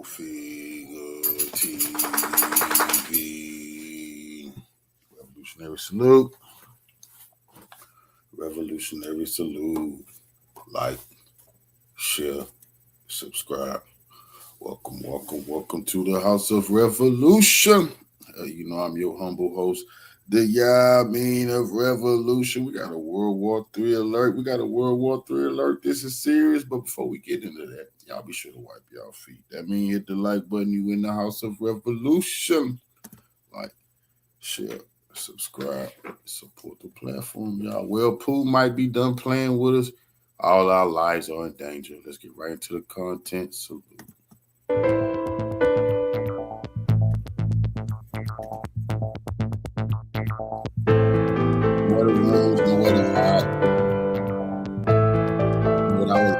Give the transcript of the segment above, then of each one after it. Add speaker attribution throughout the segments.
Speaker 1: Figure TV. Revolutionary salute. Revolutionary salute. Like, share, subscribe. Welcome to the House of Revolution. You know I'm your humble host, the Yamin of Revolution. We got a World War III alert. This is serious, but before we get into that, y'all be sure to wipe y'all feet. That means hit the like button. You in the House of Revolution. Like, share, subscribe, support the platform, y'all. Well, Pooh might be done playing with us. All our lives are in danger. Let's get right into the content. Salute. What the rooms and what the hot. What I was.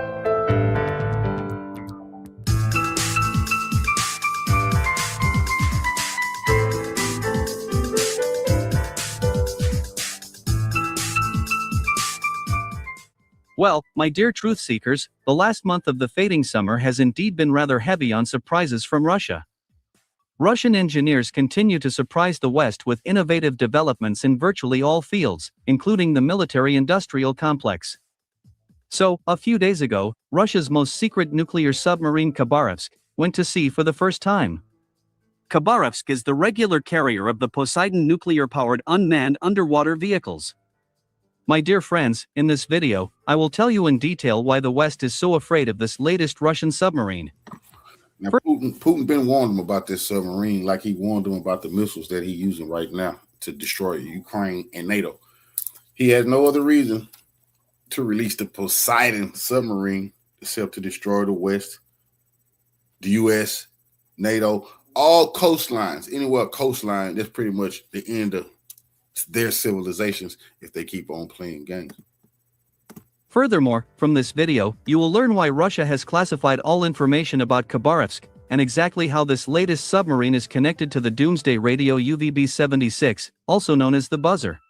Speaker 2: Well, my dear truth seekers, the last month of the fading summer has indeed been rather heavy on surprises from Russia. Russian engineers continue to surprise the West with innovative developments in virtually all fields, including the military-industrial complex. So, a few days ago, Russia's most secret nuclear submarine Khabarovsk went to sea for the first time. Khabarovsk is the regular carrier of the Poseidon nuclear-powered unmanned underwater vehicles. My dear friends, in this video, I will tell you in detail why the West is so afraid of this latest Russian submarine.
Speaker 1: Now, Putin been warning them about this submarine like he warned them about the missiles that he's using right now to destroy Ukraine and NATO. He has no other reason to release the Poseidon submarine except to destroy the West, the U.S., NATO, all coastlines. Anywhere coastline, that's pretty much the end of their civilizations if they keep on playing games.
Speaker 2: Furthermore, from this video, you will learn why Russia has classified all information about Khabarovsk, and exactly how this latest submarine is connected to the doomsday radio WW3, also known as the Buzzer.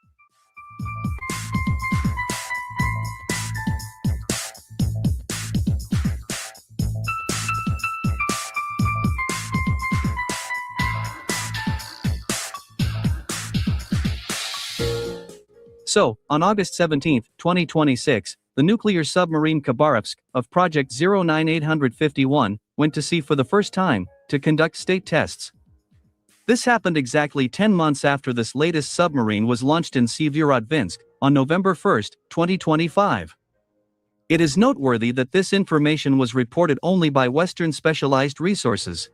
Speaker 2: So, on August 17, 2026, the nuclear submarine Khabarovsk of Project 09851 went to sea for the first time to conduct state tests. This happened exactly 10 months after this latest submarine was launched in Severodvinsk on November 1, 2025. It is noteworthy that this information was reported only by Western specialized resources.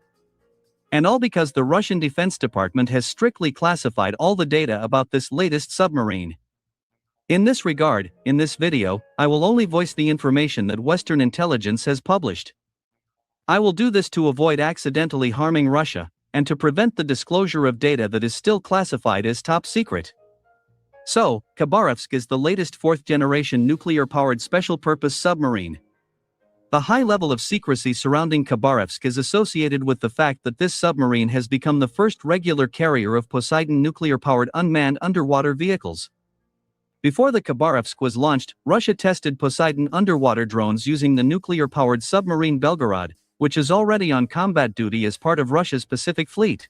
Speaker 2: And all because the Russian Defense Department has strictly classified all the data about this latest submarine. In this regard, in this video, I will only voice the information that Western intelligence has published. I will do this to avoid accidentally harming Russia, and to prevent the disclosure of data that is still classified as top secret. So, Khabarovsk is the latest fourth-generation nuclear-powered special-purpose submarine. The high level of secrecy surrounding Khabarovsk is associated with the fact that this submarine has become the first regular carrier of Poseidon nuclear-powered unmanned underwater vehicles. Before the Khabarovsk was launched, Russia tested Poseidon underwater drones using the nuclear-powered submarine Belgorod, which is already on combat duty as part of Russia's Pacific Fleet.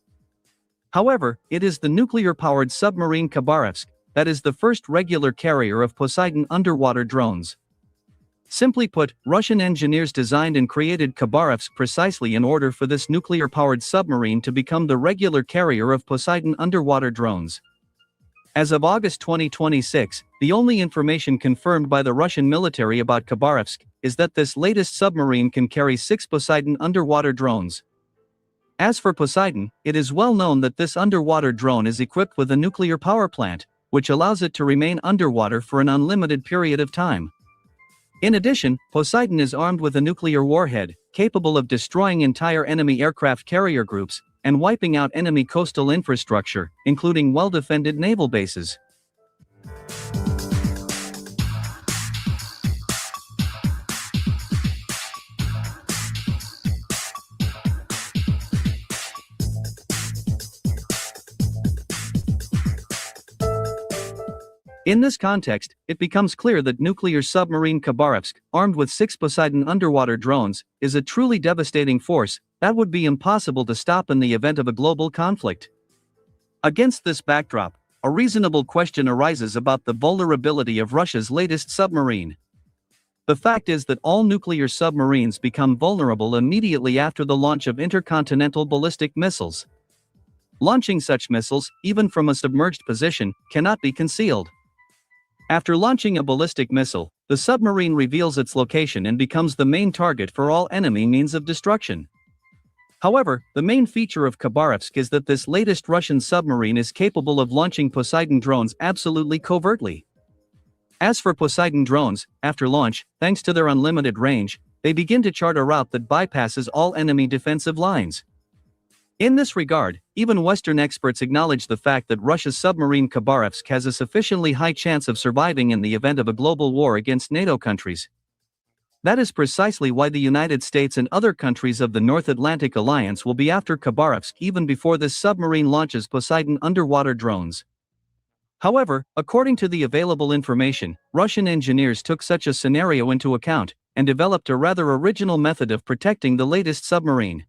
Speaker 2: However, it is the nuclear-powered submarine Khabarovsk that is the first regular carrier of Poseidon underwater drones. Simply put, Russian engineers designed and created Khabarovsk precisely in order for this nuclear-powered submarine to become the regular carrier of Poseidon underwater drones. As of August 2026, the only information confirmed by the Russian military about Khabarovsk is that this latest submarine can carry 6 Poseidon underwater drones. As for Poseidon, it is well known that this underwater drone is equipped with a nuclear power plant, which allows it to remain underwater for an unlimited period of time. In addition, Poseidon is armed with a nuclear warhead, capable of destroying entire enemy aircraft carrier groups, and wiping out enemy coastal infrastructure, including well-defended naval bases. In this context, it becomes clear that nuclear submarine Khabarovsk, armed with 6 Poseidon underwater drones, is a truly devastating force, that would be impossible to stop in the event of a global conflict. Against this backdrop, a reasonable question arises about the vulnerability of Russia's latest submarine. The fact is that all nuclear submarines become vulnerable immediately after the launch of intercontinental ballistic missiles. Launching such missiles, even from a submerged position, cannot be concealed. After launching a ballistic missile, the submarine reveals its location and becomes the main target for all enemy means of destruction. However, the main feature of Khabarovsk is that this latest Russian submarine is capable of launching Poseidon drones absolutely covertly. As for Poseidon drones, after launch, thanks to their unlimited range, they begin to chart a route that bypasses all enemy defensive lines. In this regard, even Western experts acknowledge the fact that Russia's submarine Khabarovsk has a sufficiently high chance of surviving in the event of a global war against NATO countries. That is precisely why the United States and other countries of the North Atlantic Alliance will be after Khabarovsk even before this submarine launches Poseidon underwater drones. However, according to the available information, Russian engineers took such a scenario into account and developed a rather original method of protecting the latest submarine.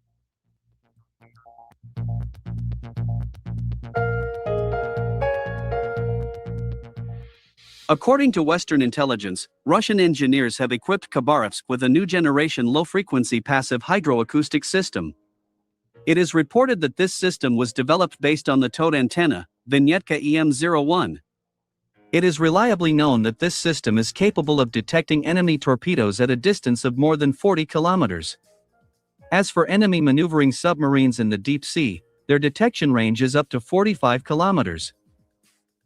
Speaker 2: According to Western intelligence, Russian engineers have equipped Khabarovsk with a new generation low-frequency passive hydroacoustic system. It is reported that this system was developed based on the towed antenna, Vignetka EM01. It is reliably known that this system is capable of detecting enemy torpedoes at a distance of more than 40 kilometers. As for enemy maneuvering submarines in the deep sea, their detection range is up to 45 kilometers.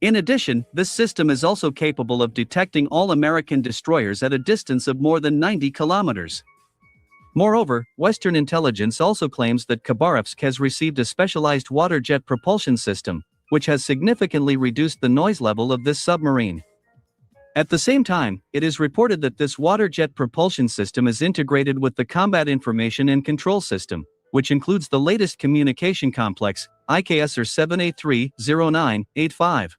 Speaker 2: In addition, this system is also capable of detecting all American destroyers at a distance of more than 90 kilometers. Moreover, Western intelligence also claims that Khabarovsk has received a specialized water jet propulsion system, which has significantly reduced the noise level of this submarine. At the same time, it is reported that this water jet propulsion system is integrated with the Combat Information and Control System, which includes the latest communication complex, IKSR 783-0985.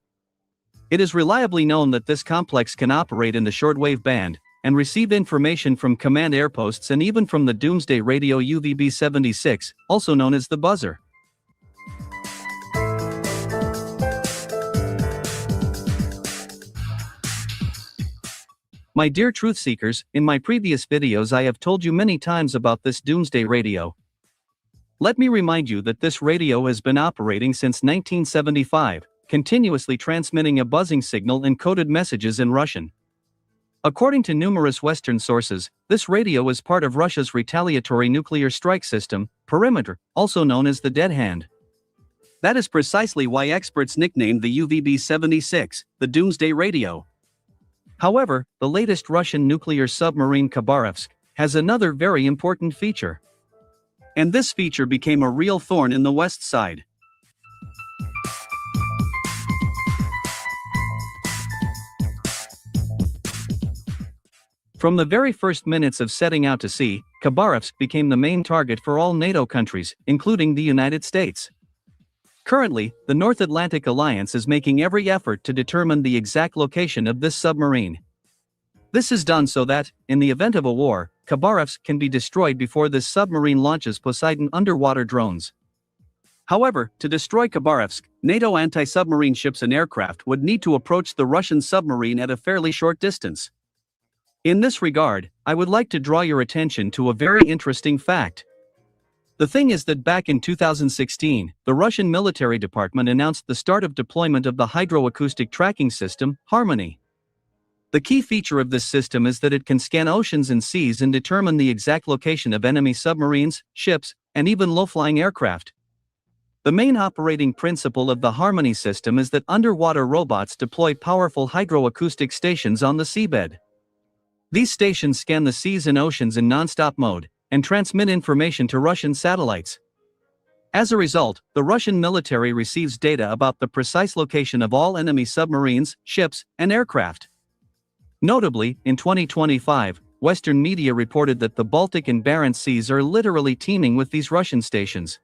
Speaker 2: It is reliably known that this complex can operate in the shortwave band and receive information from command airposts and even from the doomsday radio UVB-76, also known as the buzzer. My dear truth seekers, in my previous videos I have told you many times about this doomsday radio. Let me remind you that this radio has been operating since 1975, continuously transmitting a buzzing signal and coded messages in Russian. According to numerous Western sources, this radio is part of Russia's retaliatory nuclear strike system, Perimeter, also known as the Dead Hand. That is precisely why experts nicknamed the UVB-76, the Doomsday Radio. However, the latest Russian nuclear submarine Khabarovsk has another very important feature. And this feature became a real thorn in the West side. From the very first minutes of setting out to sea, Khabarovsk became the main target for all NATO countries, including the United States. Currently, the North Atlantic Alliance is making every effort to determine the exact location of this submarine. This is done so that, in the event of a war, Khabarovsk can be destroyed before this submarine launches Poseidon underwater drones. However, to destroy Khabarovsk, NATO anti-submarine ships and aircraft would need to approach the Russian submarine at a fairly short distance. In this regard, I would like to draw your attention to a very interesting fact. The thing is that back in 2016, the Russian military department announced the start of deployment of the hydroacoustic tracking system, Harmony. The key feature of this system is that it can scan oceans and seas and determine the exact location of enemy submarines, ships, and even low-flying aircraft. The main operating principle of the Harmony system is that underwater robots deploy powerful hydroacoustic stations on the seabed. These stations scan the seas and oceans in non-stop mode and transmit information to Russian satellites. As a result, the Russian military receives data about the precise location of all enemy submarines, ships, and aircraft. Notably, in 2025, Western media reported that the Baltic and Barents Seas are literally teeming with these Russian stations.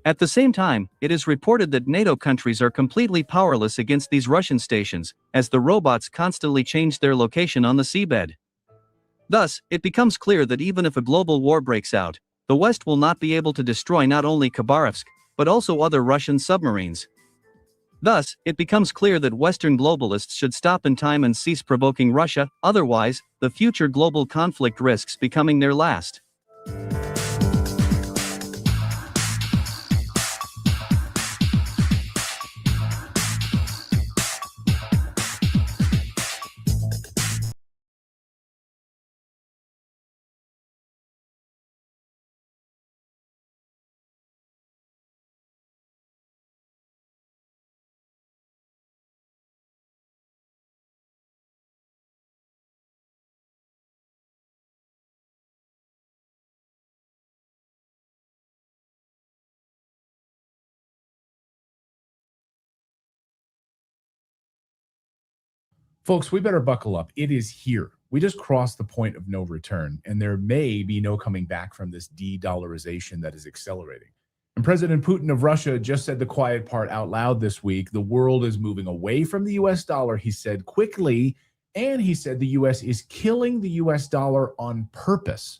Speaker 2: At the same time, it is reported that NATO countries are completely powerless against these Russian stations, as the robots constantly change their location on the seabed. Thus, it becomes clear that even if a global war breaks out, the West will not be able to destroy not only Khabarovsk, but also other Russian submarines. Thus, it becomes clear that Western globalists should stop in time and cease provoking Russia, otherwise, the future global conflict risks becoming their last.
Speaker 3: Folks, we better buckle up. It is here. We just crossed the point of no return, and there may be no coming back from this de-dollarization that is accelerating. And President Putin of Russia just said the quiet part out loud this week. The world is moving away from the US dollar, he said quickly, and he said the US is killing the US dollar on purpose.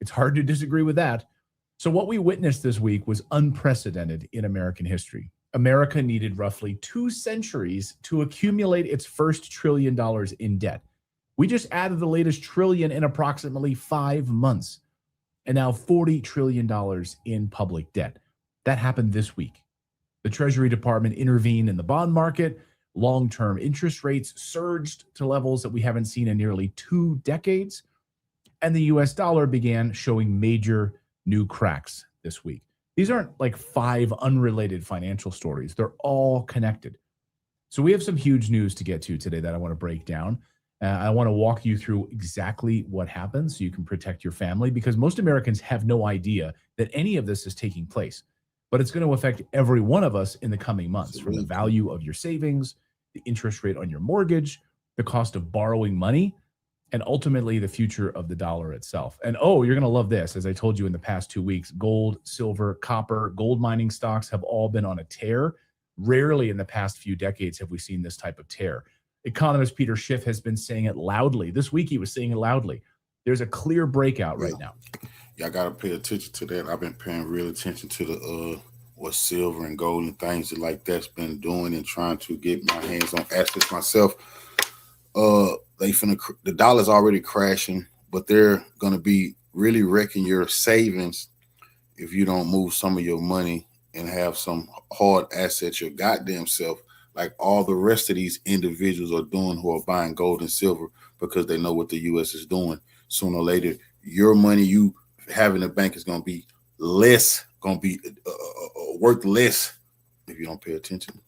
Speaker 3: It's hard to disagree with that. So what we witnessed this week was unprecedented in American history. America needed roughly 2 centuries to accumulate its first $1 trillion in debt. We just added the latest trillion in approximately 5 months, and now $40 trillion in public debt. That happened this week. The Treasury Department intervened in the bond market. Long-term interest rates surged to levels that we haven't seen in nearly 2 decades. And the US dollar began showing major new cracks this week. These aren't like 5 unrelated financial stories. They're all connected. So we have some huge news to get to today that I want to break down. I want to walk you through exactly what happened so you can protect your family, because most Americans have no idea that any of this is taking place. But it's going to affect every one of us in the coming months, from the value of your savings, the interest rate on your mortgage, the cost of borrowing money, and ultimately the future of the dollar itself. And oh, you're going to love this. As I told you in the past 2 weeks, gold, silver, copper, gold mining stocks have all been on a tear. Rarely in the past few decades have we seen this type of tear. Economist Peter Schiff has been saying it loudly. This week he was saying it loudly. There's a clear breakout right now.
Speaker 1: Yeah, I got to pay attention to that. I've been paying real attention to the what silver and gold and things like that's been doing, and trying to get my hands on assets myself. The dollar's already crashing, but they're gonna be really wrecking your savings if you don't move some of your money and have some hard assets your goddamn self, like all the rest of these individuals are doing who are buying gold and silver because they know what the US is doing. Sooner or later, your money you have in the bank is gonna be worth less if you don't pay attention.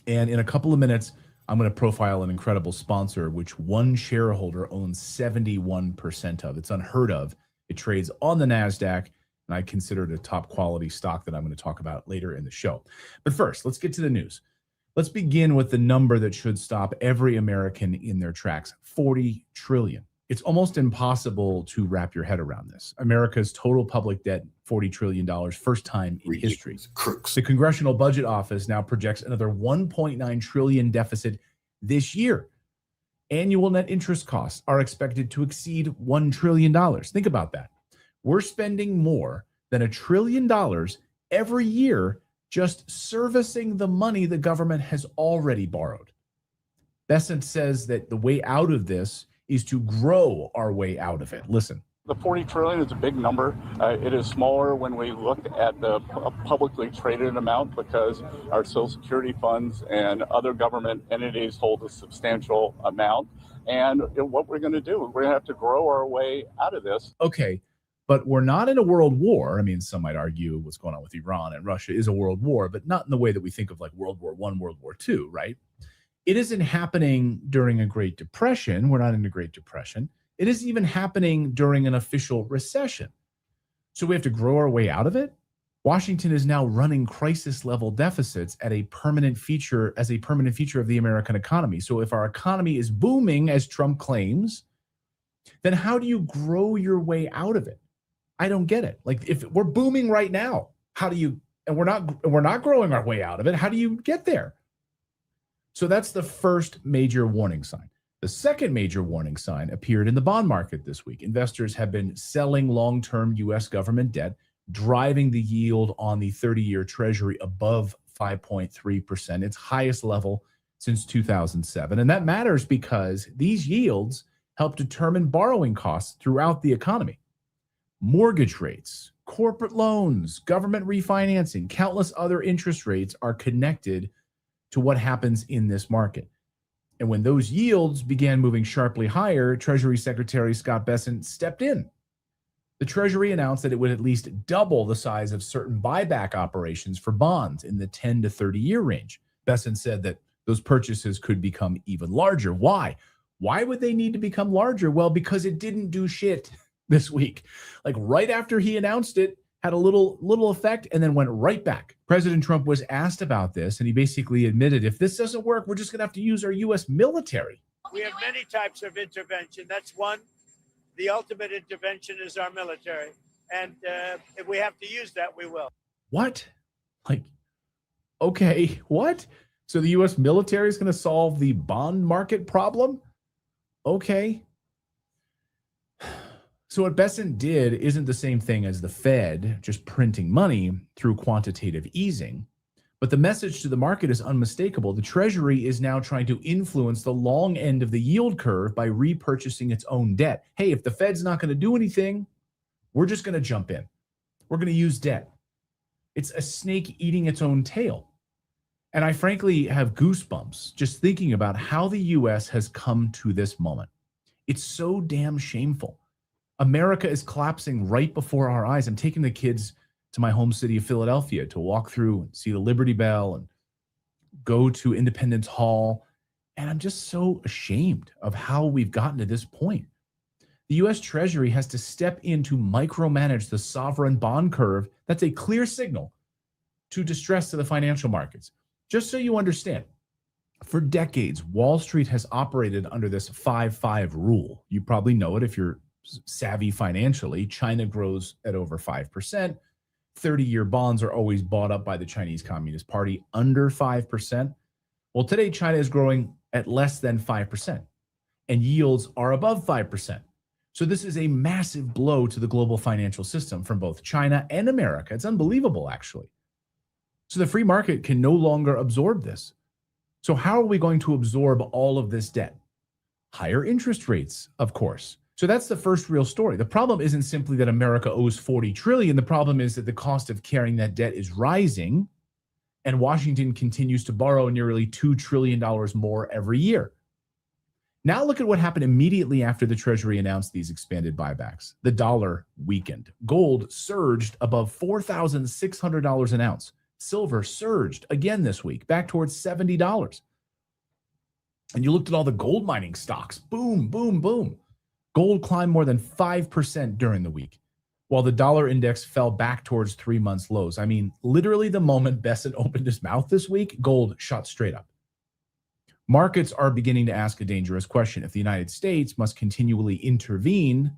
Speaker 3: And in a couple of minutes, I'm going to profile an incredible sponsor, which one shareholder owns 71% of. It's unheard of. It trades on the NASDAQ, and I consider it a top quality stock that I'm going to talk about later in the show. But first, let's get to the news. Let's begin with the number that should stop every American in their tracks: $40 trillion. It's almost impossible to wrap your head around this. America's total public debt, $40 trillion, first time in history.
Speaker 1: Crooks.
Speaker 3: The Congressional Budget Office now projects another $1.9 trillion deficit this year. Annual net interest costs are expected to exceed $1 trillion. Think about that. We're spending more than $1 trillion every year just servicing the money the government has already borrowed. Besant says that the way out of this is to grow our way out of it. Listen.
Speaker 4: The 40 trillion is a big number. It is smaller when we look at the publicly traded amount, because our Social Security funds and other government entities hold a substantial amount. And what we're going to do, we're going to have to grow our way out of this.
Speaker 3: Okay, but we're not in a world war. I mean, some might argue what's going on with Iran and Russia is a world war, but not in the way that we think of like World War I, World War II, right? It isn't happening during a Great Depression. We're not in a Great Depression. It isn't even happening during an official recession. So we have to grow our way out of it. Washington is now running crisis level deficits as a permanent feature of the American economy. So if our economy is booming, as Trump claims, then how do you grow your way out of it? I don't get it. Like, if we're booming right now, and we're not growing our way out of it, how do you get there? So that's the first major warning sign. The second major warning sign appeared in the bond market this week. Investors have been selling long-term U.S. government debt, driving the yield on the 30-year Treasury above 5.3%, its highest level since 2007. And that matters because these yields help determine borrowing costs throughout the economy. Mortgage rates, corporate loans, government refinancing, countless other interest rates are connected to what happens in this market. And when those yields began moving sharply higher, Treasury Secretary Scott Bessent stepped in. The Treasury announced that it would at least double the size of certain buyback operations for bonds in the 10 to 30-year range. Bessent said that those purchases could become even larger. Why? Why would they need to become larger? Well, because it didn't do shit this week. Like right after he announced it, had a little effect and then went right back. President Trump was asked about this, and he basically admitted, if this doesn't work, we're just going to have to use our U.S. military.
Speaker 5: We have many types of intervention. That's one. The ultimate intervention is our military. And if we have to use that, we will.
Speaker 3: What? Like, okay, what? So the U.S. military is going to solve the bond market problem? Okay. So what Bessent did isn't the same thing as the Fed just printing money through quantitative easing. But the message to the market is unmistakable. The Treasury is now trying to influence the long end of the yield curve by repurchasing its own debt. Hey, if the Fed's not going to do anything, we're just going to jump in. We're going to use debt. It's a snake eating its own tail. And I frankly have goosebumps just thinking about how the U.S. has come to this moment. It's so damn shameful. America is collapsing right before our eyes. I'm taking the kids to my home city of Philadelphia to walk through and see the Liberty Bell and go to Independence Hall. And I'm just so ashamed of how we've gotten to this point. The U.S. Treasury has to step in to micromanage the sovereign bond curve. That's a clear signal to distress to the financial markets. Just so you understand, for decades, Wall Street has operated under this 5-5 rule. You probably know it if you're savvy financially. China grows at over 5%. 30-year bonds are always bought up by the Chinese Communist Party under 5%. Well, today, China is growing at less than 5%, and yields are above 5%. So this is a massive blow to the global financial system from both China and America. It's unbelievable, actually. So the free market can no longer absorb this. So how are we going to absorb all of this debt? Higher interest rates, of course. So that's the first real story. The problem isn't simply that America owes $40 trillion. The problem is that the cost of carrying that debt is rising, and Washington continues to borrow nearly $2 trillion more every year. Now look at what happened immediately after the Treasury announced these expanded buybacks. The dollar weakened. Gold surged above $4,600 an ounce. Silver surged again this week, back towards $70. And you looked at all the gold mining stocks. Boom, boom, boom. Gold climbed more than 5% during the week, while the dollar index fell back towards 3 months lows. I mean, literally the moment Bessent opened his mouth this week, gold shot straight up. Markets are beginning to ask a dangerous question. If the United States must continually intervene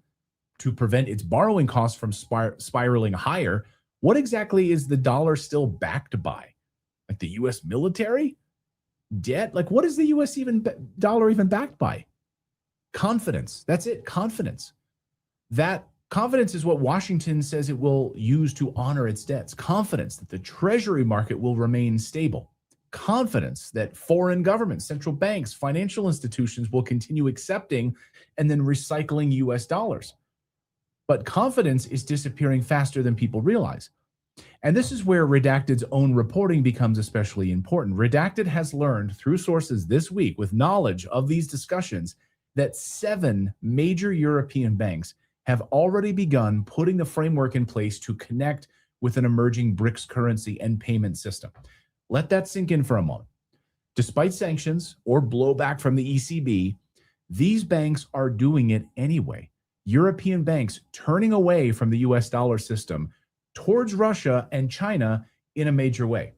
Speaker 3: to prevent its borrowing costs from spiraling higher, what exactly is the dollar still backed by? Like the U.S. military? Debt? Like what is the U.S. dollar even backed by? Confidence. That's it. Confidence. That confidence is what Washington says it will use to honor its debts. Confidence that the Treasury market will remain stable. Confidence that foreign governments, central banks, financial institutions will continue accepting and then recycling U.S. dollars. But confidence is disappearing faster than people realize. And this is where Redacted's own reporting becomes especially important. Redacted has learned through sources this week with knowledge of these discussions that 7 major European banks have already begun putting the framework in place to connect with an emerging BRICS currency and payment system. Let that sink in for a moment. Despite sanctions or blowback from the ECB, these banks are doing it anyway. European banks turning away from the US dollar system towards Russia and China in a major way.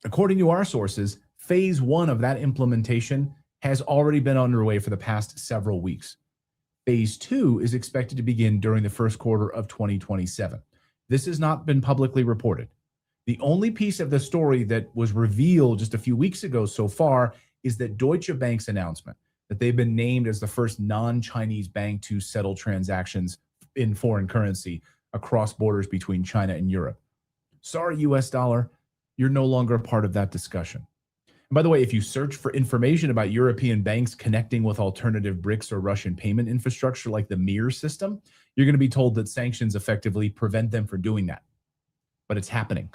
Speaker 3: According to our sources, phase 1 of that implementation has already been underway for the past several weeks. Phase 2 is expected to begin during the first quarter of 2027. This has not been publicly reported. The only piece of the story that was revealed just a few weeks ago so far is that Deutsche Bank's announcement that they've been named as the first non-Chinese bank to settle transactions in foreign currency across borders between China and Europe. Sorry, US dollar, you're no longer a part of that discussion. And by the way, if you search for information about European banks connecting with alternative BRICS or Russian payment infrastructure like the MIR system, you're going to be told that sanctions effectively prevent them from doing that. But it's happening.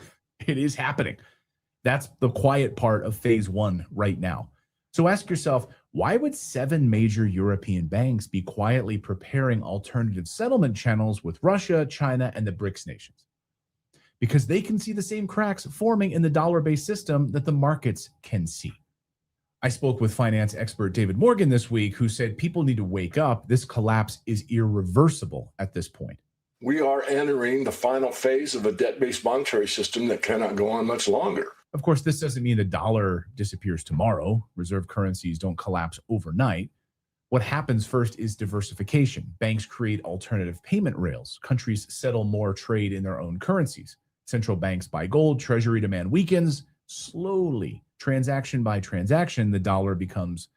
Speaker 3: It is happening. That's the quiet part of phase one right now. So ask yourself, why would 7 major European banks be quietly preparing alternative settlement channels with Russia, China, and the BRICS nations? Because they can see the same cracks forming in the dollar-based system that the markets can see. I spoke with finance expert David Morgan this week, who said people need to wake up. This collapse is irreversible at this point.
Speaker 6: We are entering the final phase of a debt-based monetary system that cannot go on much longer.
Speaker 3: Of course, this doesn't mean the dollar disappears tomorrow. Reserve currencies don't collapse overnight. What happens first is diversification. Banks create alternative payment rails. Countries settle more trade in their own currencies. Central banks buy gold. Treasury demand weakens. Slowly, transaction by transaction, the dollar becomes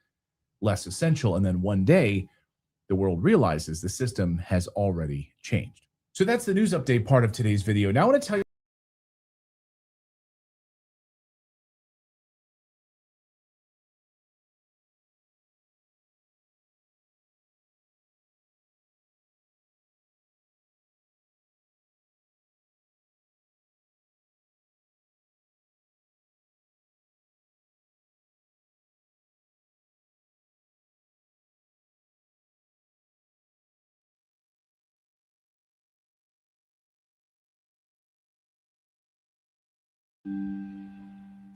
Speaker 3: less essential. And then one day, the world realizes the system has already changed. So that's the news update part of today's video. Now I want to tell you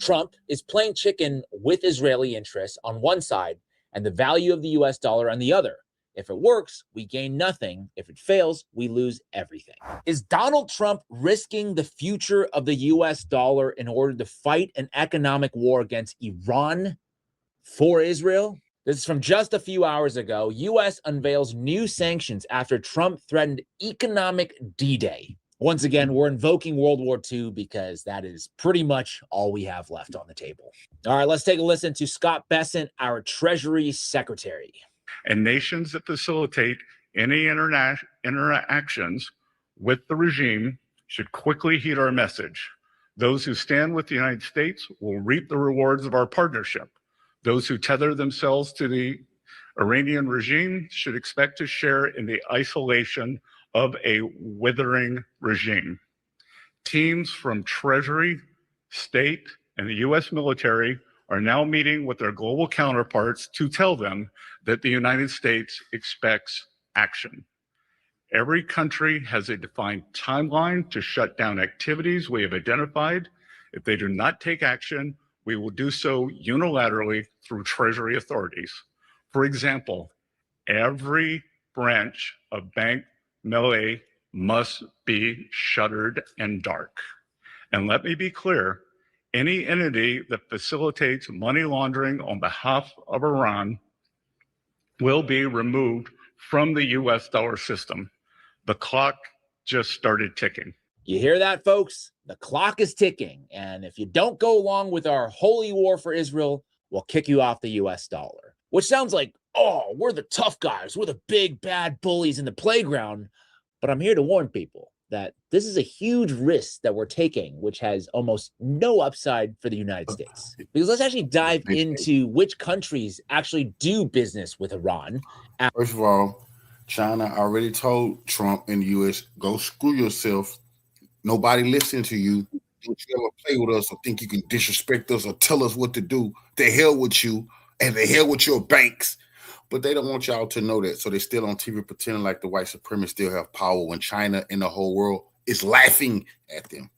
Speaker 7: Trump is playing chicken with Israeli interests on one side and the value of the US dollar on the other. If it works, we gain nothing. If it fails, we lose everything. Is Donald Trump risking the future of the US dollar in order to fight an economic war against Iran for Israel? This is from just a few hours ago. US unveils new sanctions after Trump threatened economic D-Day. Once again, we're invoking World War II because that is pretty much all we have left on the table. All right, let's take a listen to Scott Bessent, our Treasury Secretary.
Speaker 4: And nations that facilitate any interactions with the regime should quickly heed our message. Those who stand with the United States will reap the rewards of our partnership. Those who tether themselves to the Iranian regime should expect to share in the isolation of a withering regime. Teams from Treasury, State, and the US military are now meeting with their global counterparts to tell them that the United States expects action. Every country has a defined timeline to shut down activities we have identified. If they do not take action, we will do so unilaterally through Treasury authorities. For example, every branch of Bank Melee must be shuttered and dark. And let me be clear, any entity that facilitates money laundering on behalf of Iran will be removed from the US dollar system. The clock just started ticking.
Speaker 7: You hear that, folks? The clock is ticking. And if you don't go along with our holy war for Israel, we'll kick you off the US dollar. Which sounds like, oh, we're the tough guys. We're the big bad bullies in the playground. But I'm here to warn people that this is a huge risk that we're taking, which has almost no upside for the United States. Because let's actually dive into which countries actually do business with Iran.
Speaker 1: First of all, China already told Trump in the U.S., go screw yourself. Nobody listening to you. Don't you ever play with us or think you can disrespect us or tell us what to do. The hell with you and the hell with your banks. But they don't want y'all to know that. So they're still on TV pretending like the white supremacists still have power when China and the whole world is laughing at them.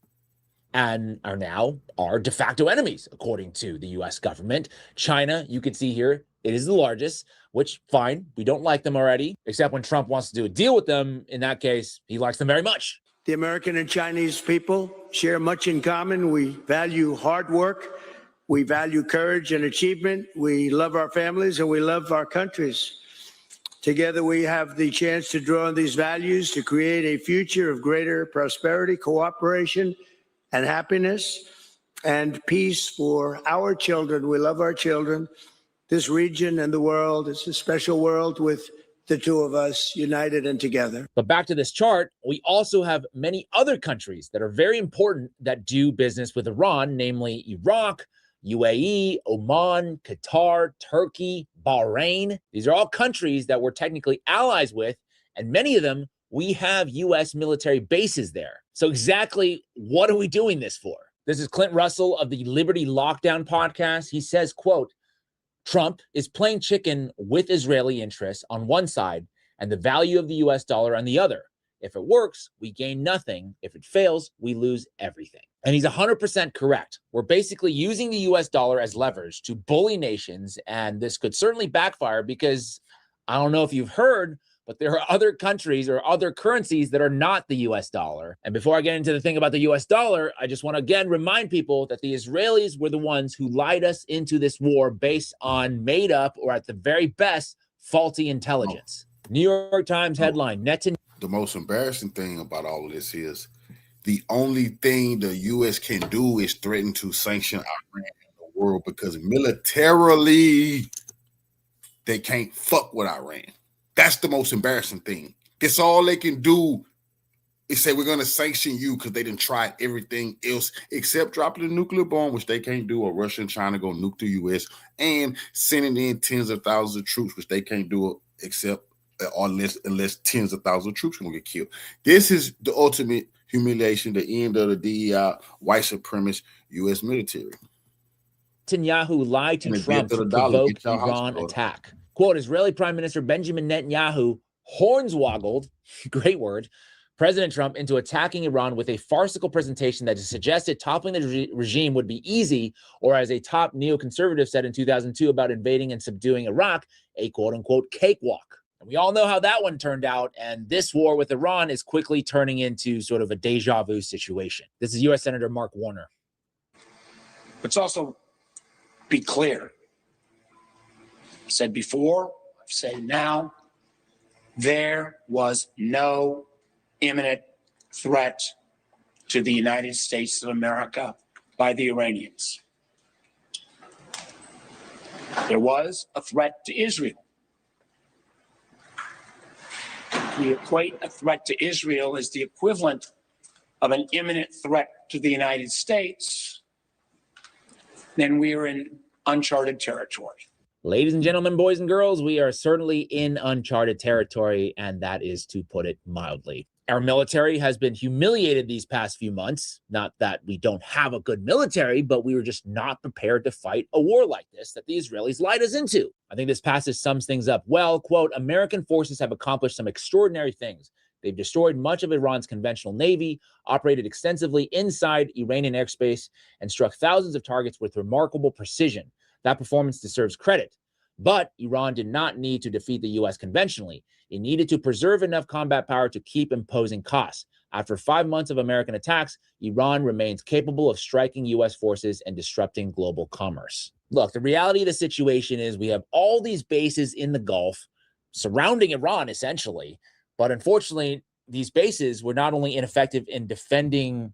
Speaker 7: And are now our de facto enemies, according to the US government. China, you can see here, it is the largest, which fine, we don't like them already, except when Trump wants to do a deal with them. In that case, he likes them very much.
Speaker 5: The American and Chinese people share much in common. We value hard work. We value courage and achievement. We love our families and we love our countries. Together, we have the chance to draw on these values to create a future of greater prosperity, cooperation, and happiness and peace for our children. We love our children this region and the world. It's a special world with the two of us united and together.
Speaker 7: But back to this chart, we also have many other countries that are very important that do business with Iran, namely Iraq, UAE, Oman, Qatar, Turkey, Bahrain. These are all countries that we're technically allies with, and many of them, we have U.S. military bases there. So exactly what are we doing this for? This is Clint Russell of the Liberty Lockdown podcast. He says, quote, Trump is playing chicken with Israeli interests on one side and the value of the U.S. dollar on the other. If it works, we gain nothing. If it fails, we lose everything. And he's 100% correct. We're basically using the U.S. dollar as leverage to bully nations, and this could certainly backfire because I don't know if you've heard, but there are other countries or other currencies that are not the US dollar. And before I get into the thing about the US dollar, I just want to again remind people that the Israelis were the ones who lied us into this war based on made up or at the very best, faulty intelligence. New York Times headline, Netanyahu.
Speaker 1: The most embarrassing thing about all of this is the only thing the U.S. can do is threaten to sanction Iran in the world because militarily they can't fuck with Iran. That's the most embarrassing thing. That's all they can do is say we're going to sanction you because they didn't try everything else except dropping a nuclear bomb, which they can't do, or Russia and China go nuke the U.S., and sending in tens of thousands of troops, which they can't do except unless tens of thousands of troops are going to get killed. This is the ultimate humiliation, the end of the DEI, white supremacist U.S. military.
Speaker 7: Netanyahu lied to Trump to provoke Iran attack. Quote, Israeli Prime Minister Benjamin Netanyahu hornswoggled, great word, President Trump into attacking Iran with a farcical presentation that suggested toppling the regime would be easy, or as a top neoconservative said in 2002 about invading and subduing Iraq, a quote-unquote cakewalk. And we all know how that one turned out, and this war with Iran is quickly turning into sort of a deja vu situation. This is U.S. Senator Mark Warner.
Speaker 8: Let's also be clear. I've said before, I've said now, there was no imminent threat to the United States of America by the Iranians. There was a threat to Israel. If we equate a threat to Israel as the equivalent of an imminent threat to the United States, then we are in uncharted territory.
Speaker 7: Ladies and gentlemen, boys and girls, we are certainly in uncharted territory, and that is to put it mildly. Our military has been humiliated these past few months. Not that we don't have a good military, but we were just not prepared to fight a war like this that the Israelis lied us into. I think this passage sums things up well. Quote, American forces have accomplished some extraordinary things. They've destroyed much of Iran's conventional navy, operated extensively inside Iranian airspace, and struck thousands of targets with remarkable precision. That performance deserves credit. But Iran did not need to defeat the U.S. conventionally. It needed to preserve enough combat power to keep imposing costs. After 5 months of American attacks, Iran remains capable of striking U.S. forces and disrupting global commerce. Look, the reality of the situation is we have all these bases in the Gulf surrounding Iran, essentially. But unfortunately, these bases were not only ineffective in defending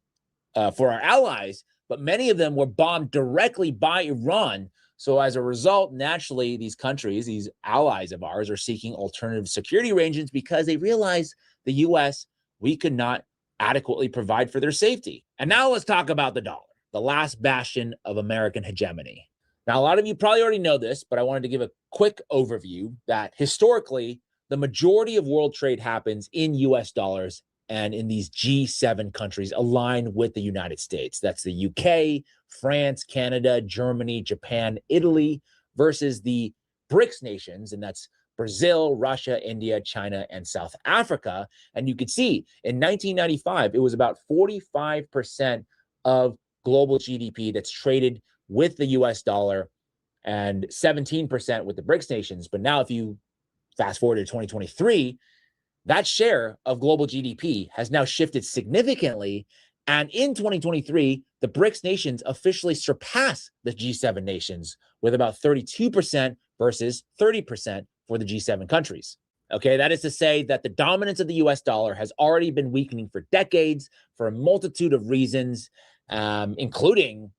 Speaker 7: for our allies, but many of them were bombed directly by Iran. So as a result, naturally, these countries, these allies of ours, are seeking alternative security arrangements because they realize the U.S., we could not adequately provide for their safety. And now let's talk about the dollar, the last bastion of American hegemony. Now, a lot of you probably already know this, but I wanted to give a quick overview that historically, the majority of world trade happens in U.S. dollars and in these G7 countries aligned with the United States. That's the UK, France, Canada, Germany, Japan, Italy, versus the BRICS nations, and that's Brazil, Russia, India, China, and South Africa. And you could see in 1995, it was about 45% of global GDP that's traded with the US dollar and 17% with the BRICS nations. But now if you fast forward to 2023, that share of global GDP has now shifted significantly. And in 2023, the BRICS nations officially surpass the G7 nations with about 32% versus 30% for the G7 countries. Okay, that is to say that the dominance of the US dollar has already been weakening for decades for a multitude of reasons, including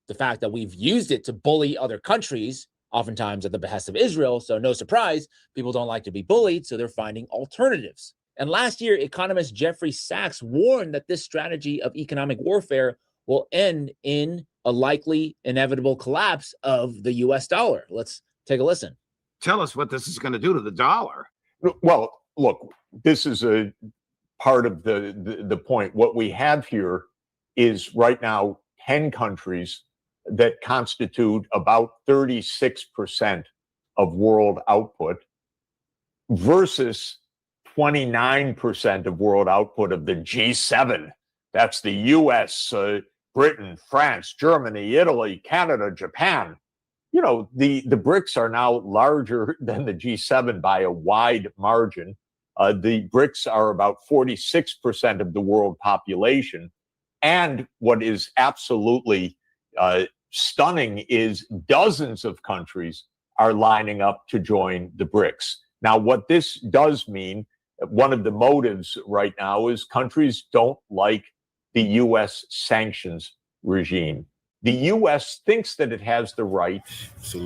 Speaker 7: the fact that we've used it to bully other countries oftentimes at the behest of Israel. So no surprise, people don't like to be bullied, so they're finding alternatives. And last year, economist Jeffrey Sachs warned that this strategy of economic warfare will end in a likely inevitable collapse of the US dollar. Let's take a listen.
Speaker 9: Tell us what this is going to do to the dollar.
Speaker 10: Well, look, this is a part of the point. What we have here is right now 10 countries that constitute about 36% of world output versus 29% of world output of the G7. That's the US, Britain, France, Germany, Italy, Canada, Japan. You know, the BRICS are now larger than the G7 by a wide margin. The BRICS are about 46% of the world population. And what is absolutely stunning is dozens of countries are lining up to join the BRICS. Now, what this does mean, one of the motives right now is countries don't like the U.S. sanctions regime. The U.S. thinks that it has the right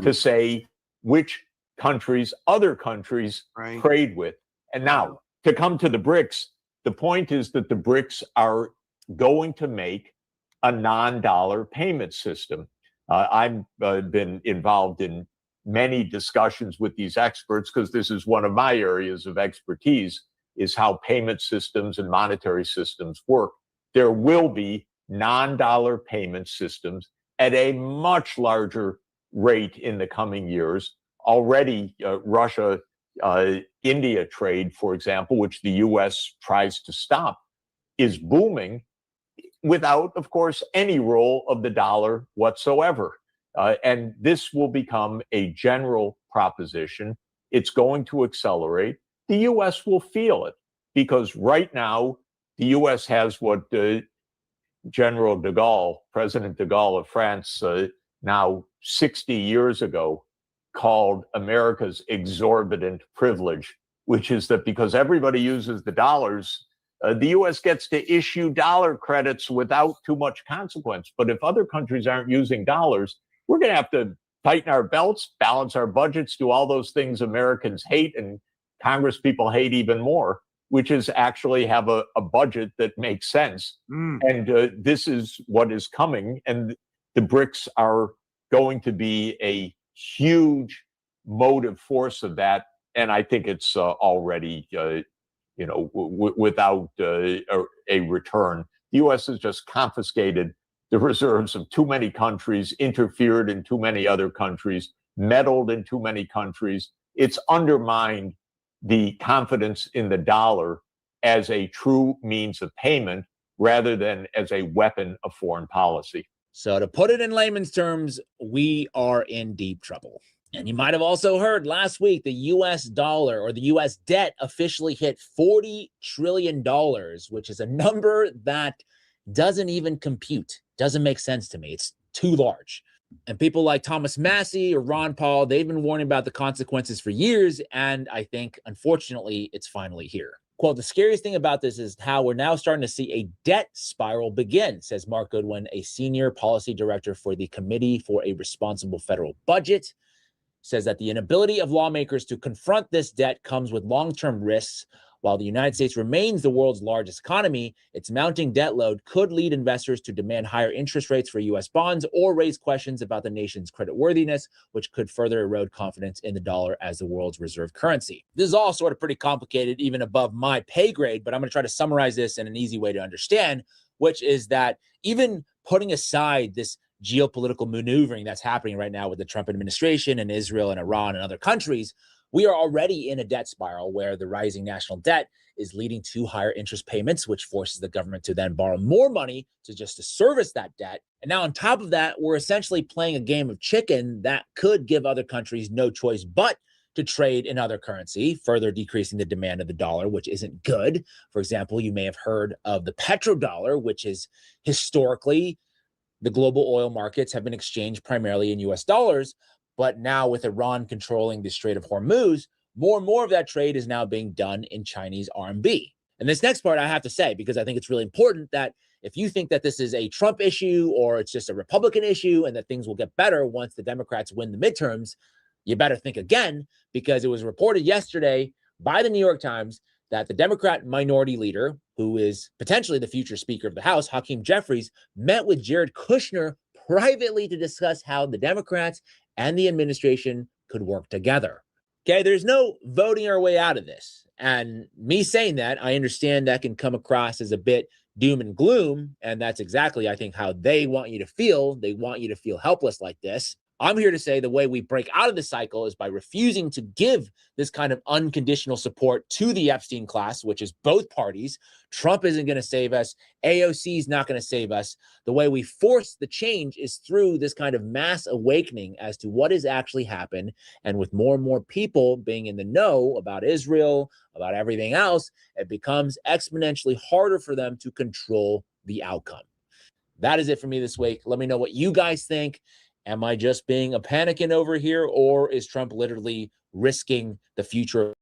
Speaker 10: to say which countries other countries trade with. And now, to come to the BRICS, the point is that the BRICS are going to make a non-dollar payment system. I've been involved in many discussions with these experts because this is one of my areas of expertise, is how payment systems and monetary systems work. There will be non-dollar payment systems at a much larger rate in the coming years. Already, Russia-India trade, for example, which the U.S. tries to stop, is booming without, of course, any role of the dollar whatsoever. And this will become a general proposition. It's going to accelerate. The U.S. will feel it because right now, the U.S. has what General de Gaulle, President de Gaulle of France, now 60 years ago, called America's exorbitant privilege, which is that because everybody uses the dollars, the U.S. gets to issue dollar credits without too much consequence. But if other countries aren't using dollars, we're going to have to tighten our belts, balance our budgets, do all those things Americans hate and Congress people hate even more, which is actually have a budget that makes sense. And this is what is coming. And the BRICS are going to be a huge motive force of that. And I think it's already, without a return. The U.S. has just confiscated the reserves of too many countries, interfered in too many other countries, meddled in too many countries. It's undermined the confidence in the dollar as a true means of payment rather than as a weapon of foreign policy.
Speaker 7: So to put it in layman's terms, we are in deep trouble. And you might have also heard last week, the US dollar or the US debt officially hit $40 trillion, which is a number that doesn't even compute, doesn't make sense to me. It's too large. And people like Thomas Massey or Ron Paul, they've been warning about the consequences for years. And I think, unfortunately, it's finally here. Quote, the scariest thing about this is how we're now starting to see a debt spiral begin, says Mark Goodwin, a senior policy director for the Committee for a Responsible Federal Budget. Says that the inability of lawmakers to confront this debt comes with long-term risks. While the United States remains the world's largest economy, its mounting debt load could lead investors to demand higher interest rates for U.S. bonds or raise questions about the nation's creditworthiness, which could further erode confidence in the dollar as the world's reserve currency. This is all sort of pretty complicated, even above my pay grade, but I'm going to try to summarize this in an easy way to understand, which is that even putting aside this geopolitical maneuvering that's happening right now with the Trump administration and Israel and Iran and other countries, we are already in a debt spiral where the rising national debt is leading to higher interest payments, which forces the government to then borrow more money to service that debt. And now on top of that, we're essentially playing a game of chicken that could give other countries no choice but to trade in other currency, further decreasing the demand of the dollar, which isn't good. For example, you may have heard of the petrodollar, which is historically the global oil markets have been exchanged primarily in US dollars. But now with Iran controlling the Strait of Hormuz, more and more of that trade is now being done in Chinese RMB. And this next part I have to say, because I think it's really important, that if you think that this is a Trump issue or it's just a Republican issue and that things will get better once the Democrats win the midterms, you better think again, because it was reported yesterday by the New York Times that the Democrat minority leader, who is potentially the future Speaker of the House, Hakeem Jeffries, met with Jared Kushner privately to discuss how the Democrats and the administration could work together. Okay, there's no voting our way out of this. And me saying that, I understand that can come across as a bit doom and gloom. And that's exactly, I think, how they want you to feel. They want you to feel helpless like this. I'm here to say the way we break out of the cycle is by refusing to give this kind of unconditional support to the Epstein class, which is both parties. Trump isn't going to save us. AOC is not going to save us. The way we force the change is through this kind of mass awakening as to what has actually happened. And with more and more people being in the know about Israel, about everything else, it becomes exponentially harder for them to control the outcome. That is it for me this week. Let me know what you guys think. Am I just being a panicking over here, or is Trump literally risking the future?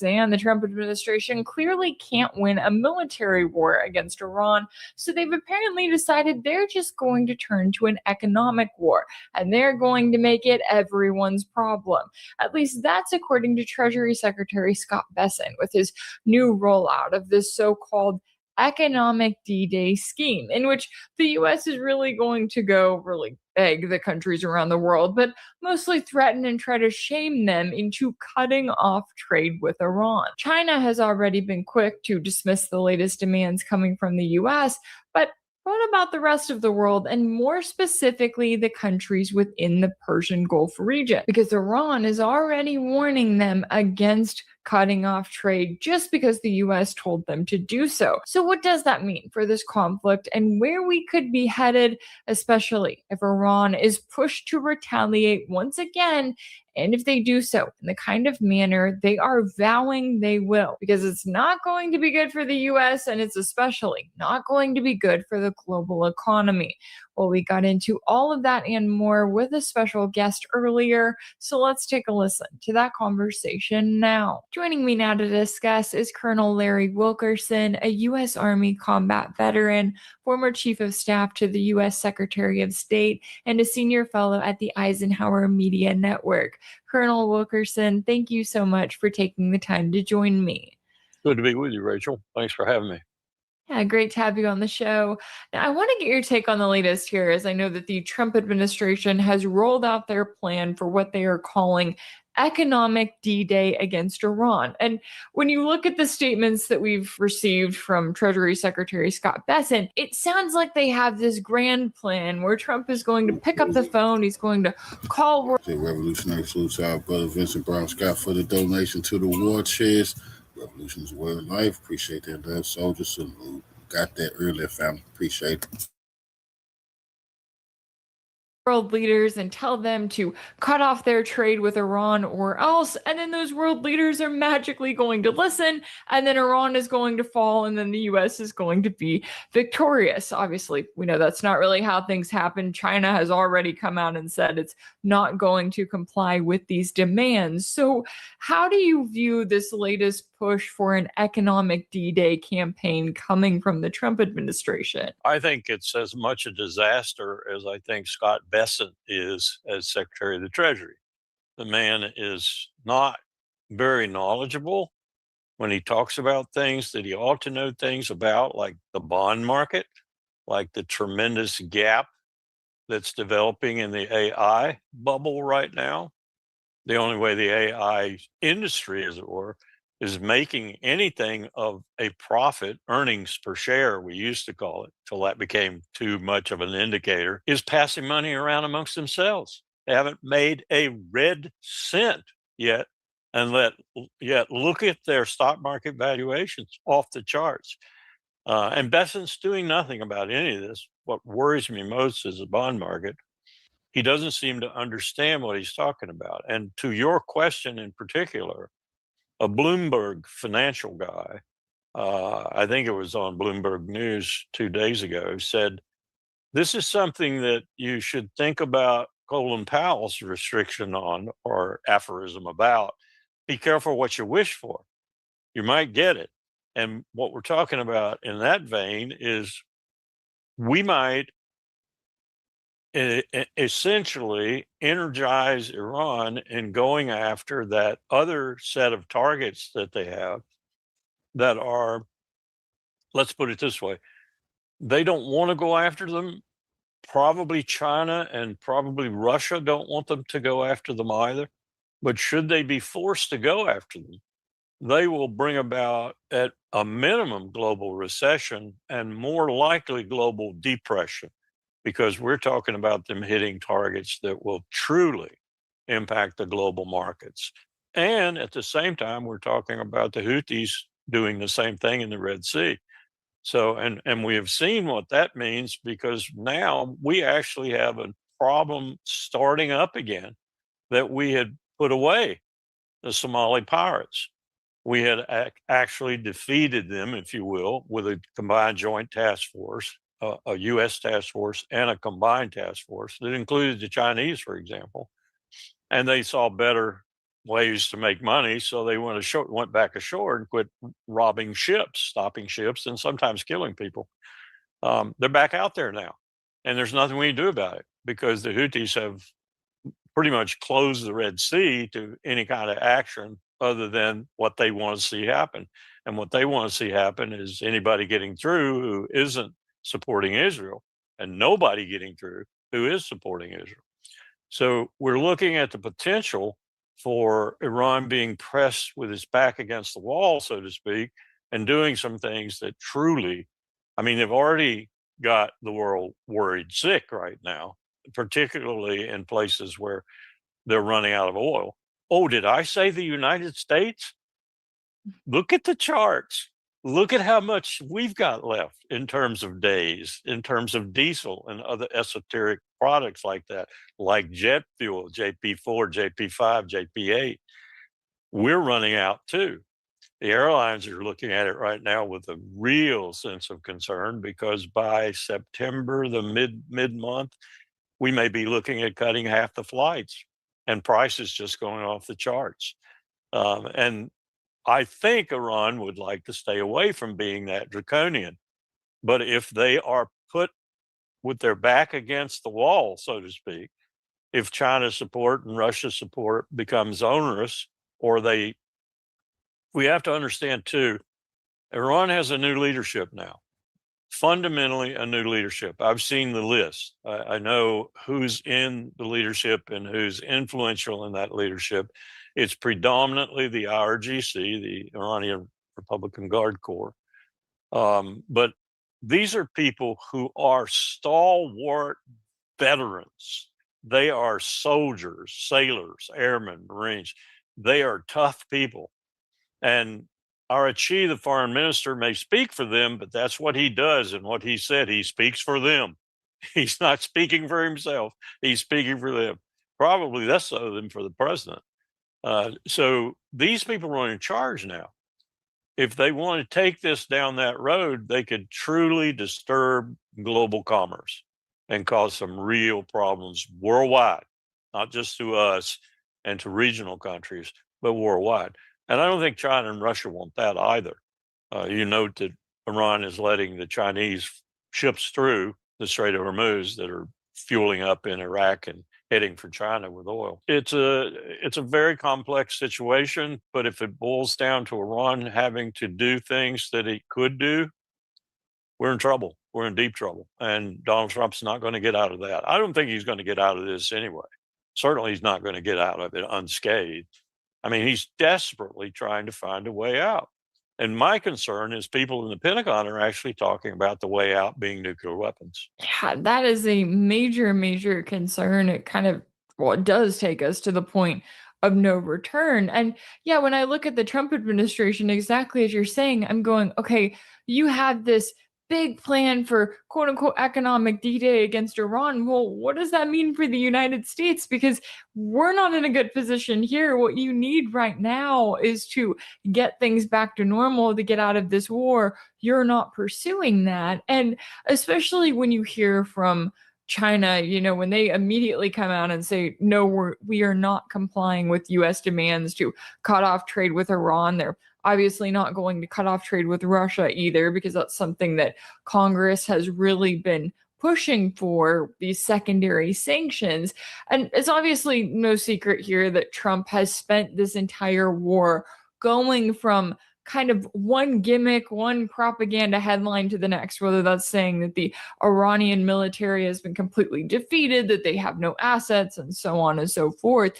Speaker 11: And the Trump administration clearly can't win a military war against Iran. So they've apparently decided they're just going to turn to an economic war and they're going to make it everyone's problem. At least that's according to Treasury Secretary Scott Bessent with his new rollout of this so-called economic D-Day scheme, in which the US is really going to go really beg the countries around the world, but mostly threaten and try to shame them into cutting off trade with Iran. China has already been quick to dismiss the latest demands coming from the US, but what about the rest of the world, and more specifically the countries within the Persian Gulf region? Because Iran is already warning them against cutting off trade just because the US told them to do so. So what does that mean for this conflict and where we could be headed, especially if Iran is pushed to retaliate once again, and if they do so in the kind of manner they are vowing they will? Because it's not going to be good for the US, and it's especially not going to be good for the global economy. Well, we got into all of that and more with a special guest earlier, so let's take a listen to that conversation now. Joining me now to discuss is Colonel Larry Wilkerson, a U.S. Army combat veteran, former Chief of Staff to the U.S. Secretary of State, and a senior fellow at the Eisenhower Media Network. Colonel Wilkerson, thank you so much for taking the time to join me.
Speaker 12: Good to be with you, Rachel. Thanks for having me.
Speaker 11: Yeah, great to have you on the show. Now, I want to get your take on the latest here, as I know that the Trump administration has rolled out their plan for what they are calling economic D-Day against Iran. And when you look at the statements that we've received from Treasury Secretary Scott Bessent, it sounds like they have this grand plan where Trump is going to pick up the phone, he's going to call.
Speaker 1: Revolutionary salute to our brother Vincent Brown Scott for the donation to the war chest. Revolution's way of life. Appreciate that love, soldier. Salute. Got that earlier, family. Appreciate it.
Speaker 11: World leaders and tell them to cut off their trade with Iran or else, and then those world leaders are magically going to listen, and then Iran is going to fall, and then the US is going to be victorious. Obviously, we know that's not really how things happen. China has already come out and said it's not going to comply with these demands. So how do you view this latest push for an economic D-Day campaign coming from the Trump administration?
Speaker 12: I think it's as much a disaster as I think Scott Bessent is as Secretary of the Treasury. The man is not very knowledgeable when he talks about things that he ought to know things about, like the bond market, like the tremendous gap that's developing in the AI bubble right now. The only way the AI industry, as it were, is making anything of a profit, earnings per share, we used to call it, till that became too much of an indicator, is passing money around amongst themselves. They haven't made a red cent yet and yet look at their stock market valuations off the charts. And Bessent's doing nothing about any of this. What worries me most is the bond market. He doesn't seem to understand what he's talking about. And to your question in particular, a Bloomberg financial guy, I think it was on Bloomberg News 2 days ago, said, this is something that you should think about Colin Powell's restriction on, or aphorism about. Be careful what you wish for. You might get it. And what we're talking about in that vein is we might essentially energize Iran in going after that other set of targets that they have that are, let's put it this way, they don't want to go after them. Probably China and probably Russia don't want them to go after them either. But should they be forced to go after them, they will bring about, at a minimum, global recession and more likely global depression, because we're talking about them hitting targets that will truly impact the global markets. And at the same time, we're talking about the Houthis doing the same thing in the Red Sea. So, and we have seen what that means, because now we actually have a problem starting up again that we had put away, the Somali pirates. We had actually defeated them, if you will, with a combined joint task force, a U.S. task force and a combined task force that included the Chinese, for example. And they saw better ways to make money, so they went back ashore and quit robbing ships, stopping ships, and sometimes killing people. They're back out there now, and there's nothing we can do about it, because the Houthis have pretty much closed the Red Sea to any kind of action other than what they want to see happen. And what they want to see happen is anybody getting through who isn't supporting Israel, and nobody getting through who is supporting Israel. So we're looking at the potential for Iran being pressed with its back against the wall, so to speak, and doing some things that truly, I mean, they've already got the world worried sick right now, particularly in places where they're running out of oil. Oh, did I say the United States? Look at the charts. Look at how much we've got left in terms of days, in terms of diesel and other esoteric products like that, like jet fuel, JP4, JP5, JP8. We're running out too. The airlines are looking at it right now with a real sense of concern, because by September, the mid-month, we may be looking at cutting half the flights, and prices just going off the charts. And I think Iran would like to stay away from being that draconian. But if they are put with their back against the wall, so to speak, if China's support and Russia's support becomes onerous, or we have to understand too, Iran has a new leadership now, fundamentally a new leadership. I've seen the list. I know who's in the leadership and who's influential in that leadership. It's predominantly the IRGC, the Iranian Republican Guard Corps. But these are people who are stalwart veterans. They are soldiers, sailors, airmen, Marines. They are tough people. And Arachi, the foreign minister, may speak for them, but that's what he does. And what he said, he speaks for them. He's not speaking for himself. He's speaking for them. Probably less so than for the president. So these people are in charge now. If they want to take this down that road, they could truly disturb global commerce and cause some real problems worldwide, not just to us and to regional countries, but worldwide. And I don't think China and Russia want that either. You note that Iran is letting the Chinese ships through the Strait of Hormuz that are fueling up in Iraq and heading for China with oil. It's a very complex situation, but if it boils down to Iran having to do things that it could do, we're in trouble. We're in deep trouble. And Donald Trump's not going to get out of that. I don't think he's going to get out of this anyway. Certainly he's not going to get out of it unscathed. I mean, he's desperately trying to find a way out. And my concern is people in the Pentagon are actually talking about the way out being nuclear weapons.
Speaker 11: Yeah, that is a major, major concern. It kind of, well, it does take us to the point of no return. And yeah, when I look at the Trump administration, exactly as you're saying, I'm going, okay, you have this big plan for quote unquote economic D-Day against Iran. Well, what does that mean for the United States? Because we're not in a good position here. What you need right now is to get things back to normal, to get out of this war. You're not pursuing that. And especially when you hear from China, when they immediately come out and say, no, we are not complying with US demands to cut off trade with Iran. They're obviously not going to cut off trade with Russia either, because that's something that Congress has really been pushing for, these secondary sanctions. And it's obviously no secret here that Trump has spent this entire war going from kind of one gimmick, one propaganda headline to the next, whether that's saying that the Iranian military has been completely defeated, that they have no assets, and so on and so forth.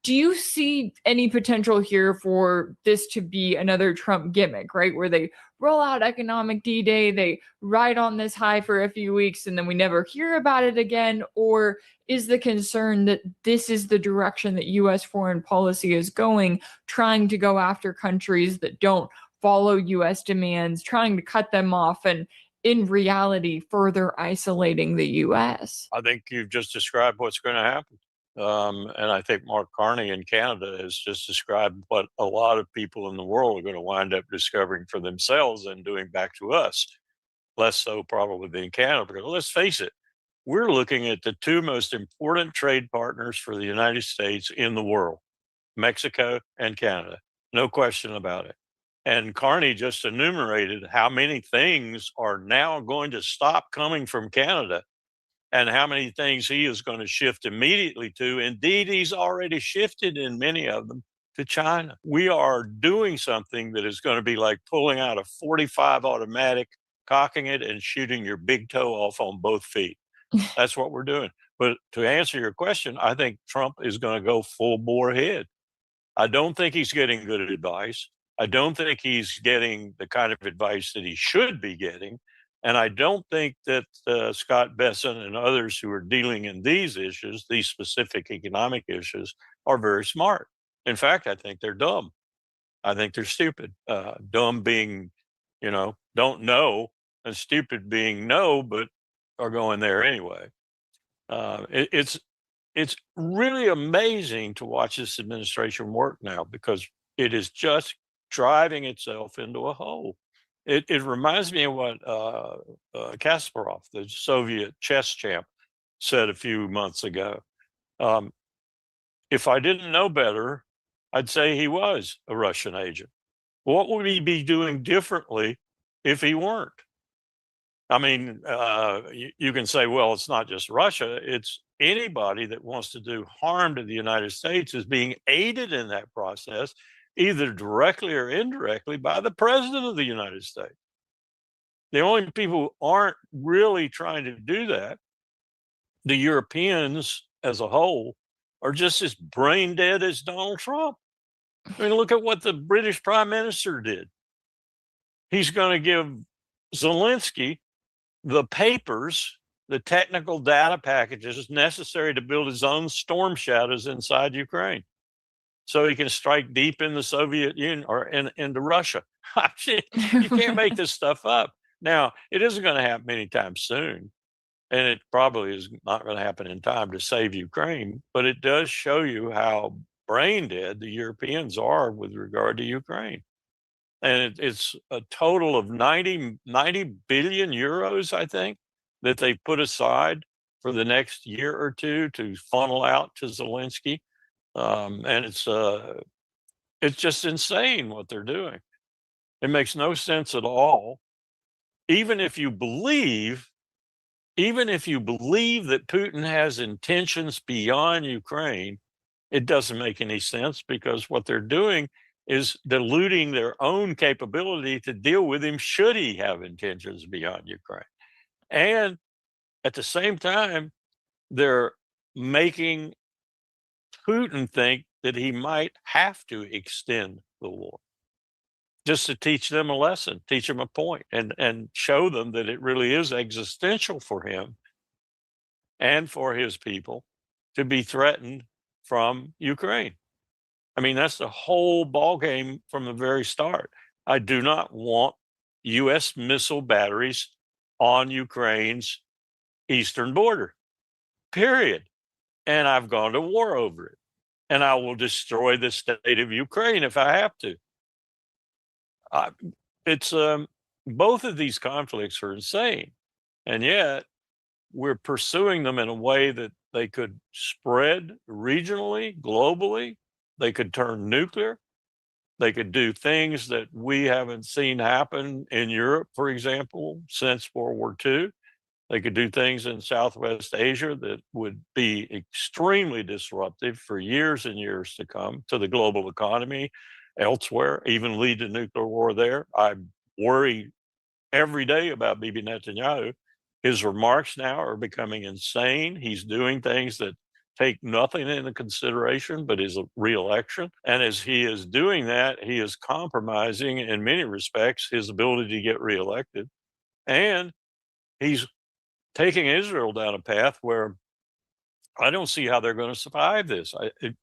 Speaker 11: Do you see any potential here for this to be another Trump gimmick, right? Where they roll out economic D-Day, they ride on this high for a few weeks, and then we never hear about it again? Or is the concern that this is the direction that US foreign policy is going, trying to go after countries that don't follow US demands, trying to cut them off, and in reality, further isolating the US?
Speaker 12: I think you've just described what's going to happen. And I think Mark Carney in Canada has just described what a lot of people in the world are going to wind up discovering for themselves and doing back to us. Less so probably than Canada, because let's face it, we're looking at the two most important trade partners for the United States in the world, Mexico and Canada. No question about it. And Carney just enumerated how many things are now going to stop coming from Canada and how many things he is going to shift immediately to. Indeed, he's already shifted in many of them to China. We are doing something that is going to be like pulling out a 45 automatic, cocking it, and shooting your big toe off on both feet. That's what we're doing. But to answer your question, I think Trump is going to go full bore ahead. I don't think he's getting good advice. I don't think he's getting the kind of advice that he should be getting. And I don't think that Scott Besson and others who are dealing in these issues, these specific economic issues, are very smart. In fact, I think they're dumb. I think they're stupid. Dumb being, don't know, and stupid being no, but are going there anyway. It's really amazing to watch this administration work now, because it is just driving itself into a hole. It reminds me of what Kasparov, the Soviet chess champ, said a few months ago. If I didn't know better, I'd say he was a Russian agent. What would he be doing differently if he weren't? I mean, you can say, well, it's not just Russia, it's anybody that wants to do harm to the United States is being aided in that process, either directly or indirectly, by the president of the United States. The only people who aren't really trying to do that, the Europeans as a whole, are just as brain dead as Donald Trump. I mean, look at what the British Prime Minister did. He's going to give Zelensky the papers, the technical data packages necessary to build his own storm shadows inside Ukraine, so he can strike deep in the Soviet Union or into Russia. You can't make this stuff up. Now, it isn't going to happen anytime soon, and it probably is not going to happen in time to save Ukraine, but it does show you how brain dead the Europeans are with regard to Ukraine. And it's a total of 90 billion euros, I think, that they've put aside for the next year or two to funnel out to Zelensky. And it's just insane what they're doing. It makes no sense at all. Even if you believe that Putin has intentions beyond Ukraine, it doesn't make any sense, because what they're doing is diluting their own capability to deal with him should he have intentions beyond Ukraine. And at the same time, they're making Putin think that he might have to extend the war just to teach them a lesson, teach them a point, and show them that it really is existential for him and for his people to be threatened from Ukraine. I mean, that's the whole ball game from the very start. I do not want U.S. missile batteries on Ukraine's eastern border, period. And I've gone to war over it. And I will destroy the state of Ukraine if I have to. It's both of these conflicts are insane. And yet we're pursuing them in a way that they could spread regionally, globally. They could turn nuclear. They could do things that we haven't seen happen in Europe, for example, since World War II. They could do things in Southwest Asia that would be extremely disruptive for years and years to come to the global economy, elsewhere, even lead to nuclear war there. I worry every day about Bibi Netanyahu. His remarks now are becoming insane. He's doing things that take nothing into consideration but his reelection. And as he is doing that, he is compromising, in many respects, his ability to get reelected. And he's taking Israel down a path where I don't see how they're going to survive this.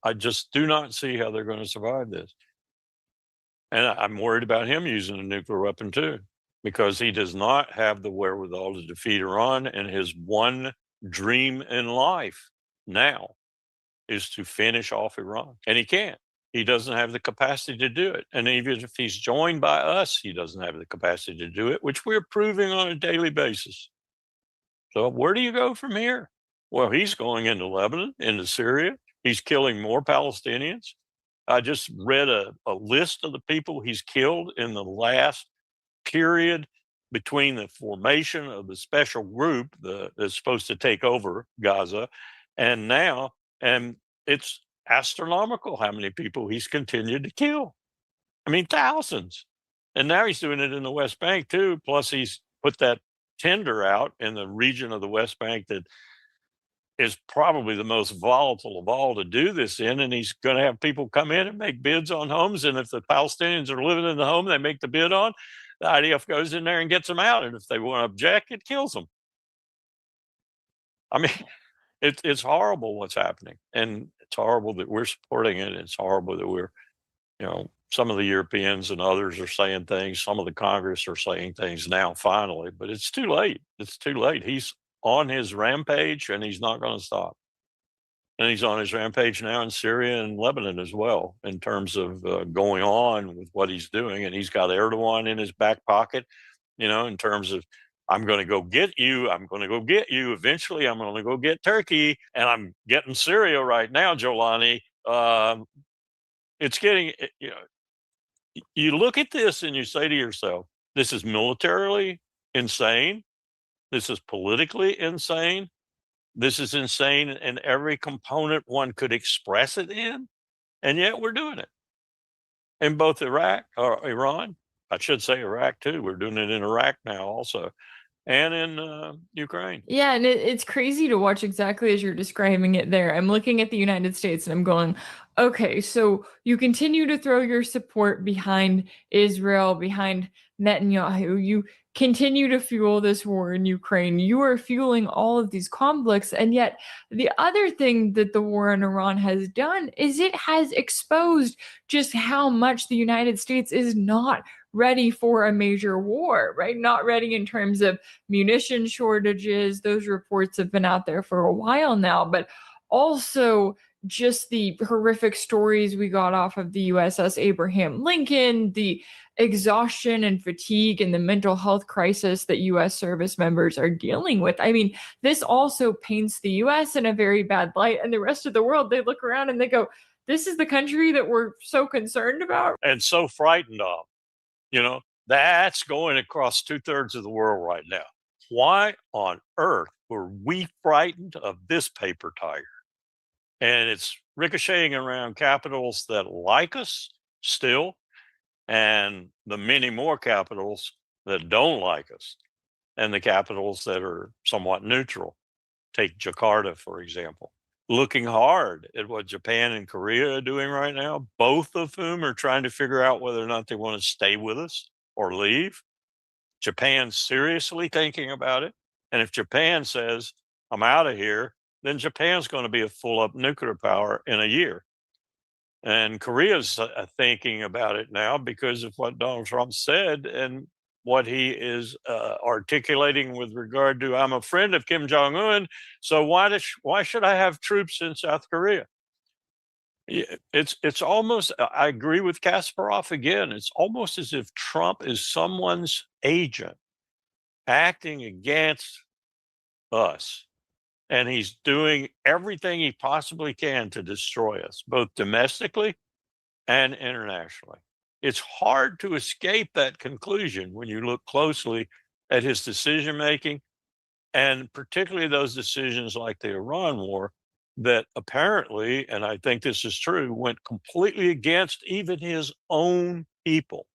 Speaker 12: I just do not see how they're going to survive this. And I'm worried about him using a nuclear weapon too, because he does not have the wherewithal to defeat Iran. And his one dream in life now is to finish off Iran. And he can't. He doesn't have the capacity to do it. And even if he's joined by us, he doesn't have the capacity to do it, which we're proving on a daily basis. So where do you go from here? Well, he's going into Lebanon, into Syria. He's killing more Palestinians. I just read a list of the people he's killed in the last period between the formation of the special group that's supposed to take over Gaza and now, and it's astronomical how many people he's continued to kill. I mean, thousands. And now he's doing it in the West Bank too. Plus he's put that tender out in the region of the West Bank that is probably the most volatile of all to do this in. And he's going to have people come in and make bids on homes. And if the Palestinians are living in the home they make the bid on, the IDF goes in there and gets them out. And if they want to object, it kills them. I mean, it's horrible what's happening. And it's horrible that we're supporting it. It's horrible that we're, some of the Europeans and others are saying things. Some of the Congress are saying things now, finally, but it's too late. It's too late. He's on his rampage and he's not going to stop. And he's on his rampage now in Syria and Lebanon as well, in terms of going on with what he's doing. And he's got Erdogan in his back pocket, in terms of, I'm going to go get you. I'm going to go get you. Eventually, I'm going to go get Turkey. And I'm getting Syria right now, Jolani. It's getting, you look at this and you say to yourself, this is militarily insane. This is politically insane. This is insane in every component one could express it in. And yet we're doing it in both Iraq or Iran. I should say Iraq too. We're doing it in Iraq now also, and in Ukraine.
Speaker 11: Yeah, and it's crazy to watch exactly as you're describing it there. I'm looking at the United States and I'm going, okay, so you continue to throw your support behind Israel, behind Netanyahu. You continue to fuel this war in Ukraine. You are fueling all of these conflicts. And yet, the other thing that the war in Iran has done is it has exposed just how much the United States is not ready for a major war, right? Not ready in terms of munition shortages. Those reports have been out there for a while now, but also just the horrific stories we got off of the USS Abraham Lincoln, the exhaustion and fatigue and the mental health crisis that US service members are dealing with. I mean, this also paints the US in a very bad light, and the rest of the world, they look around and they go, this is the country that we're so concerned about
Speaker 12: and so frightened of. That's going across 2/3 of the world right now. Why on earth were we frightened of this paper tiger? And it's ricocheting around capitals that like us still, and the many more capitals that don't like us, and the capitals that are somewhat neutral. Take Jakarta, for example, looking hard at what Japan and Korea are doing right now, both of whom are trying to figure out whether or not they want to stay with us or leave. Japan's seriously thinking about it. And if Japan says, I'm out of here, then Japan's going to be a full up nuclear power in a year. And Korea's thinking about it now because of what Donald Trump said and what he is articulating with regard to, I'm a friend of Kim Jong Un, so why should I have troops in South Korea? It's almost. I agree with Kasparov again. It's almost as if Trump is someone's agent acting against us, and he's doing everything he possibly can to destroy us, both domestically and internationally. It's hard to escape that conclusion when you look closely at his decision making, and particularly those decisions like the Iran war that apparently, and I think this is true, went completely against even his own people,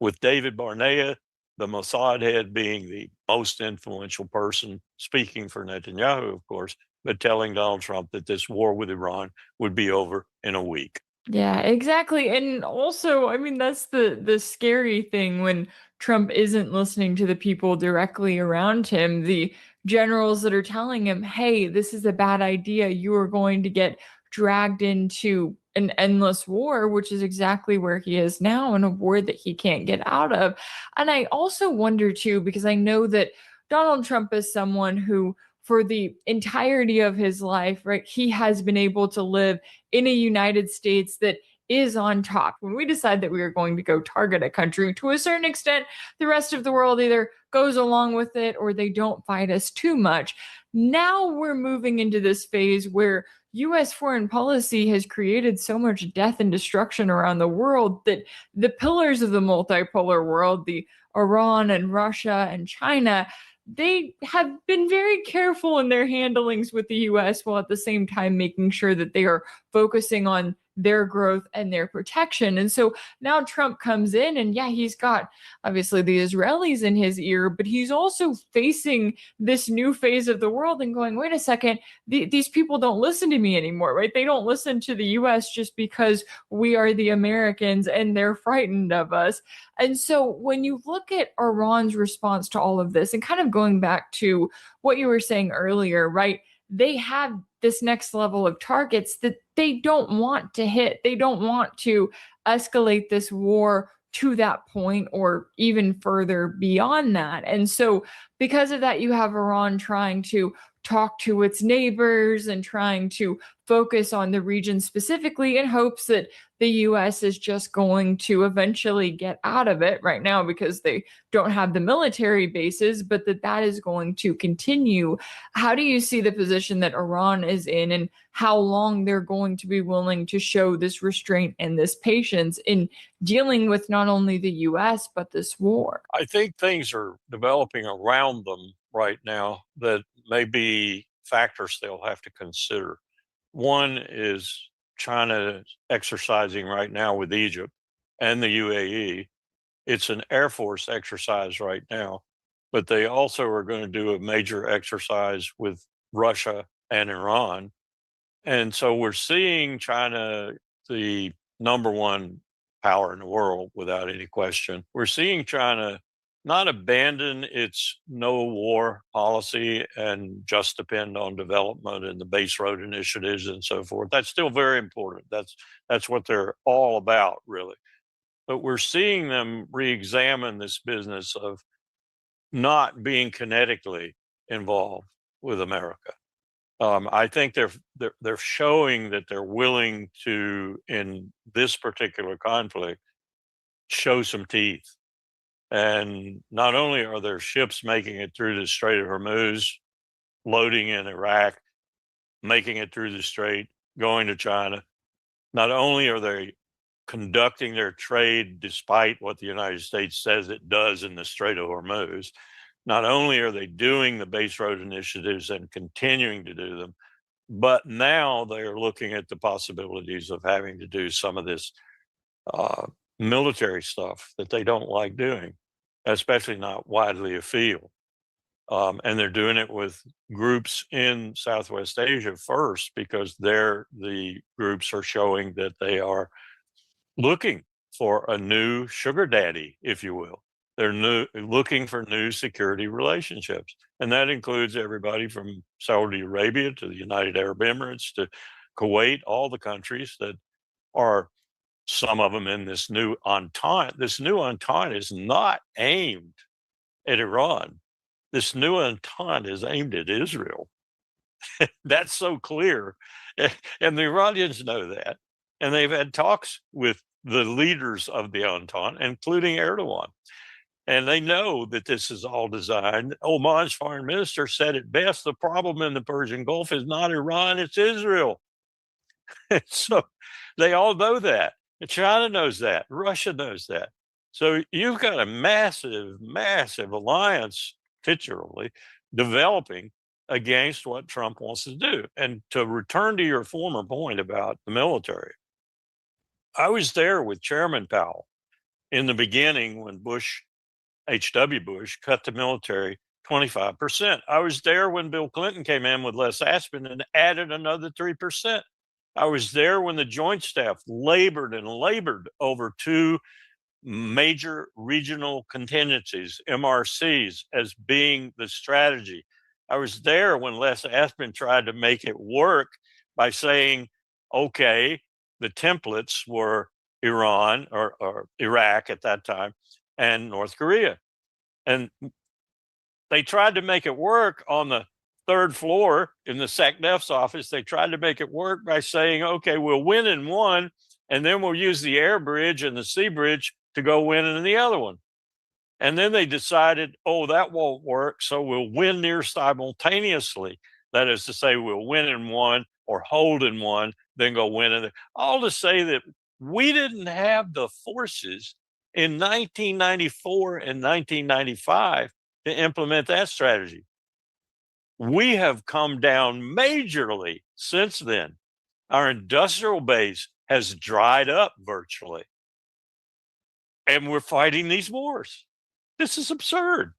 Speaker 12: with David Barnea, the Mossad head, being the most influential person, speaking for Netanyahu, of course, but telling Donald Trump that this war with Iran would be over in a week.
Speaker 11: Yeah, exactly. And also, I mean, that's the scary thing when Trump isn't listening to the people directly around him, the generals that are telling him, "Hey, this is a bad idea. You are going to get dragged into an endless war," which is exactly where he is now, in a war that he can't get out of. And I also wonder too, because I know that Donald Trump is someone who, for the entirety of his life, right, he has been able to live in a United States that is on top. When we decide that we are going to go target a country, to a certain extent, the rest of the world either goes along with it or they don't fight us too much. Now we're moving into this phase where US foreign policy has created so much death and destruction around the world that the pillars of the multipolar world, the Iran and Russia and China, they have been very careful in their handlings with the US, while at the same time making sure that they are focusing on their growth and their protection. And so now Trump comes in, and yeah, he's got obviously the Israelis in his ear, but he's also facing this new phase of the world and going, wait a second, these people don't listen to me anymore, right? They don't listen to the US just because we are the Americans and they're frightened of us. And so when you look at Iran's response to all of this, and kind of going back to what you were saying earlier, right? They have this next level of targets that they don't want to hit. They don't want to escalate this war to that point or even further beyond that. And so, because of that, you have Iran trying to talk to its neighbors and trying to focus on the region specifically in hopes that the US is just going to eventually get out of it right now because they don't have the military bases, but that is going to continue. How do you see the position that Iran is in, and how long they're going to be willing to show this restraint and this patience in dealing with not only the US, but this war?
Speaker 12: I think things are developing around them right now that may be factors they'll have to consider. One is China exercising right now with Egypt and the UAE. It's an Air Force exercise right now, but they also are going to do a major exercise with Russia and Iran. And so we're seeing China, the number one power in the world without any question. We're seeing China not abandon its no war policy and just depend on development and the base road initiatives and so forth. That's still very important. That's what they're all about, really. But we're seeing them re-examine this business of not being kinetically involved with America. I think they're showing that they're willing to, in this particular conflict, show some teeth. And not only are their ships making it through the Strait of Hormuz, loading in Iraq, making it through the Strait, going to China, not only are they conducting their trade despite what the United States says it does in the Strait of Hormuz, not only are they doing the base road initiatives and continuing to do them, but now they're looking at the possibilities of having to do some of this military stuff that they don't like doing, especially not widely afield. And they're doing it with groups in Southwest Asia first, because the groups are showing that they are looking for a new sugar daddy, if you will. They're looking for new security relationships. And that includes everybody from Saudi Arabia to the United Arab Emirates to Kuwait, all the countries that are some of them in this new entente. This new entente is not aimed at Iran. This new entente is aimed at Israel. That's so clear. And the Iranians know that. And they've had talks with the leaders of the entente, including Erdogan. And they know that this is all designed. Oman's foreign minister said it best: the problem in the Persian Gulf is not Iran, it's Israel. So they all know that. China knows that. Russia knows that. So you've got a massive, massive alliance, literally, developing against what Trump wants to do. And to return to your former point about the military, I was there with Chairman Powell in the beginning when H.W. Bush cut the military 25%. I was there when Bill Clinton came in with Les Aspin and added another 3%. I was there when the Joint Staff labored and labored over two major regional contingencies, MRCs, as being the strategy. I was there when Les Aspin tried to make it work by saying, okay, the templates were Iran or Iraq at that time and North Korea. And they tried to make it work on the third floor in the SecDef's office. They tried to make it work by saying, okay, we'll win in one, and then we'll use the air bridge and the sea bridge to go win in the other one. And then they decided, oh, that won't work, so we'll win near simultaneously. That is to say, we'll win in one or hold in one, then go win in the. All to say that we didn't have the forces in 1994 and 1995 to implement that strategy. We have come down majorly since then. Our industrial base has dried up virtually. And we're fighting these wars. This is absurd.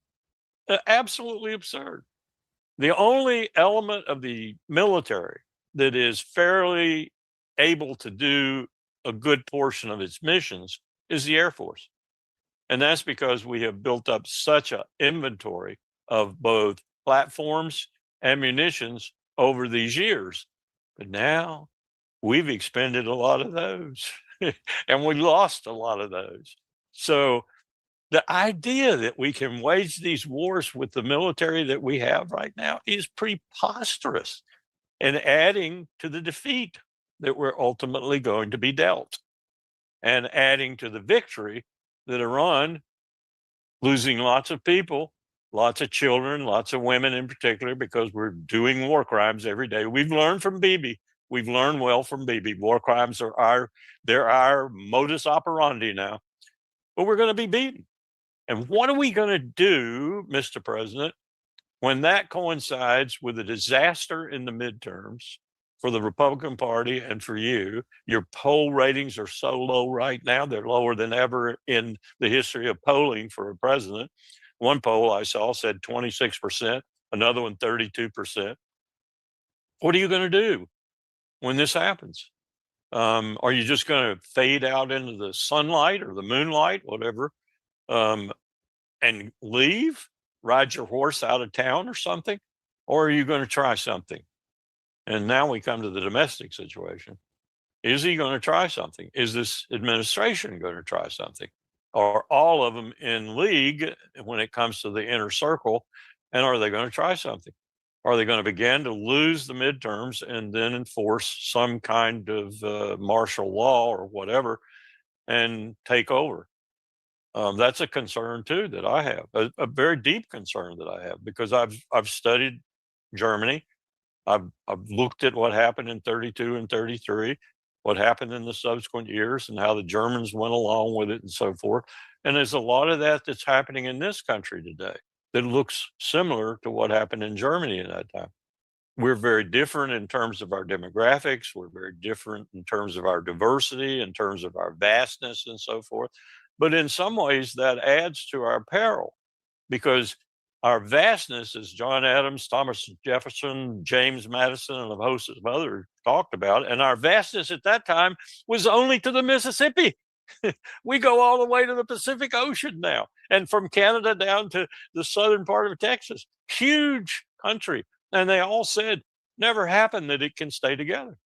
Speaker 12: Absolutely absurd. The only element of the military that is fairly able to do a good portion of its missions is the Air Force. And that's because we have built up such an inventory of both platforms and munitions over these years. But now we've expended a lot of those and we lost a lot of those. So the idea that we can wage these wars with the military that we have right now is preposterous and adding to the defeat that we're ultimately going to be dealt, and adding to the victory that Iran, losing lots of people, lots of children, lots of women in particular, because we're doing war crimes every day. We've learned from Bibi. We've learned well from Bibi. War crimes are our modus operandi now. But we're going to be beaten. And what are we going to do, Mr. President, when that coincides with a disaster in the midterms for the Republican Party and for you? Your poll ratings are so low right now. They're lower than ever in the history of polling for a president. One poll I saw said 26%, another one 32%. What are you going to do when this happens? Are you just going to fade out into the sunlight or the moonlight, whatever, and leave, ride your horse out of town or something? Or are you going to try something? And now we come to the domestic situation. Is he going to try something? Is this administration going to try something? Are all of them in league when it comes to the inner circle? And are they going to try something? Are they going to begin to lose the midterms and then enforce some kind of martial law or whatever and take over? That's a concern too that I have, a very deep concern that I have, because I've studied Germany. I've looked at what happened in 32 and 33, what happened in the subsequent years, and how the Germans went along with it and so forth. And there's a lot of that that's happening in this country today that looks similar to what happened in Germany at that time. We're very different in terms of our demographics. We're very different in terms of our diversity, in terms of our vastness and so forth. But in some ways that adds to our peril, because our vastness, as John Adams, Thomas Jefferson, James Madison, and a host of others talked about, and our vastness at that time was only to the Mississippi. We go all the way to the Pacific Ocean now, and from Canada down to the southern part of Texas. Huge country. And they all said, never happened that it can stay together.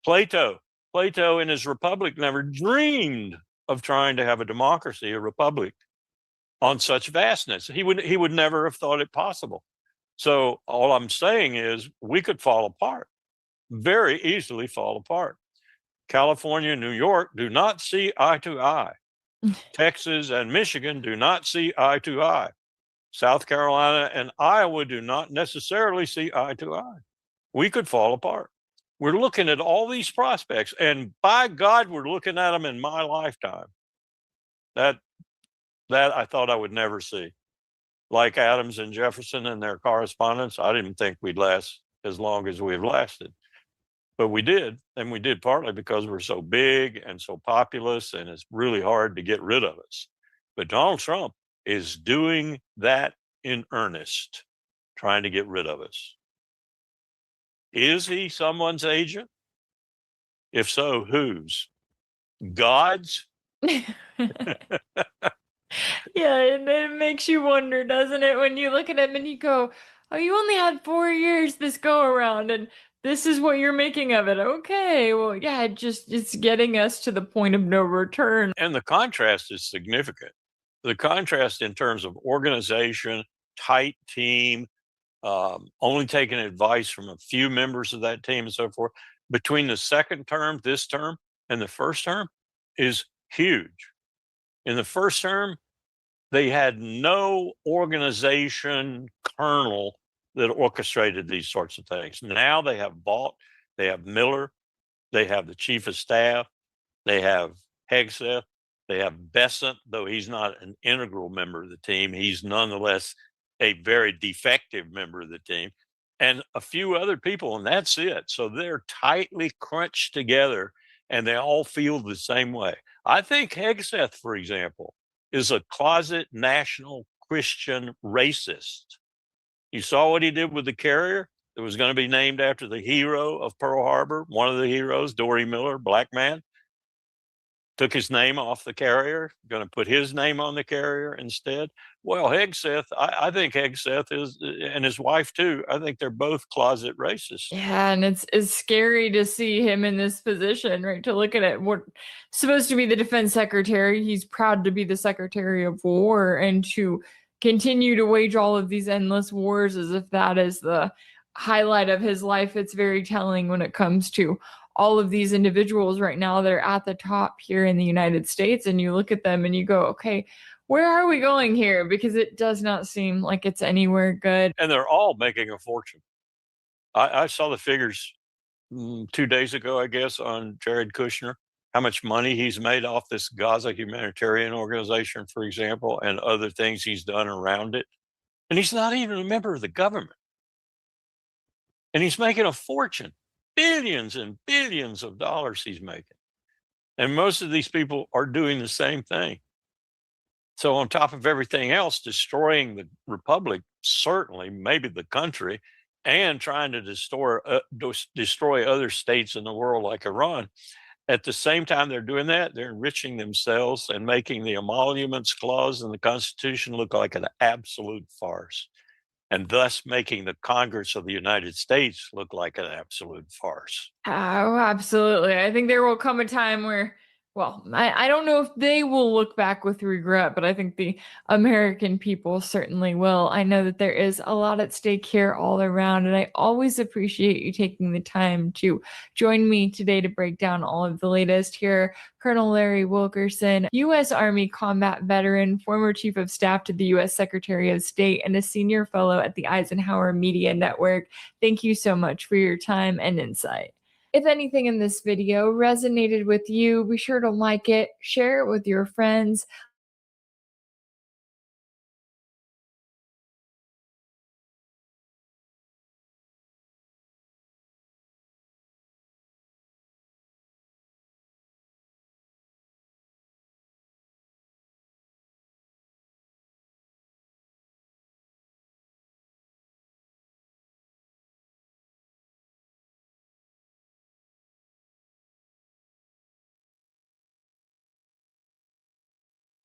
Speaker 12: Plato Plato in his Republic never dreamed of trying to have a democracy, a republic, on such vastness. He would never have thought it possible. So all I'm saying is we could fall apart, very easily fall apart. California and New York do not see eye to eye. Texas and Michigan do not see eye to eye. South Carolina and Iowa do not necessarily see eye to eye. We could fall apart. We're looking at all these prospects, and by God, we're looking at them in my lifetime. That I thought I would never see. Like Adams and Jefferson and their correspondence, I didn't think we'd last as long as we've lasted. But we did, and we did partly because we're so big and so populous, and it's really hard to get rid of us. But Donald Trump is doing that in earnest, trying to get rid of us. Is he someone's agent? If so, whose? God's?
Speaker 11: Yeah, and it makes you wonder, doesn't it, when you look at him and you go, oh, you only had 4 years this go around, and this is what you're making of it. Okay, well, yeah, it's getting us to the point of no return.
Speaker 12: And the contrast is significant. The contrast in terms of organization, tight team, only taking advice from a few members of that team and so forth, between the second term, this term, and the first term is huge. In the first term, they had no organization kernel that orchestrated these sorts of things. Now they have Vaught, they have Miller, they have the chief of staff, they have Hegseth, they have Bessent, though he's not an integral member of the team, he's nonetheless a very defective member of the team, and a few other people, and that's it. So they're tightly crunched together, and they all feel the same way. I think Hegseth, for example, is a closet national Christian racist. You saw what he did with the carrier that was going to be named after the hero of Pearl Harbor, one of the heroes, Dory Miller, black man. Took his name off the carrier, going to put his name on the carrier instead. Well, Hegseth, I think Hegseth is, and his wife too, I think they're both closet racists.
Speaker 11: Yeah, and it's scary to see him in this position, right? To look at it, what supposed to be the defense secretary, he's proud to be the secretary of war, and to continue to wage all of these endless wars as if that is the highlight of his life. It's very telling when it comes to all of these individuals right now that are at the top here in the United States, and you look at them and you go, okay, where are we going here? Because it does not seem like it's anywhere good.
Speaker 12: And they're all making a fortune. I saw the figures 2 days ago, I guess, on Jared Kushner, how much money he's made off this Gaza humanitarian organization, for example, and other things he's done around it. And he's not even a member of the government. And he's making a fortune. Billions and billions of dollars he's making. And most of these people are doing the same thing. So on top of everything else, destroying the republic, certainly, maybe the country, and trying to destroy other states in the world like Iran, at the same time they're doing that, they're enriching themselves and making the emoluments clause in the Constitution look like an absolute farce, and thus making the Congress of the United States look like an absolute farce.
Speaker 11: Oh, absolutely. I think there will come a time where, well, I don't know if they will look back with regret, but I think the American people certainly will. I know that there is a lot at stake here all around, and I always appreciate you taking the time to join me today to break down all of the latest here. Colonel Larry Wilkerson, U.S. Army combat veteran, former Chief of Staff to the U.S. Secretary of State, and a senior fellow at the Eisenhower Media Network. Thank you so much for your time and insight. If anything in this video resonated with you, be sure to like it, share it with your friends.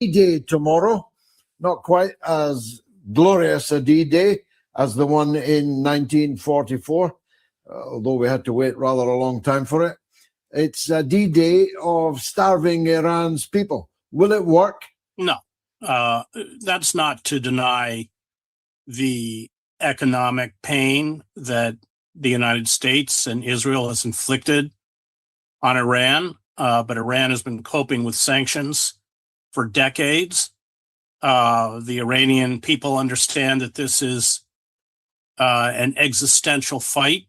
Speaker 13: D-Day tomorrow, not quite as glorious a D-Day as the one in 1944, although we had to wait rather a long time for it. It's a D-Day of starving Iran's people. Will it work?
Speaker 14: No, that's not to deny the economic pain that the United States and Israel has inflicted on Iran, but Iran has been coping with sanctions for decades. The Iranian people understand that this is an existential fight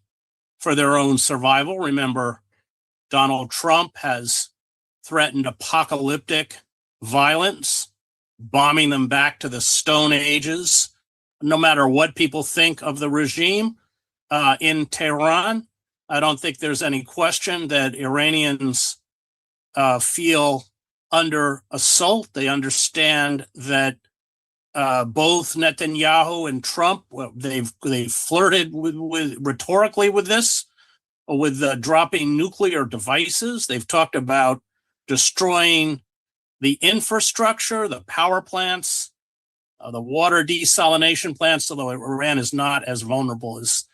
Speaker 14: for their own survival. Remember, Donald Trump has threatened apocalyptic violence, bombing them back to the Stone Ages. No matter what people think of the regime in Tehran, I don't think there's any question that Iranians feel under assault. They understand that both Netanyahu and Trump, they've flirted with rhetorically with this, with dropping nuclear devices. They've talked about destroying the infrastructure, the power plants, the water desalination plants, although Iran is not as vulnerable as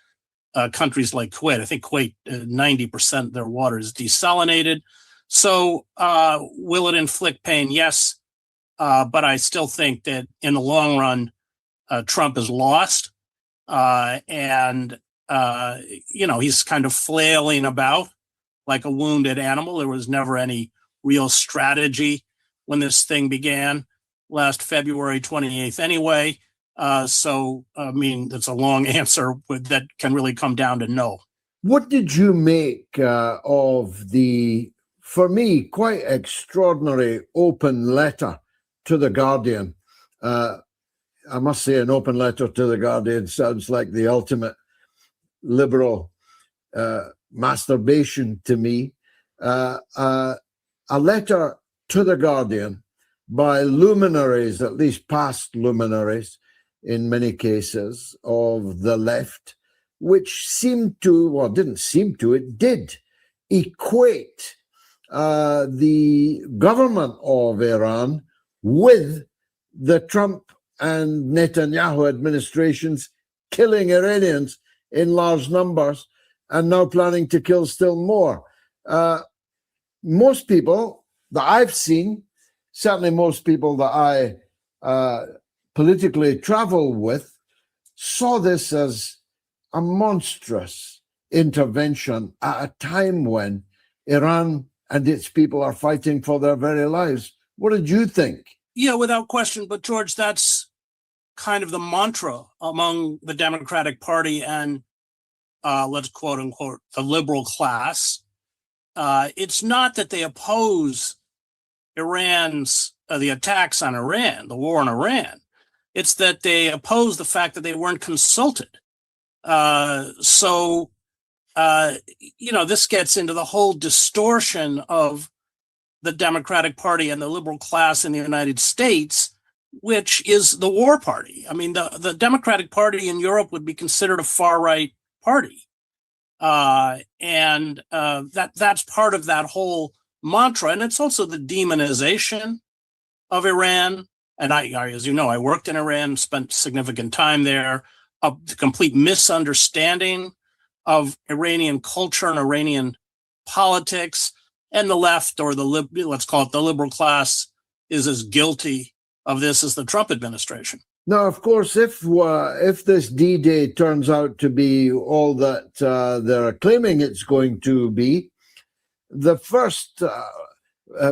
Speaker 14: countries like Kuwait. I think Kuwait, 90% of their water is desalinated. So will it inflict pain? Yes. But I still think that in the long run, Trump has lost. And he's kind of flailing about like a wounded animal. There was never any real strategy when this thing began last February 28th anyway. So, I mean, that's a long answer that can really come down to no.
Speaker 13: What did you make of the, for me, quite extraordinary open letter to The Guardian? I must say an open letter to The Guardian sounds like the ultimate liberal masturbation to me. A letter to The Guardian by luminaries, at least past luminaries in many cases, of the left, which seemed to, well, didn't seem to, it did equate the government of Iran with the Trump and Netanyahu administrations killing Iranians in large numbers and now planning to kill still more. Most people that I've seen, certainly most people that I politically travel with, saw this as a monstrous intervention at a time when Iran and its people are fighting for their very lives. What did you think?
Speaker 14: Yeah, without question. But George, that's kind of the mantra among the Democratic Party and let's quote unquote the liberal class. It's not that they oppose Iran's the attacks on Iran, the war on Iran. It's that they oppose the fact that they weren't consulted. So this gets into the whole distortion of the Democratic Party and the liberal class in the United States, which is the war party. I mean, the Democratic Party in Europe would be considered a far-right party. And that's part of that whole mantra. And it's also the demonization of Iran. And I, as you know, I worked in Iran, spent significant time there, a complete misunderstanding of Iranian culture and Iranian politics. And the left, or let's call it the liberal class, is as guilty of this as the Trump administration.
Speaker 13: Now, of course, if this D-Day turns out to be all that they're claiming it's going to be, the first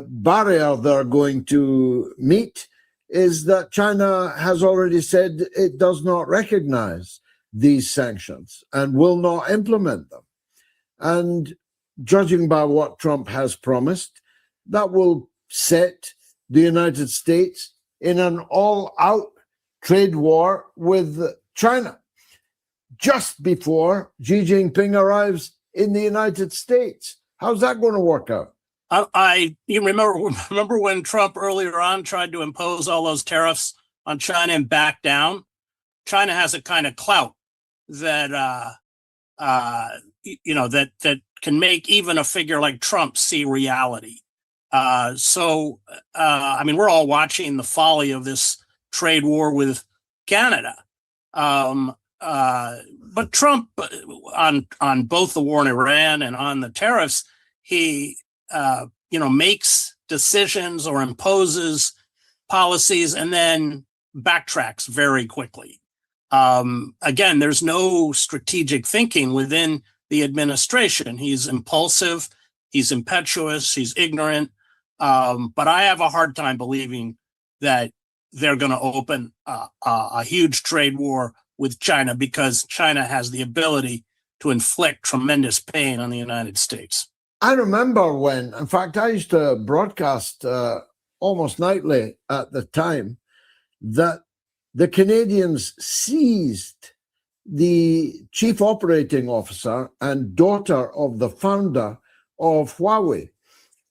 Speaker 13: barrier they're going to meet is that China has already said it does not recognize these sanctions and will not implement them. And judging by what Trump has promised, that will set the United States in an all-out trade war with China just before Xi Jinping arrives in the United States. How's that going to work out?
Speaker 14: You remember when Trump earlier on tried to impose all those tariffs on China and back down? China has a kind of clout that that can make even a figure like Trump see reality. So we're all watching the folly of this trade war with Canada. But Trump, on both the war in Iran and on the tariffs, he makes decisions or imposes policies and then backtracks very quickly. Again, there's no strategic thinking within the administration. He's impulsive, he's impetuous, he's ignorant. But I have a hard time believing that they're going to open a huge trade war with China, because China has the ability to inflict tremendous pain on the United States.
Speaker 13: I remember when, in fact, I used to broadcast almost nightly at the time, that the Canadians seized the chief operating officer and daughter of the founder of Huawei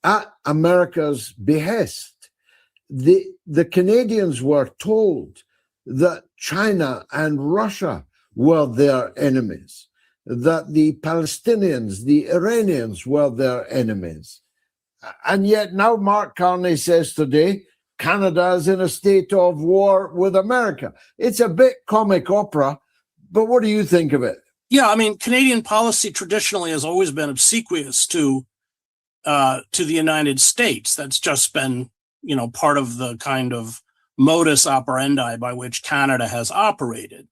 Speaker 13: at America's behest. The Canadians were told that China and Russia were their enemies, that the Palestinians, the Iranians were their enemies. And yet now Mark Carney says today, Canada is in a state of war with America. It's a bit comic opera, but what do you think of it?
Speaker 14: Yeah, I mean, Canadian policy traditionally has always been obsequious to the United States. That's just been, part of the kind of modus operandi by which Canada has operated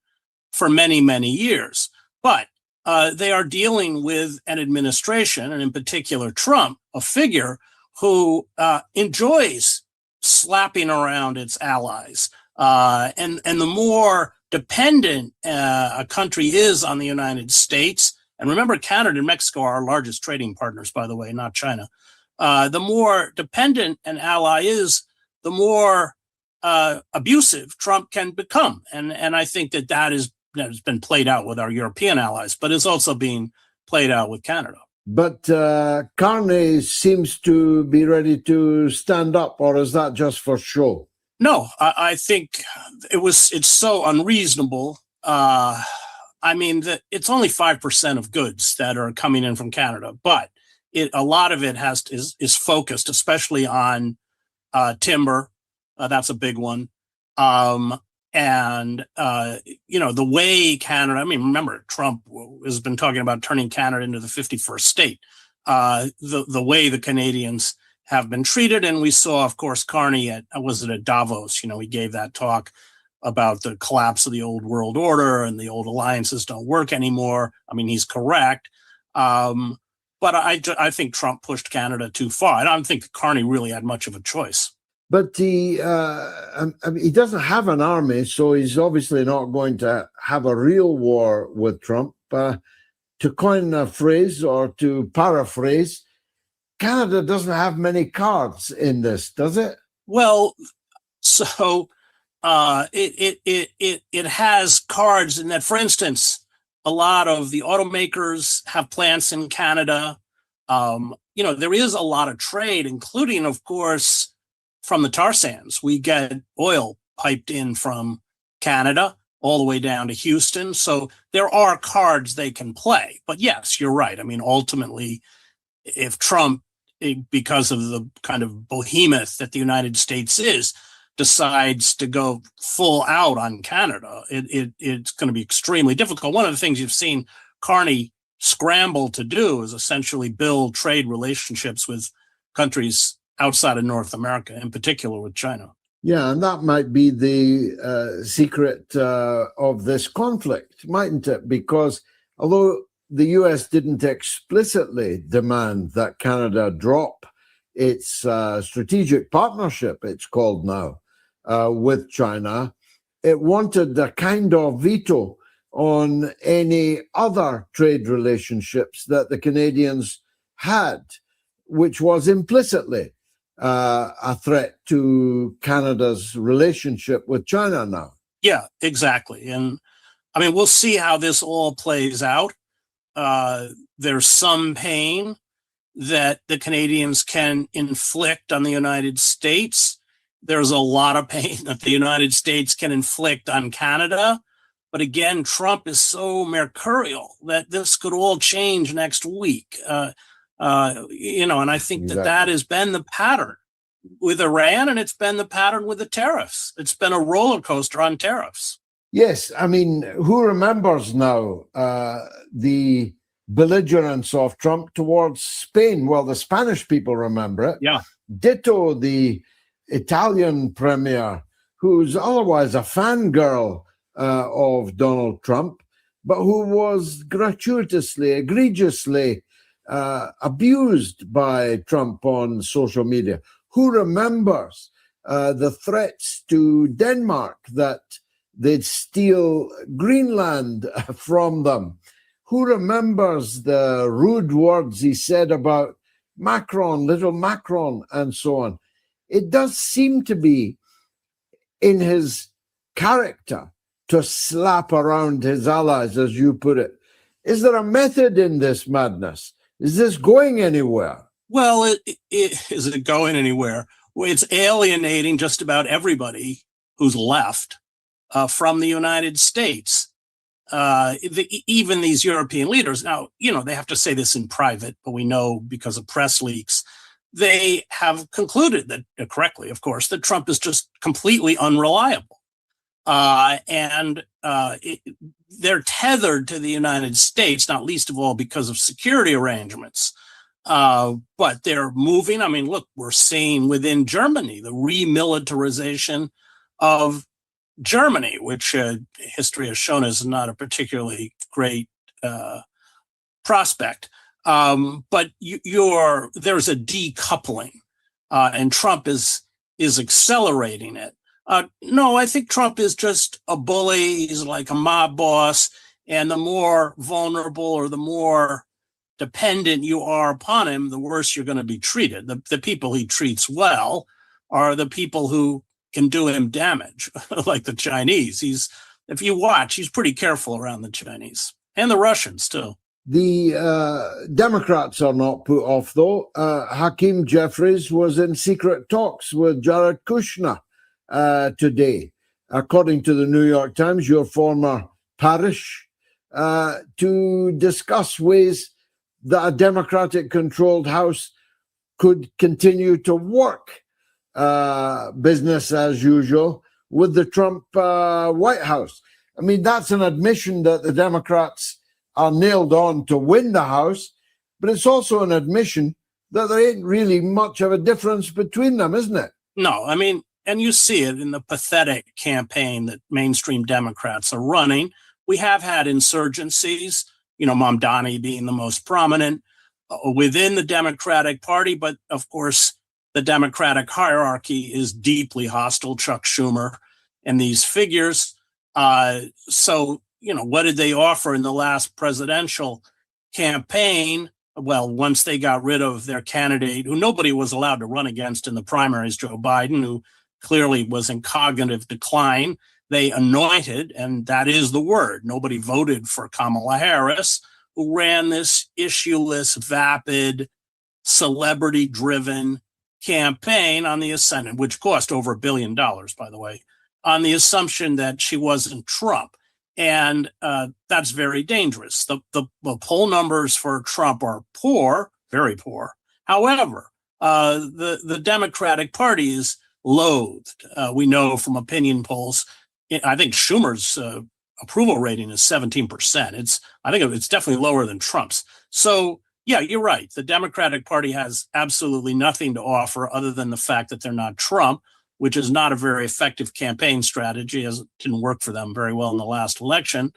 Speaker 14: for many, many years. But they are dealing with an administration, and in particular Trump, a figure who enjoys slapping around its allies. And the more dependent a country is on the United States, and remember, Canada and Mexico are our largest trading partners, by the way, not China. The more dependent an ally is, the more abusive Trump can become. And I think that has been played out with our European allies, but it's also being played out with Canada.
Speaker 13: But Carney seems to be ready to stand up, or is that just for show?
Speaker 14: No, I think it's so unreasonable. I mean, it's only 5% of goods that are coming in from Canada, but a lot of it is focused, especially on timber. That's a big one. And the way Canada, I mean, remember, Trump has been talking about turning Canada into the 51st state. The way the Canadians have been treated. And we saw, of course, Carney at Davos, he gave that talk about the collapse of the old world order and the old alliances don't work anymore. I mean, he's correct. But I think Trump pushed Canada too far. I don't think Carney really had much of a choice.
Speaker 13: But he doesn't have an army, so he's obviously not going to have a real war with Trump. To coin a phrase, or to paraphrase, Canada doesn't have many cards in this, does it?
Speaker 14: Well, so it has cards in that, for instance, a lot of the automakers have plants in Canada. There is a lot of trade, including, of course, from the tar sands. We get oil piped in from Canada all the way down to Houston. So there are cards they can play. But yes, you're right. I mean, ultimately, if Trump, because of the kind of behemoth that the United States is, decides to go full out on Canada, it's going to be extremely difficult. One of the things you've seen Carney scramble to do is essentially build trade relationships with countries outside of North America, in particular with China.
Speaker 13: Yeah, and that might be the secret of this conflict, mightn't it? Because although the US didn't explicitly demand that Canada drop its strategic partnership, it's called now, with China, it wanted a kind of veto on any other trade relationships that the Canadians had, which was implicitly a threat to Canada's relationship with China now.
Speaker 14: Yeah, exactly. And I mean, we'll see how this all plays out. There's some pain that the Canadians can inflict on the United States. There's a lot of pain that the United States can inflict on Canada. But again, Trump is so mercurial that this could all change next week. And I think that has been the pattern with Iran, and it's been the pattern with the tariffs. It's been a roller coaster on tariffs.
Speaker 13: Yes, I mean, who remembers now the belligerence of Trump towards Spain. Well, the Spanish people remember it.
Speaker 14: Yeah.
Speaker 13: Ditto the Italian premier, who's otherwise a fangirl of Donald Trump, but who was gratuitously, egregiously abused by Trump on social media. Who remembers the threats to Denmark that they'd steal Greenland from them? Who remembers the rude words he said about Macron, little Macron, and so on? It does seem to be in his character to slap around his allies, as you put it. Is there a method in this madness? Is this going anywhere?
Speaker 14: Well, is it going anywhere? Well, it's alienating just about everybody who's left from the United States. Even these European leaders, now, they have to say this in private, but we know because of press leaks, they have concluded that, correctly, of course, that Trump is just completely unreliable. They're tethered to the United States, not least of all because of security arrangements. But they're moving. I mean, look, we're seeing within Germany the remilitarization of Germany, which history has shown is not a particularly great prospect. But there's a decoupling, and Trump is accelerating it. No, I think Trump is just a bully. He's like a mob boss, and the more vulnerable or the more dependent you are upon him, the worse you're going to be treated. The people he treats well are the people who can do him damage, like the Chinese. If you watch, he's pretty careful around the Chinese and the Russians too.
Speaker 13: The Democrats are not put off, though. Hakeem Jeffries was in secret talks with Jared Kushner today, according to the New York Times, your former parish, to discuss ways that a Democratic-controlled House could continue to work business as usual with the Trump White House. I mean, that's an admission that the Democrats are nailed on to win the House, but it's also an admission that there ain't really much of a difference between them, isn't it?
Speaker 14: No, I mean, and you see it in the pathetic campaign that mainstream Democrats are running. We have had insurgencies, Mamdani being the most prominent within the Democratic Party, but of course, the Democratic hierarchy is deeply hostile, Chuck Schumer and these figures. So, what did they offer in the last presidential campaign? Well, once they got rid of their candidate, who nobody was allowed to run against in the primaries, Joe Biden, who clearly was in cognitive decline, they anointed, and that is the word, nobody voted for Kamala Harris, who ran this issueless, vapid, celebrity-driven campaign on the ascendant, which cost over $1 billion, by the way, on the assumption that she wasn't Trump. And that's very dangerous. The poll numbers for Trump are poor, very poor. However, the Democratic Party is loathed. We know from opinion polls. I think Schumer's approval rating is 17%. I think it's definitely lower than Trump's. So yeah, you're right. The Democratic Party has absolutely nothing to offer other than the fact that they're not Trump, which is not a very effective campaign strategy, as it didn't work for them very well in the last election.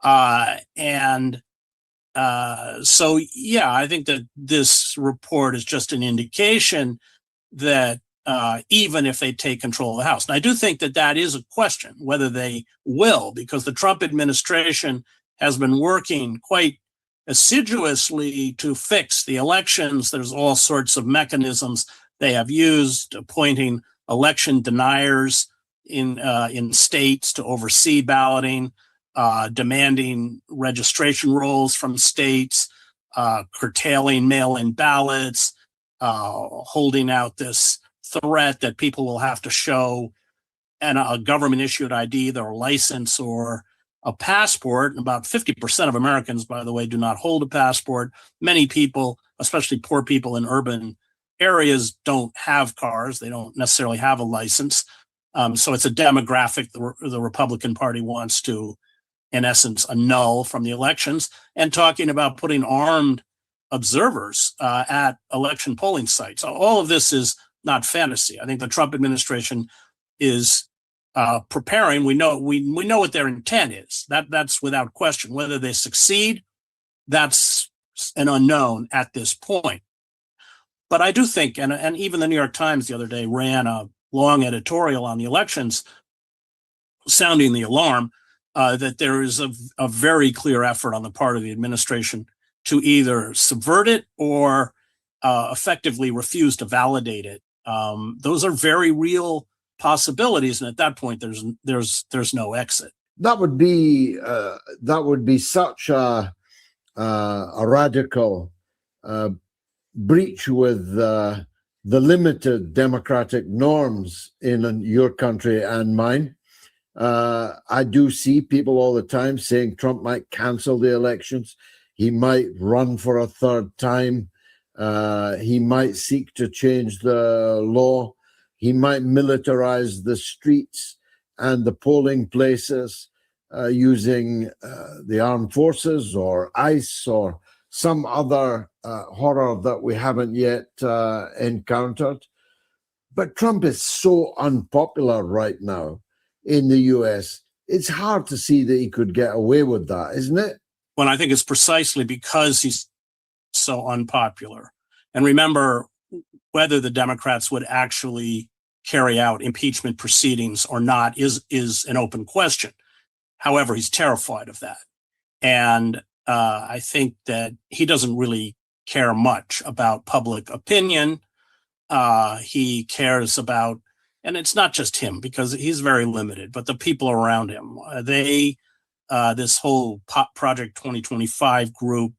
Speaker 14: So, yeah, I think that this report is just an indication that even if they take control of the House. And I do think that that is a question, whether they will, because the Trump administration has been working quite assiduously to fix the elections. There's all sorts of mechanisms they have used, appointing election deniers in states to oversee balloting, demanding registration rolls from states, curtailing mail-in ballots, holding out this threat that people will have to show a government-issued ID, their license or a passport. And about 50% of Americans, by the way, do not hold a passport. Many people, especially poor people in urban areas, don't have cars. They don't necessarily have a license. So it's a demographic the Republican Party wants to in essence, annul from the elections, and talking about putting armed observers at election polling sites. So all of this is not fantasy. I think the Trump administration is preparing. We know what their intent is. That's without question. Whether they succeed, that's an unknown at this point. But I do think, and even the New York Times the other day ran a long editorial on the elections, sounding the alarm that there is a very clear effort on the part of the administration to either subvert it or effectively refuse to validate it. Those are very real possibilities, and at that point, there's no exit.
Speaker 13: That would be such a radical breach with the limited democratic norms in your country and mine. I do see people all the time saying Trump might cancel the elections. He might run for a third time. He might seek to change the law. He might militarize the streets and the polling places using the armed forces or ICE or some other horror that we haven't yet encountered. But Trump is so unpopular right now in the US. It's hard to see that he could get away with that, isn't it?
Speaker 14: Well, I think it's precisely because he's so unpopular. And remember, whether the Democrats would actually carry out impeachment proceedings or not is an open question. However, he's terrified of that. And I think that he doesn't really care much about public opinion. He cares about, and it's not just him because he's very limited, but the people around him. This whole Project 2025 group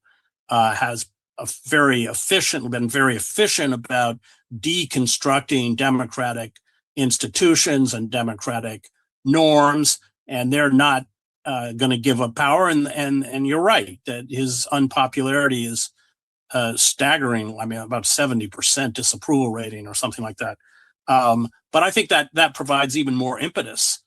Speaker 14: has been very efficient about deconstructing democratic institutions and democratic norms, and they're not going to give up power. And you're right that his unpopularity is staggering. I mean, about 70% disapproval rating or something like that. But I think that provides even more impetus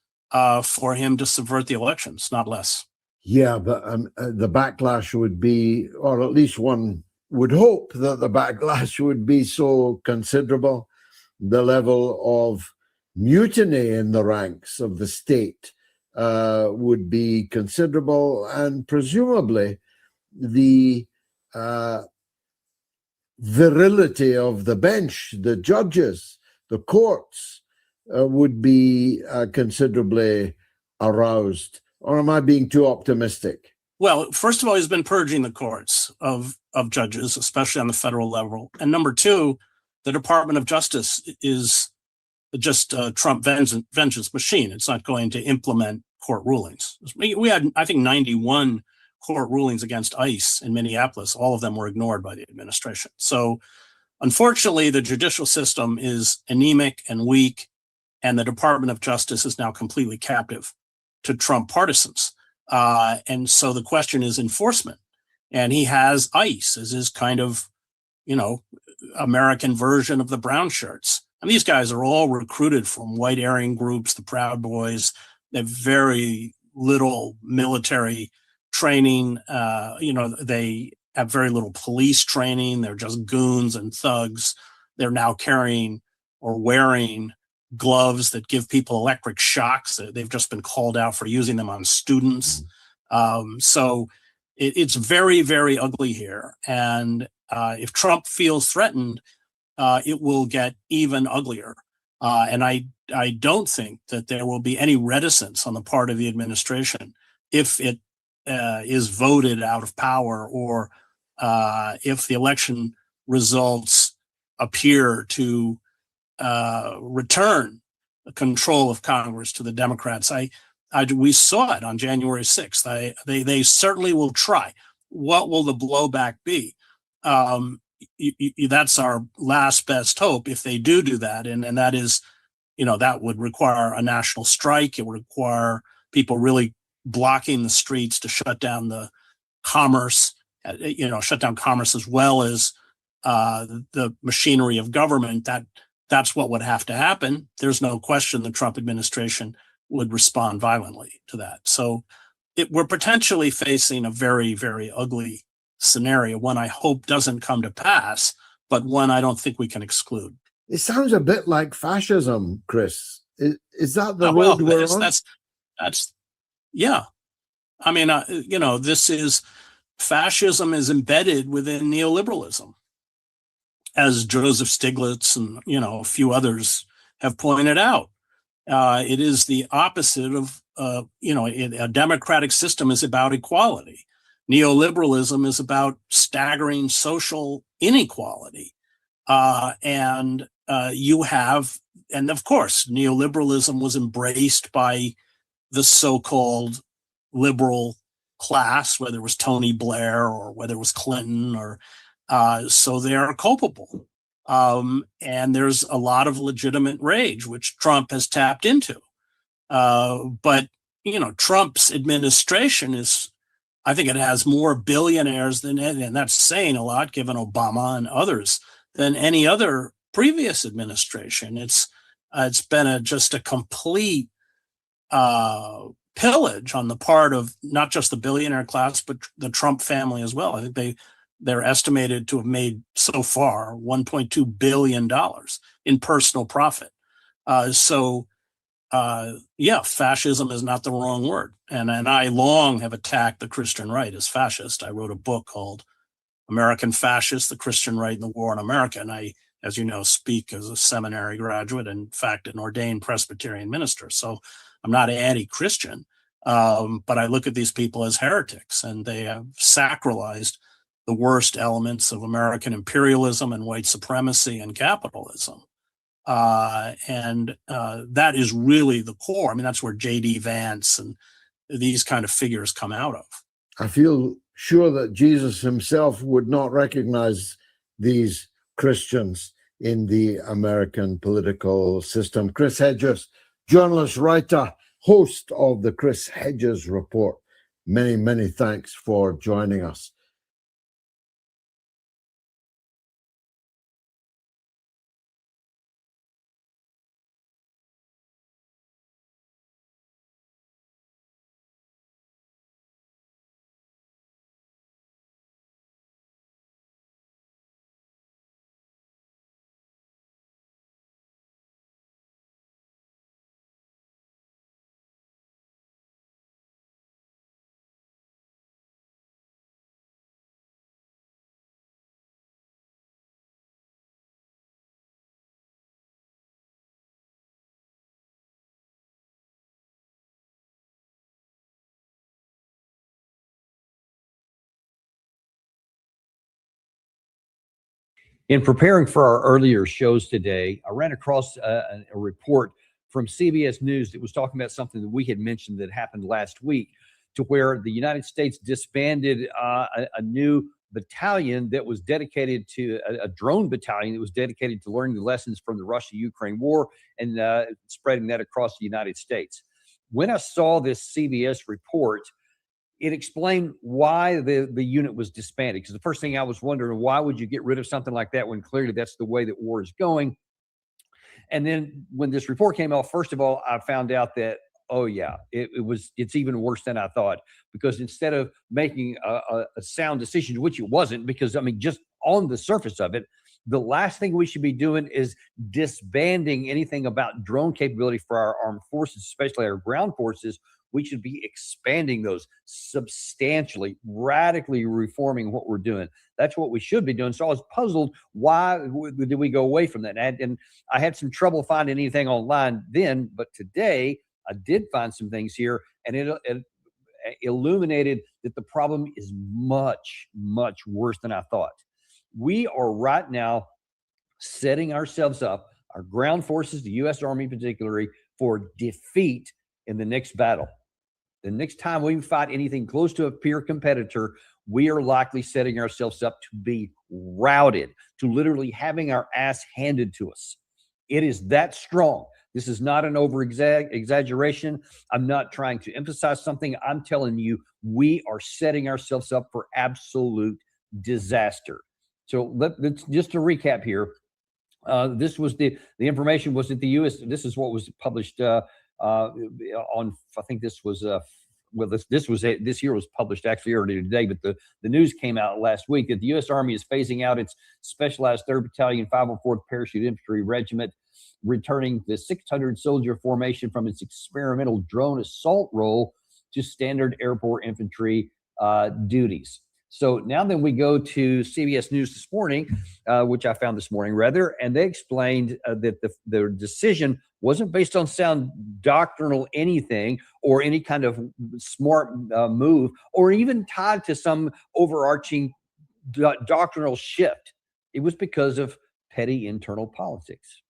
Speaker 14: for him to subvert the elections, not less.
Speaker 13: Yeah, but the backlash would be, or at least one would hope that the backlash would be so considerable. The level of mutiny in the ranks of the state would be considerable, and presumably the virility of the bench, the judges, the courts would be considerably aroused. Or am I being too optimistic?
Speaker 14: Well, first of all, he's been purging the courts of judges, especially on the federal level. And number two, the Department of Justice is just a Trump vengeance machine. It's not going to implement court rulings. We had, I think, 91 court rulings against ICE in Minneapolis. All of them were ignored by the administration. So unfortunately, the judicial system is anemic and weak, and the Department of Justice is now completely captive to Trump partisans. And so the question is enforcement. And he has ICE as his kind of, American version of the brown shirts. And these guys are all recruited from white Aryan groups, the Proud Boys. They have very little military training. They have very little police training. They're just goons and thugs. They're now carrying or wearing gloves that give people electric shocks. They've just been called out for using them on students. So it's very, very ugly here. And if Trump feels threatened, it will get even uglier. And I don't think that there will be any reticence on the part of the administration if it is voted out of power, or if the election results appear to return control of Congress to the Democrats. We saw it on January 6th. They certainly will try. What will the blowback be? That's our last best hope if they do that. And that is, that would require a national strike. It would require people really blocking the streets to shut down the commerce, shut down commerce as well as the machinery of government. That's what would have to happen. There's no question the Trump administration would respond violently to that. So we're potentially facing a very, very ugly scenario, one I hope doesn't come to pass, but one I don't think we can exclude.
Speaker 13: It sounds a bit like fascism, Chris. Is that the
Speaker 14: Well,
Speaker 13: road we're on?
Speaker 14: that's yeah. I mean, this is fascism is embedded within neoliberalism, as Joseph Stiglitz and a few others have pointed out. It is the opposite of a democratic system is about equality. Neoliberalism is about staggering social inequality, and of course, neoliberalism was embraced by the so-called liberal class, whether it was Tony Blair or whether it was Clinton, or so they are culpable. And there's a lot of legitimate rage, which Trump has tapped into. But Trump's administration I think it has more billionaires and that's saying a lot given Obama and others, than any other previous administration. It's been just a complete pillage on the part of not just the billionaire class, but the Trump family as well. I think they're estimated to have made so far $1.2 billion in personal profit. Fascism is not the wrong word. And I long have attacked the Christian right as fascist. I wrote a book called American Fascists, the Christian Right and the War in America. And I, as you know, speak as a seminary graduate, and in fact, an ordained Presbyterian minister. So I'm not anti-Christian, but I look at these people as heretics, and they have sacralized the worst elements of American imperialism and white supremacy and capitalism. That is really the core. I mean, that's where J.D. Vance and these kind of figures come out of.
Speaker 13: I feel sure that Jesus himself would not recognize these Christians in the American political system. Chris Hedges, journalist, writer, host of the Chris Hedges Report. Many, many thanks for joining us.
Speaker 15: In preparing for our earlier shows today, I ran across a report from CBS News that was talking about something that we had mentioned that happened last week, to where the United States disbanded a new battalion that was dedicated to a drone battalion that was dedicated to learning the lessons from the Russia-Ukraine war and spreading that across the United States. When I saw this CBS report, it explained why the unit was disbanded. Because the first thing I was wondering, why would you get rid of something like that when clearly that's the way that war is going? And then when this report came out, first of all, I found out that, oh yeah, it's even worse than I thought. Because instead of making a sound decision, which it wasn't, because I mean, just on the surface of it, the last thing we should be doing is disbanding anything about drone capability for our armed forces, especially our ground forces. We should be expanding those substantially, radically reforming what we're doing. That's what we should be doing. So I was puzzled, why did we go away from that? And I had some trouble finding anything online then, but today I did find some things here, and it illuminated that the problem is much, much worse than I thought. We are right now setting ourselves up, our ground forces, the U.S. Army particularly, for defeat in the next battle. The next time we fight anything close to a peer competitor, we are likely setting ourselves up to be routed, to literally having our ass handed to us. It is that strong. This is not an exaggeration. I'm not trying to emphasize something. I'm telling you, we are setting ourselves up for absolute disaster. So let's just to recap here. This was the information was at the U.S. This is what was published on, I think this was well, this year was published actually earlier today, but the news came out last week that the U.S. Army is phasing out its specialized 3rd Battalion 504th Parachute Infantry Regiment, returning the 600 soldier formation from its experimental drone assault role to standard airborne infantry duties. So now then we go to CBS News this morning, which I found this morning rather, and they explained that the decision wasn't based on sound doctrinal anything or any kind of smart move or even tied to some overarching doctrinal shift. It was because of petty internal politics.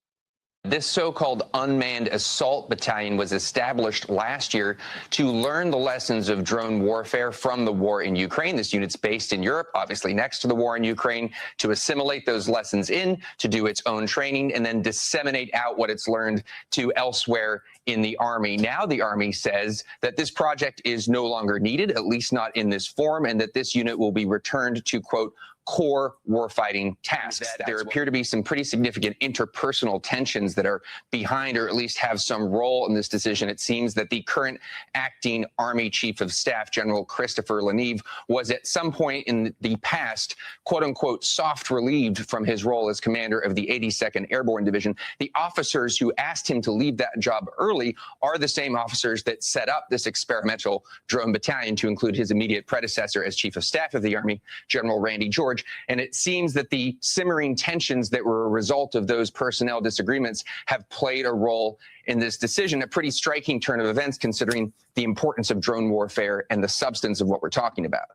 Speaker 16: This so-called unmanned assault battalion was established last year to learn the lessons of drone warfare from the war in Ukraine. This unit's based in Europe, obviously next to the war in Ukraine, to assimilate those lessons in, to do its own training, and then disseminate out what it's learned to elsewhere in the Army. Now the Army says that this project is no longer needed, at least not in this form, and that this unit will be returned to, quote, core warfighting tasks. There appear to be some pretty significant interpersonal tensions that are behind, or at least have some role in this decision. It seems that the current acting Army Chief of Staff, General Christopher Leneve, was at some point in the past, quote unquote, soft relieved from his role as commander of the 82nd Airborne Division. The officers who asked him to leave that job early are the same officers that set up this experimental drone battalion, to include his immediate predecessor as Chief of Staff of the Army, General Randy George. And it seems that the simmering tensions that were a result of those personnel disagreements have played a role in this decision, a pretty striking turn of events considering the importance of drone warfare and the substance of what we're talking about.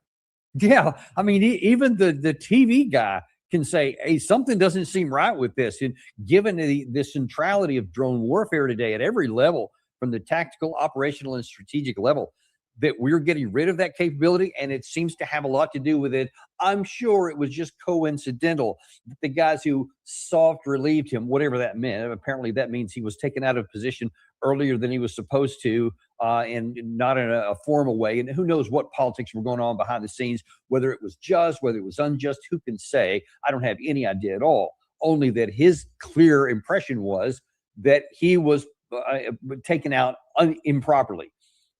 Speaker 15: Yeah, I mean, even the TV guy can say, hey, something doesn't seem right with this. And given the centrality of drone warfare today at every level, from the tactical, operational, and strategic level, that we're getting rid of that capability, and it seems to have a lot to do with it. I'm sure it was just coincidental that the guys who soft relieved him, whatever that meant, apparently that means he was taken out of position earlier than he was supposed to, and not in a formal way. And who knows what politics were going on behind the scenes, whether it was just, whether it was unjust, who can say? I don't have any idea at all. Only that his clear impression was that he was taken out improperly.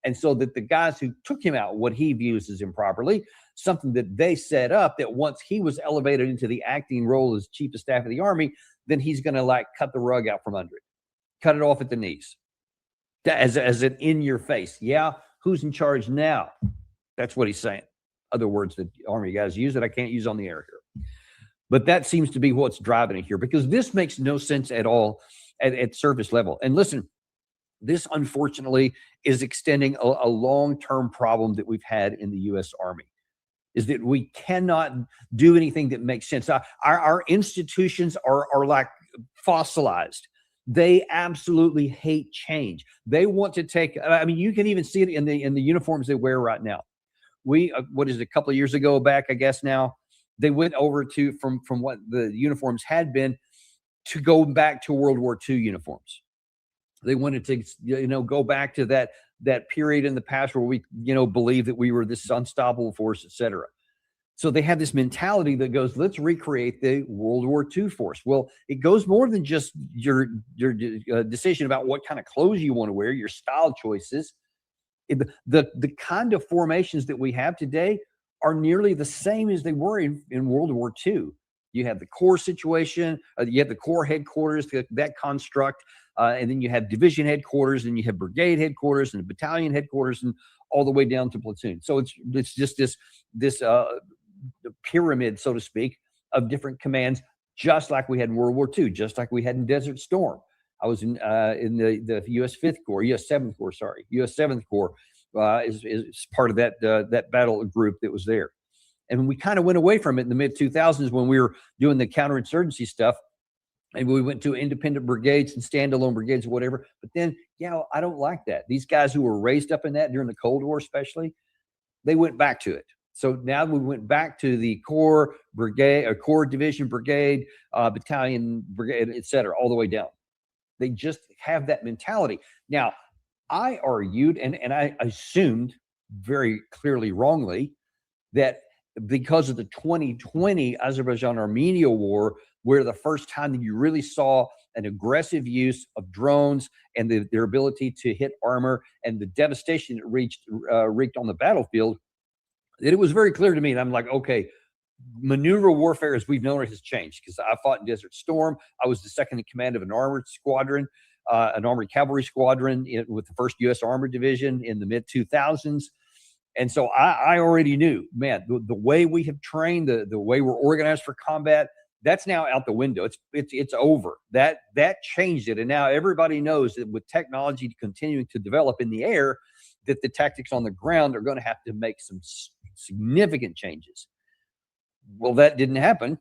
Speaker 15: And so that the guys who took him out, what he views as improperly, something that they set up, that once he was elevated into the acting role as Chief of Staff of the Army, then he's going to like cut the rug out from under it, cut it off at the knees, as an in your face. Yeah, who's in charge now? That's what he's saying. Other words that Army guys use that I can't use on the air here. But that seems to be what's driving it here, because this makes no sense at all at surface level. And listen, this, unfortunately, is extending a long-term problem that we've had in the U.S. Army, is that we cannot do anything that makes sense. Our institutions are like fossilized. They absolutely hate change. They want to take, I mean, you can even see it in the uniforms they wear right now. What is it, a couple of years ago back, I guess now, they went over to, from what the uniforms had been, to go back to World War II uniforms. They wanted to, go back to that period in the past where we, believed that we were this unstoppable force, et cetera. So they have this mentality that goes, let's recreate the World War II force. Well, it goes more than just your decision about what kind of clothes you want to wear, your style choices. The kind of formations that we have today are nearly the same as they were in World War II. You have the Corps situation, you have the Corps headquarters, that construct, and then you have division headquarters, and you have brigade headquarters and battalion headquarters, and all the way down to platoon. So it's just this pyramid, so to speak, of different commands, just like we had in World War II, just like we had in Desert Storm. I was in the U.S. 5th Corps, U.S. 7th Corps, sorry, U.S. 7th Corps is part of that battle group that was there. And we kind of went away from it in the mid-2000s when we were doing the counterinsurgency stuff. And we went to independent brigades and standalone brigades or whatever. But then, I don't like that. These guys who were raised up in that during the Cold War especially, they went back to it. So now we went back to the Corps brigade, or Corps division brigade, battalion brigade, et cetera, all the way down. They just have that mentality. Now, I argued, and I assumed very clearly wrongly, that because of the 2020 Azerbaijan-Armenia war, where the first time that you really saw an aggressive use of drones and their ability to hit armor and the devastation it wreaked on the battlefield, that it was very clear to me. And I'm like, okay, maneuver warfare as we've known it has changed, because I fought in Desert Storm. I was the second in command of an armored squadron, an armored cavalry squadron with the 1st U.S. Armored Division in the mid-2000s. And so I already knew, man, the way we have trained, the way we're organized for combat, that's now out the window. It's over. That changed it. And now everybody knows that with technology continuing to develop in the air, that the tactics on the ground are going to have to make some significant changes. Well, that didn't happen.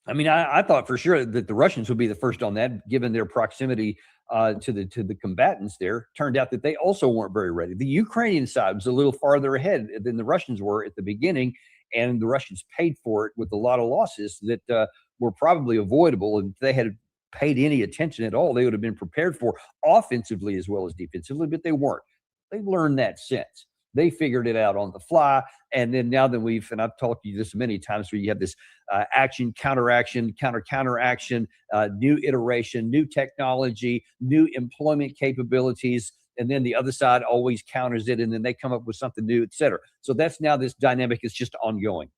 Speaker 15: I mean, I thought for sure that the Russians would be the first on that, given their proximity to the combatants there. Turned out that they also weren't very ready. The Ukrainian side was a little farther ahead than the Russians were at the beginning, and the Russians paid for it with a lot of losses that were probably avoidable. And if they had paid any attention at all, they would have been prepared for offensively as well as defensively, but they weren't. They've learned that since. They figured it out on the fly. And then now that and I've talked to you this many times, where you have this action, counteraction, counteraction, new iteration, new technology, new employment capabilities. And then the other side always counters it. And then they come up with something new, et cetera. So that's now this dynamic is just ongoing.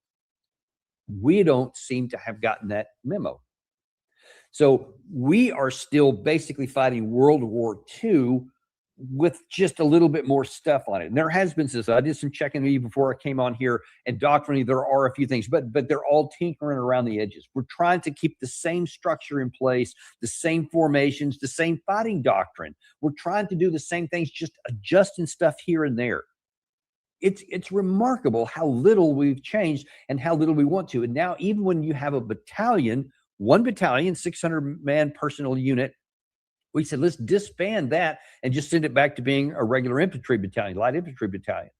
Speaker 15: We don't seem to have gotten that memo. So we are still basically fighting World War II with just a little bit more stuff on it. And there has been I did some checking even before I came on here, and doctrinally there are a few things, but they're all tinkering around the edges. We're trying to keep the same structure in place, the same formations, the same fighting doctrine. We're trying to do the same things, just adjusting stuff here and there. It's remarkable how little we've changed and how little we want to. And now even when you have a battalion, 1 battalion, 600-man personnel unit, we said, let's disband that and just send it back to being a regular infantry battalion, light infantry battalion.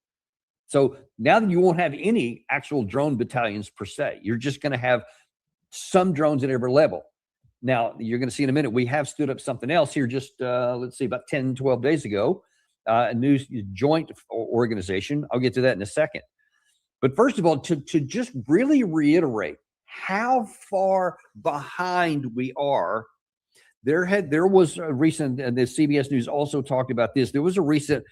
Speaker 15: So now that you won't have any actual drone battalions per se, you're just going to have some drones at every level. Now, you're going to see in a minute, we have stood up something else here just, let's see, about 10, 12 days ago, a new joint organization. I'll get to that in a second. But first of all, to just really reiterate how far behind we are, there was a recent, and the CBS News also talked about this, there was a recent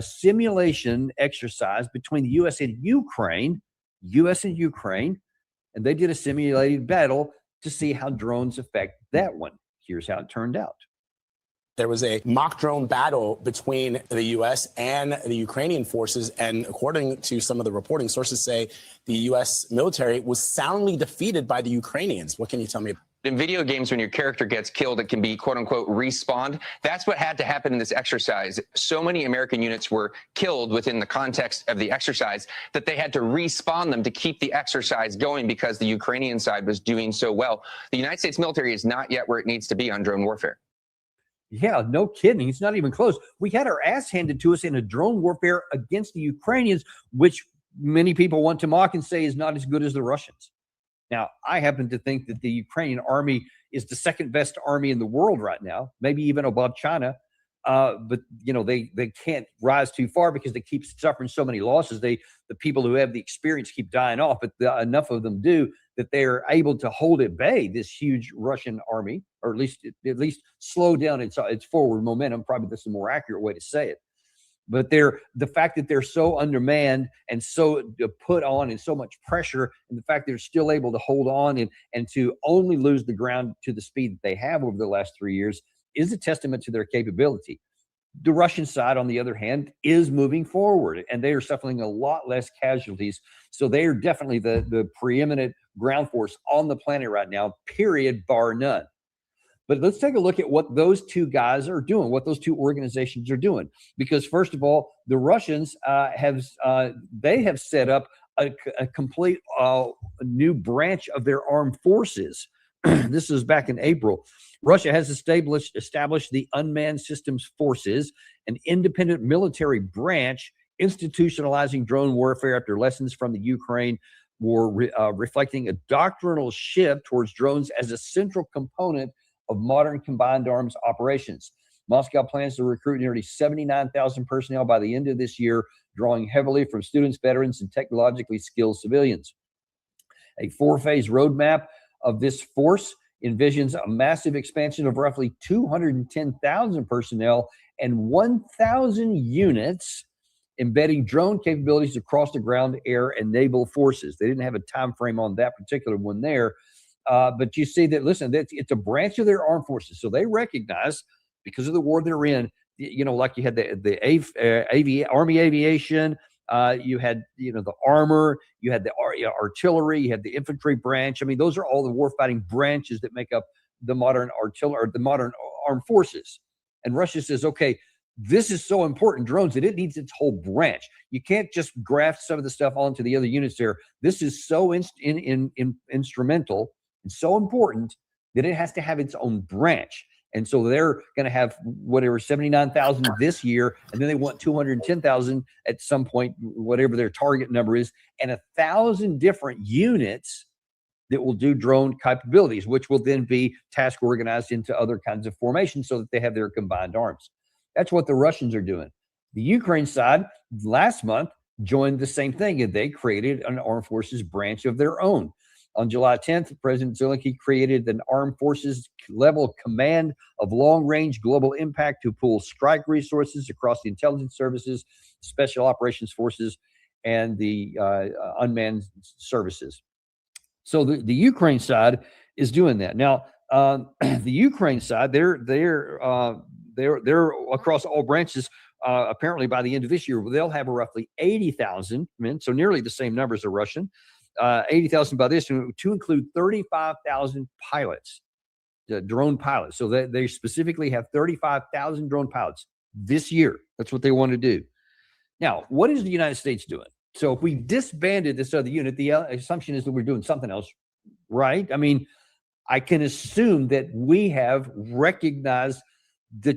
Speaker 15: simulation exercise between the U.S. and Ukraine, and they did a simulated battle to see how drones affect that one. Here's how it turned out.
Speaker 17: There was a mock drone battle between the U.S. and the Ukrainian forces, and according to some of the reporting, sources say the U.S. military was soundly defeated by the Ukrainians. What can you tell me?
Speaker 16: In video games, when your character gets killed, it can be quote unquote respawned. That's what had to happen in this exercise. So many American units were killed within the context of the exercise that they had to respawn them to keep the exercise going because the Ukrainian side was doing so well. The United States military is not yet where it needs to be on drone warfare.
Speaker 15: Yeah, no kidding. It's not even close. We had our ass handed to us in a drone warfare against the Ukrainians, which many people want to mock and say is not as good as the Russians. Now, I happen to think that the Ukrainian army is the second best army in the world right now, maybe even above China. But, you know, they can't rise too far because they keep suffering so many losses. The people who have the experience keep dying off, but enough of them do that they're able to hold at bay this huge Russian army, or at least slow down its forward momentum. Probably that's a more accurate way to say it. But the fact that they're so undermanned and so put on and so much pressure, and the fact they're still able to hold on and to only lose the ground to the speed that they have over the last 3 years is a testament to their capability. The Russian side, on the other hand, is moving forward, and they are suffering a lot less casualties. So they are definitely the preeminent ground force on the planet right now, period, bar none. But let's take a look at what those two guys are doing, what those two organizations are doing. Because first of all, the Russians have set up a complete new branch of their armed forces. This is back in April. Russia has established the Unmanned Systems Forces, an independent military branch institutionalizing drone warfare after lessons from the Ukraine war, reflecting a doctrinal shift towards drones as a central component of modern combined arms operations. Moscow plans to recruit nearly 79,000 personnel by the end of this year, drawing heavily from students, veterans, and technologically skilled civilians. A 4-phase roadmap of this force envisions a massive expansion of roughly 210,000 personnel and 1,000 units, embedding drone capabilities across the ground, air, and naval forces. They didn't have a time frame on that particular one there, but you see that, listen, it's a branch of their armed forces. So they recognize, because of the war they're in, you know, like you had the Army aviation, you had, you know, the armor, you had the artillery, you had the infantry branch. I mean, those are all the warfighting branches that make up the modern artillery, or the modern armed forces. And Russia says, okay, this is so important, drones, that it needs its whole branch. You can't just graft some of the stuff onto the other units there. This is so instrumental and so important that it has to have its own branch. And so they're going to have whatever 79,000 this year, and then they want 210,000 at some point, whatever their target number is, and 1,000 different units that will do drone capabilities, which will then be task organized into other kinds of formations so that they have their combined arms. That's what the Russians are doing. The Ukraine side last month joined the same thing, and they created an armed forces branch of their own. On July 10th, President Zelensky created an armed forces level command of long-range global impact to pool strike resources across the intelligence services, special operations forces, and the unmanned services. So the Ukraine side is doing that. Now, the Ukraine side, they're across all branches. Apparently, by the end of this year, they'll have roughly 80,000 men, so nearly the same number as the Russian. 80,000 by this, to include 35,000 pilots, drone pilots. So they specifically have 35,000 drone pilots this year. That's what they want to do. Now, what is the United States doing? So if we disbanded this other unit, the assumption is that we're doing something else, right? I mean, I can assume that we have recognized the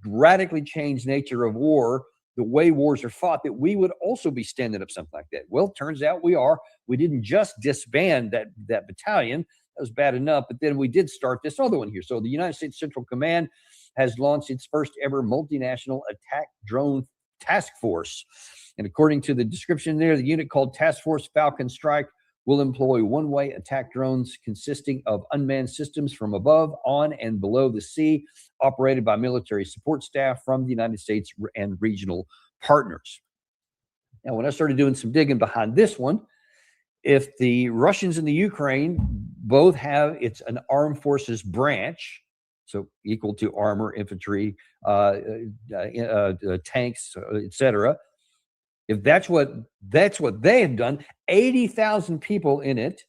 Speaker 15: radically changed nature of war, the way wars are fought, that we would also be standing up something like that. Well, it turns out we are. We didn't just disband that battalion. That was bad enough, but then we did start this other one here. So the United States Central Command has launched its first ever multinational attack drone task force. And according to the description there, the unit, called Task Force Falcon Strike, will employ one-way attack drones consisting of unmanned systems from above, on, and below the sea, operated by military support staff from the United States and regional partners. Now, when I started doing some digging behind this one, if the Russians and the Ukraine both have an armed forces branch, so equal to armor, infantry, tanks, etc., if that's what they have done, 80,000 people in it,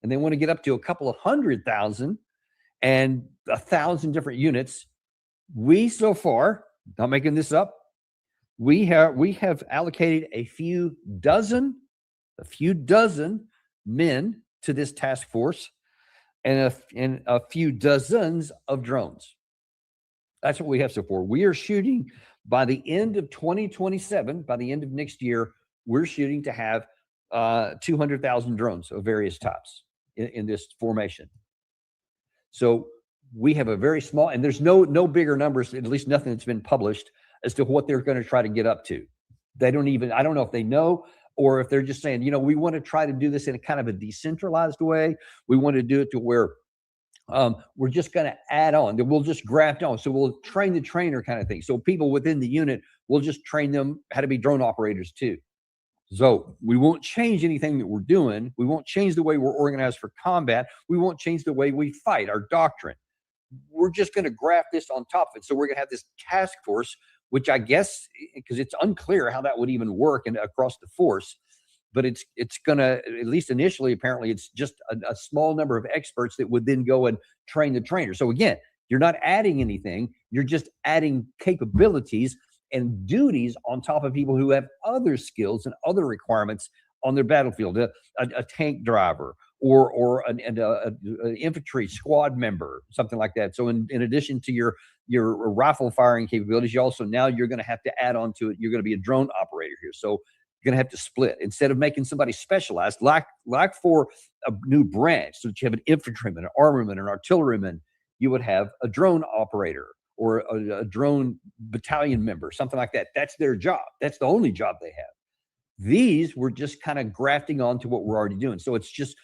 Speaker 15: and they want to get up to a couple of 100,000 and 1,000 different units, we so far, not making this up, we have allocated a few dozen men to this task force, and a few dozens of drones. That's what we have so far. We are shooting, by the end of 2027, by the end of next year, we're shooting to have 200,000 drones of various types in this formation. So we have a very small, and there's no bigger numbers, at least nothing that's been published, as to what they're going to try to get up to. They don't even, I don't know if they know, or if they're just saying, you know, we want to try to do this in a kind of a decentralized way. We want to do it to where we're just going to add on, that we'll just graft on. So we'll train the trainer kind of thing. So people within the unit, we'll just train them how to be drone operators too. So we won't change anything that we're doing. We won't change the way we're organized for combat. We won't change the way we fight, our doctrine. We're just going to graft this on top of it. So we're going to have this task force, which I guess, because it's unclear how that would even work across the force, but it's going to, at least initially, apparently, it's just a small number of experts that would then go and train the trainer. So again, you're not adding anything. You're just adding capabilities and duties on top of people who have other skills and other requirements on their battlefield. A tank driver or an infantry squad member, something like that. So in addition to your rifle firing capabilities, you're going to have to add on to it. You're going to be a drone operator here. So you're going to have to split. Instead of making somebody specialized, like for a new branch, so that you have an infantryman, an armorman, an artilleryman, you would have a drone operator or a drone battalion member, something like that. That's their job. That's the only job they have. These we're just kind of grafting onto what we're already doing. So it's just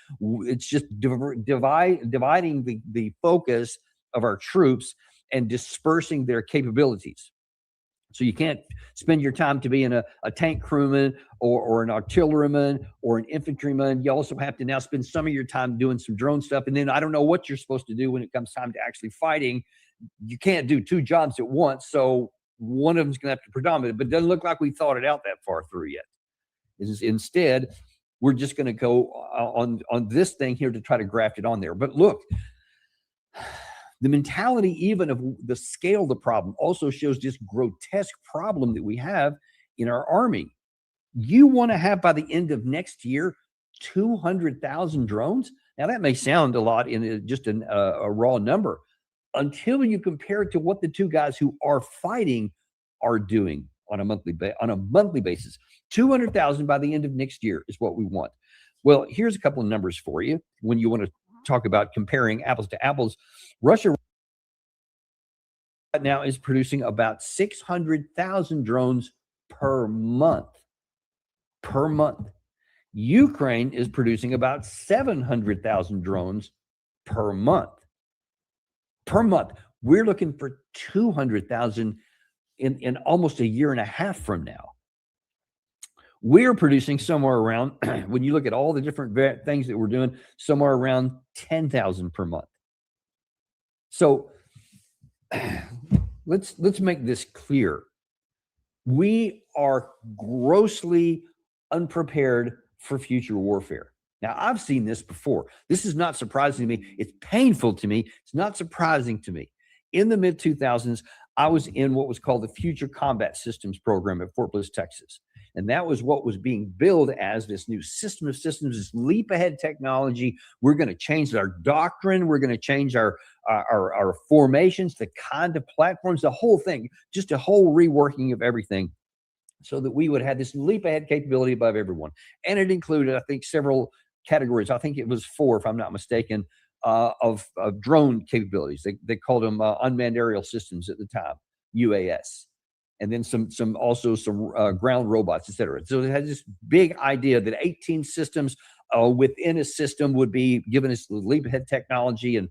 Speaker 15: dividing the focus of our troops and dispersing their capabilities. So you can't spend your time to being a tank crewman or an artilleryman or an infantryman. You also have to now spend some of your time doing some drone stuff. And then I don't know what you're supposed to do when it comes time to actually fighting. You can't do two jobs at once. So one of them's going to have to predominate. But it doesn't look like we thought it out that far through yet. Instead, we're just going to go on this thing here to try to graft it on there. But look, the mentality even of the scale of the problem also shows this grotesque problem that we have in our Army. You want to have by the end of next year 200,000 drones? Now, that may sound a lot in just a raw number until you compare it to what the two guys who are fighting are doing on a monthly basis. 200,000 by the end of next year is what we want. Well, here's a couple of numbers for you when you want to talk about comparing apples to apples. Russia right now is producing about 600,000 drones per month. Per month. Ukraine is producing about 700,000 drones per month. Per month. We're looking for 200,000 in almost a year and a half from now. We're producing somewhere around, when you look at all the different things that we're doing, somewhere around 10,000 per month. So let's make this clear. We are grossly unprepared for future warfare. Now, I've seen this before. This is not surprising to me. It's painful to me. It's not surprising to me. In the mid-2000s, I was in what was called the Future Combat Systems program at Fort Bliss, Texas. And that was what was being billed as this new system of systems, this leap ahead technology. We're going to change our doctrine. We're going to change our formations, the kind of platforms, the whole thing, just a whole reworking of everything so that we would have this leap ahead capability above everyone. And it included, I think, several categories. I think it was 4, if I'm not mistaken, of drone capabilities. They called them unmanned aerial systems at the time, UAS. And then some ground robots, et cetera. So it had this big idea that 18 systems within a system would be given us leap ahead technology and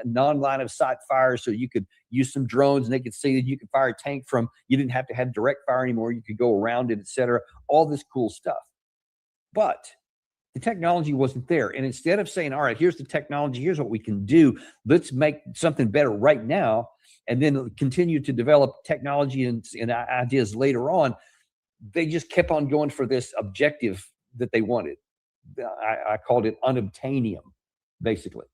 Speaker 15: non-line of sight fire. So you could use some drones and they could see that you could fire a tank from, you didn't have to have direct fire anymore. You could go around it, et cetera. All this cool stuff. But the technology wasn't there. And instead of saying, all right, here's the technology, here's what we can do, let's make something better right now, and then continue to develop technology and ideas later on, they just kept on going for this objective that they wanted. I called it unobtainium, basically.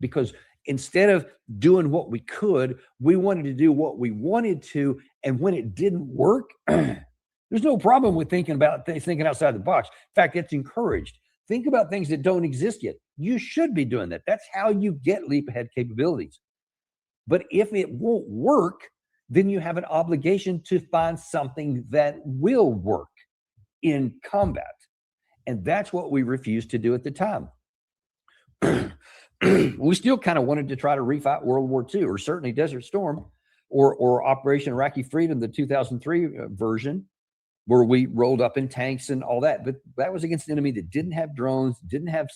Speaker 15: Because instead of doing what we could, we wanted to do what we wanted to, and when it didn't work, there's no problem with thinking outside the box. In fact, it's encouraged. Think about things that don't exist yet. You should be doing that. That's how you get leap ahead capabilities. But if it won't work, then you have an obligation to find something that will work in combat. And that's what we refused to do at the time. We still kind of wanted to try to refight World War II, or certainly Desert Storm, or Operation Iraqi Freedom, the 2003 version, where we rolled up in tanks and all that. But that was against an enemy that didn't have drones, didn't have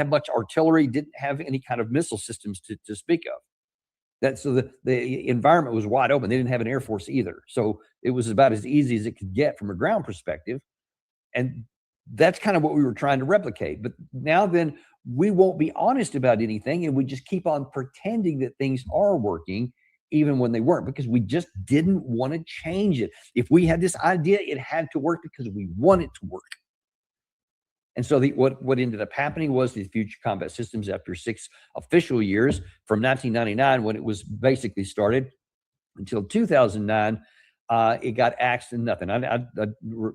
Speaker 15: much artillery, didn't have any kind of missile systems to speak of. So the environment was wide open. They didn't have an air force either. So it was about as easy as it could get from a ground perspective. And that's kind of what we were trying to replicate. But now then, we won't be honest about anything, and we just keep on pretending that things are working even when they weren't, because we just didn't want to change it. If we had this idea, it had to work because we want it to work. And so what ended up happening was the Future Combat Systems, after 6 official years, from 1999, when it was basically started, until 2009, it got axed and nothing. I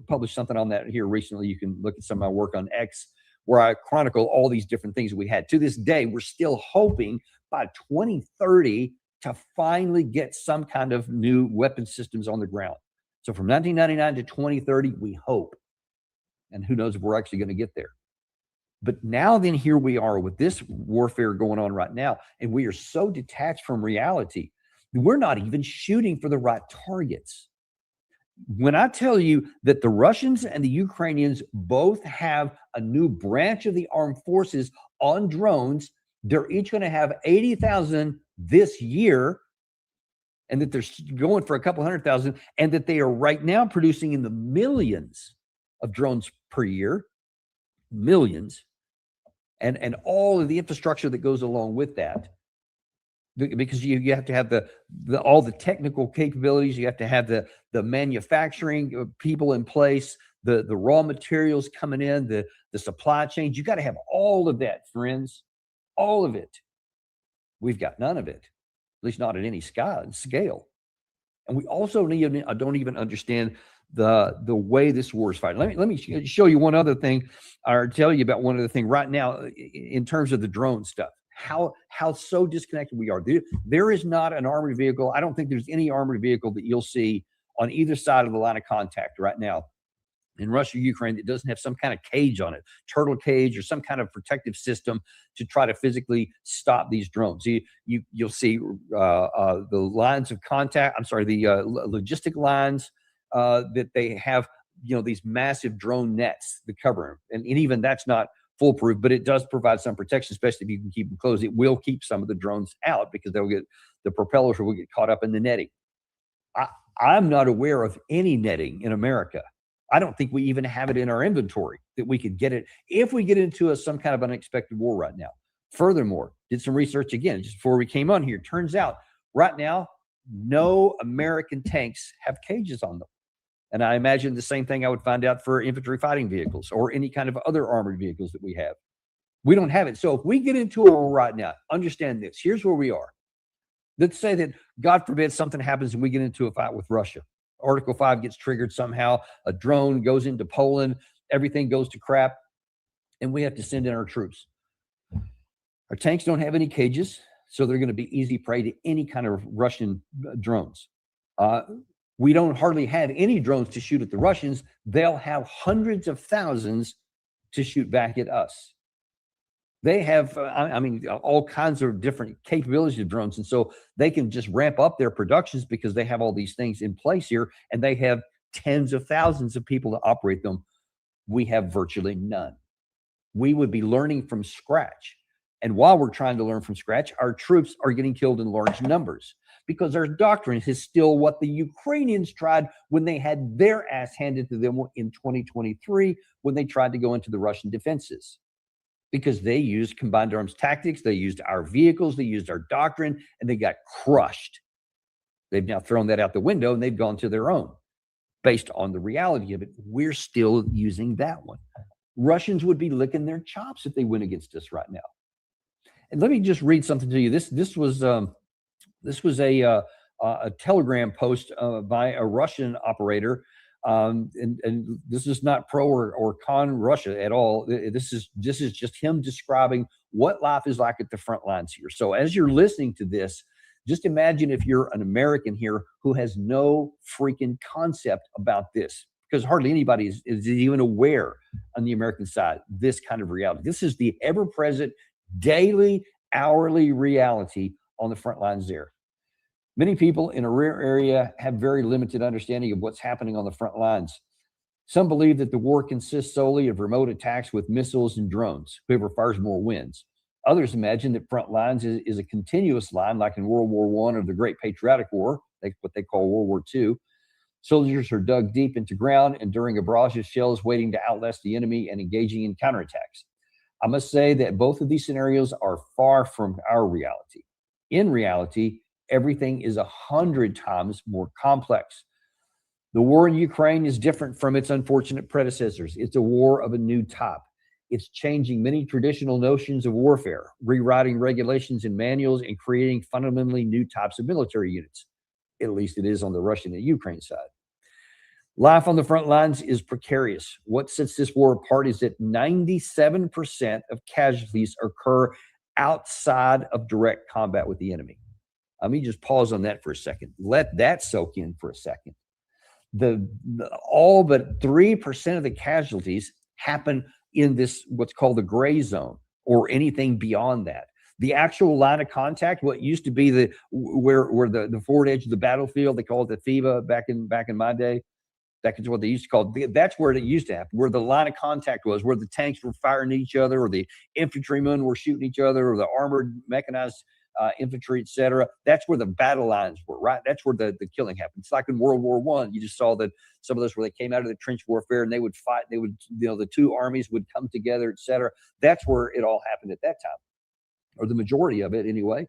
Speaker 15: published something on that here recently. You can look at some of my work on X, where I chronicle all these different things we had. To this day, we're still hoping by 2030 to finally get some kind of new weapon systems on the ground. So from 1999 to 2030, we hope. And who knows if we're actually going to get there. But now then, here we are with this warfare going on right now, and we are so detached from reality. We're not even shooting for the right targets. When I tell you that the Russians and the Ukrainians both have a new branch of the armed forces on drones, they're each going to have 80,000 this year, and that they're going for a couple 100,000, and that they are right now producing in the millions of drones per year, millions, and all of the infrastructure that goes along with that. Because you have to have all the technical capabilities, you have to have the manufacturing people in place, the raw materials coming in, the supply chains. You got to have all of that, friends, all of it. We've got none of it, at least not at any scale. And we also don't even understand the way this war is fighting. Let me show you one other thing, or tell you about one other thing right now in terms of the drone stuff. How so disconnected we are. There is not an armored vehicle. I don't think there's any armored vehicle that you'll see on either side of the line of contact right now in Russia, Ukraine, that doesn't have some kind of cage on it, turtle cage or some kind of protective system to try to physically stop these drones. You'll see the lines of contact. I'm sorry, the logistic lines that they have. These massive drone nets that cover them, and even that's not foolproof, but it does provide some protection, especially if you can keep them closed. It will keep some of the drones out because the propellers will get caught up in the netting. I'm not aware of any netting in America. I don't think we even have it in our inventory that we could get it if we get into some kind of unexpected war right now. Furthermore, did some research again just before we came on here. Turns out right now, no American tanks have cages on them. And I imagine the same thing I would find out for infantry fighting vehicles or any kind of other armored vehicles that we have. We don't have it. So if we get into a war right now, understand this. Here's where we are. Let's say that, God forbid, something happens and we get into a fight with Russia. Article 5 gets triggered somehow. A drone goes into Poland. Everything goes to crap. And we have to send in our troops. Our tanks don't have any cages, so they're going to be easy prey to any kind of Russian drones. We don't hardly have any drones to shoot at the Russians. They'll have hundreds of thousands to shoot back at us. They have, all kinds of different capabilities of drones. And so they can just ramp up their productions because they have all these things in place here, and they have tens of thousands of people to operate them. We have virtually none. We would be learning from scratch. And while we're trying to learn from scratch, our troops are getting killed in large numbers because our doctrine is still what the Ukrainians tried when they had their ass handed to them in 2023 when they tried to go into the Russian defenses. Because they used combined arms tactics, they used our vehicles, they used our doctrine, and they got crushed. They've now thrown that out the window and they've gone to their own. Based on the reality of it, we're still using that one. Russians would be licking their chops if they went against us right now. And let me just read something to you. This was a Telegram post by a Russian operator. And this is not pro or con Russia at all. This is just him describing what life is like at the front lines here. So as you're listening to this, just imagine if you're an American here who has no freaking concept about this, because hardly anybody is even aware on the American side this kind of reality. This is the ever-present, daily, hourly reality on the front lines there. Many people in a rare area have very limited understanding of what's happening on the front lines. Some believe that the war consists solely of remote attacks with missiles and drones. Whoever fires more wins. Others imagine that front lines is a continuous line, like in World War I or the Great Patriotic War, what they call World War II. Soldiers are dug deep into ground, enduring a barrage of shells, waiting to outlast the enemy and engaging in counterattacks. I must say that both of these scenarios are far from our reality. In reality, everything is 100 times more complex. The war in Ukraine is different from its unfortunate predecessors. It's a war of a new type. It's changing many traditional notions of warfare, rewriting regulations and manuals, and creating fundamentally new types of military units. At least it is on the Russian and Ukraine side. Life on the front lines is precarious. What sets this war apart is that 97% of casualties occur outside of direct combat with the enemy. Let me just pause on that for a second. Let that soak in for a second. All but 3% of the casualties happen in this, what's called the gray zone, or anything beyond that. The actual line of contact, what used to be where the forward edge of the battlefield, they call it the FIBA back in my day. That is what they used to call it. That's where it used to happen, where the line of contact was, where the tanks were firing at each other, or the infantrymen were shooting each other, or the armored mechanized infantry, etc. That's where the battle lines were, right? That's where the killing happened. It's like in World War I. You just saw that some of those where they came out of the trench warfare and they would fight. They would, the two armies would come together, etc. That's where it all happened at that time, or the majority of it anyway.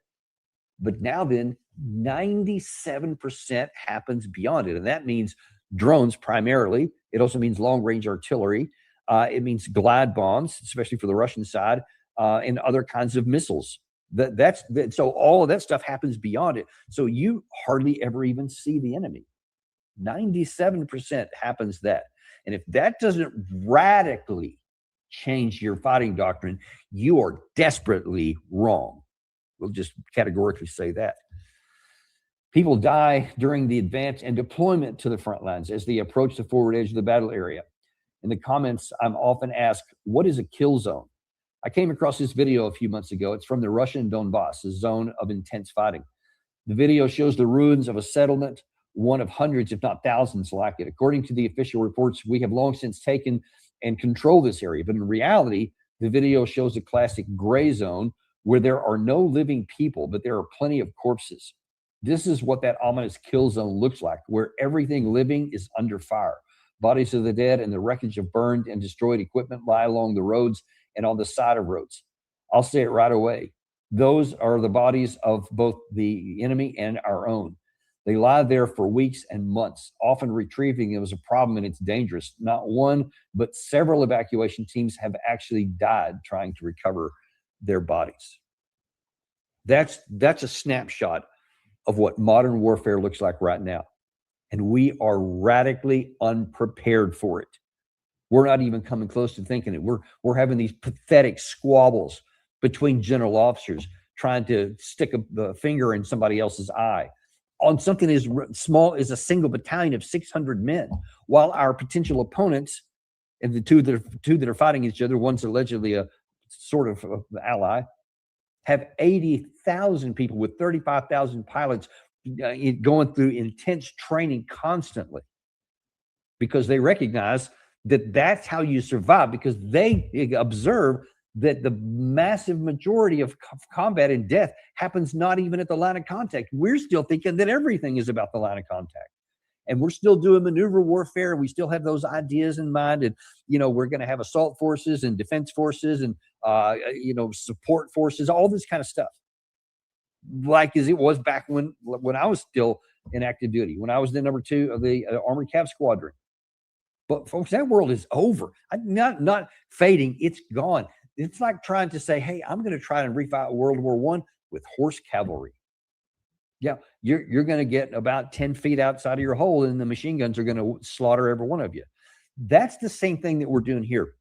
Speaker 15: But now then, 97% happens beyond it. And that means drones primarily. It also means long-range artillery. It means glide bombs, especially for the Russian side, and other kinds of missiles. So all of that stuff happens beyond it. So you hardly ever even see the enemy. 97% happens that. And if that doesn't radically change your fighting doctrine, you are desperately wrong. We'll just categorically say that. People die during the advance and deployment to the front lines as they approach the forward edge of the battle area. In the comments, I'm often asked, what is a kill zone? I came across this video a few months ago. It's from the Russian Donbass, a zone of intense fighting. The video shows the ruins of a settlement, one of hundreds, if not thousands, like it. According to the official reports, we have long since taken and controlled this area. But in reality, the video shows a classic gray zone where there are no living people, but there are plenty of corpses. This is what that ominous kill zone looks like, where everything living is under fire. Bodies of the dead and the wreckage of burned and destroyed equipment lie along the roads and on the side of roads. I'll say it right away. Those are the bodies of both the enemy and our own. They lie there for weeks and months. Often retrieving them is a problem and it's dangerous. Not one, but several evacuation teams have actually died trying to recover their bodies. That's a snapshot of what modern warfare looks like right now. And we are radically unprepared for it. We're not even coming close to thinking it. We're having these pathetic squabbles between general officers trying to stick a finger in somebody else's eye on something as small as a single battalion of 600 men, while our potential opponents, and the two that are fighting each other, one's allegedly a sort of ally, have 80,000 people with 35,000 pilots going through intense training constantly, because they recognize that that's how you survive, because they observe that the massive majority of combat and death happens not even at the line of contact. We're still thinking that everything is about the line of contact. And we're still doing maneuver warfare. We still have those ideas in mind. And, we're going to have assault forces and defense forces and, support forces, all this kind of stuff. Like as it was back when I was still in active duty, when I was the number 2 of the Armored Cav Squadron. But folks, that world is over. Not fading. It's gone. It's like trying to say, hey, I'm going to try and refight World War I with horse cavalry. Yeah, you're going to get about 10 feet outside of your hole, and the machine guns are going to slaughter every one of you. That's the same thing that we're doing here.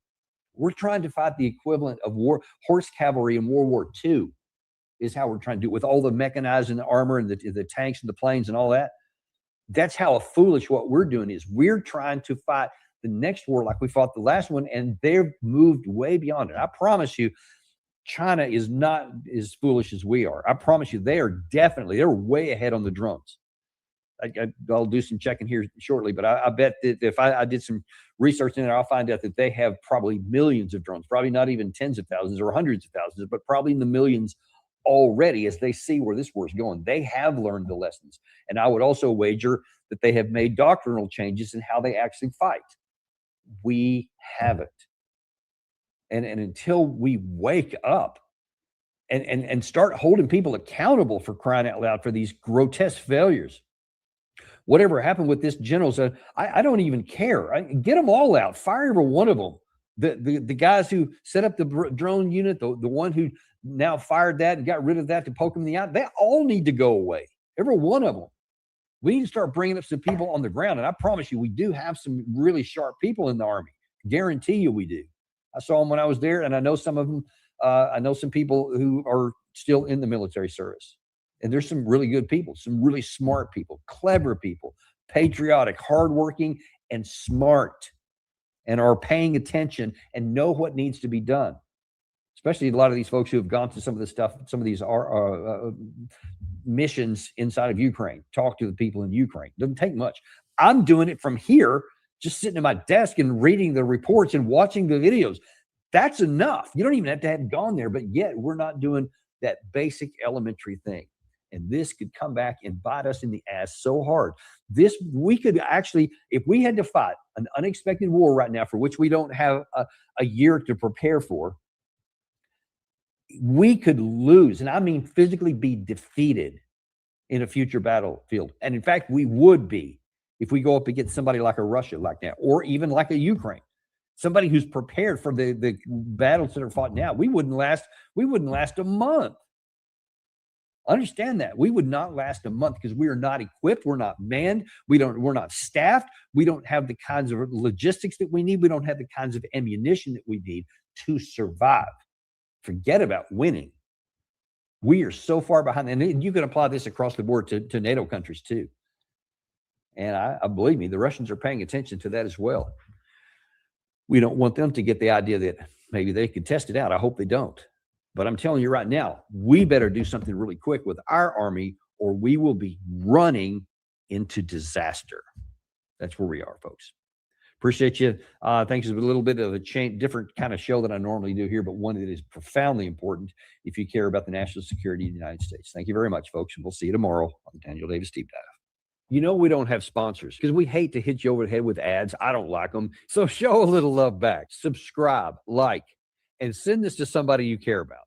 Speaker 15: We're trying to fight the equivalent of horse cavalry in World War II is how we're trying to do it, with all the mechanized and the armor and the tanks and the planes and all that. That's how foolish what we're doing is. We're trying to fight the next war like we fought the last one, and they've moved way beyond it. I promise you, China is not as foolish as we are. I promise you, they're way ahead on the drones. I'll do some checking here shortly, but I bet that if I did some research in it, I'll find out that they have probably millions of drones, probably not even tens of thousands or hundreds of thousands, but probably in the millions already, as they see where this war is going. They have learned the lessons. And I would also wager that they have made doctrinal changes in how they actually fight. We haven't. And until we wake up and start holding people accountable for crying out loud for these grotesque failures, whatever happened with this general said, I don't even care. Get them all out. Fire every one of them. The guys who set up the drone unit, the one who now fired that and got rid of that to poke them in the eye, they all need to go away. Every one of them. We need to start bringing up some people on the ground. And I promise you, we do have some really sharp people in the Army. Guarantee you we do. I saw them when I was there, and I know some of them. I know some people who are still in the military service. And there's some really good people, some really smart people, clever people, patriotic, hardworking, and smart, and are paying attention and know what needs to be done. Especially a lot of these folks who have gone to some of this stuff, some of these missions inside of Ukraine, talk to the people in Ukraine. Doesn't take much. I'm doing it from here just sitting at my desk and reading the reports and watching the videos. That's enough. You don't even have to have gone there, but yet we're not doing that basic elementary thing. And this could come back and bite us in the ass so hard. We could actually, if we had to fight an unexpected war right now for which we don't have a year to prepare for, we could lose, and I mean physically be defeated in a future battlefield. And in fact, we would be if we go up against somebody like a Russia like that, or even like a Ukraine, somebody who's prepared for the battles that are fought now. We wouldn't last a month. Understand that. We would not last a month because we are not equipped. We're not manned. We're not staffed. We don't have the kinds of logistics that we need. We don't have the kinds of ammunition that we need to survive. Forget about winning. We are so far behind. And you can apply this across the board to NATO countries too. And I believe me, the Russians are paying attention to that as well. We don't want them to get the idea that maybe they could test it out. I hope they don't. But I'm telling you right now, we better do something really quick with our army, or we will be running into disaster. That's where we are, folks. Appreciate you. Thanks. It's a little bit of a different kind of show than I normally do here, but one that is profoundly important if you care about the national security of the United States. Thank you very much, folks. And we'll see you tomorrow on the Daniel Davis Deep Dive. You know, we don't have sponsors because we hate to hit you over the head with ads. I don't like them. So show a little love back. Subscribe, like, and send this to somebody you care about.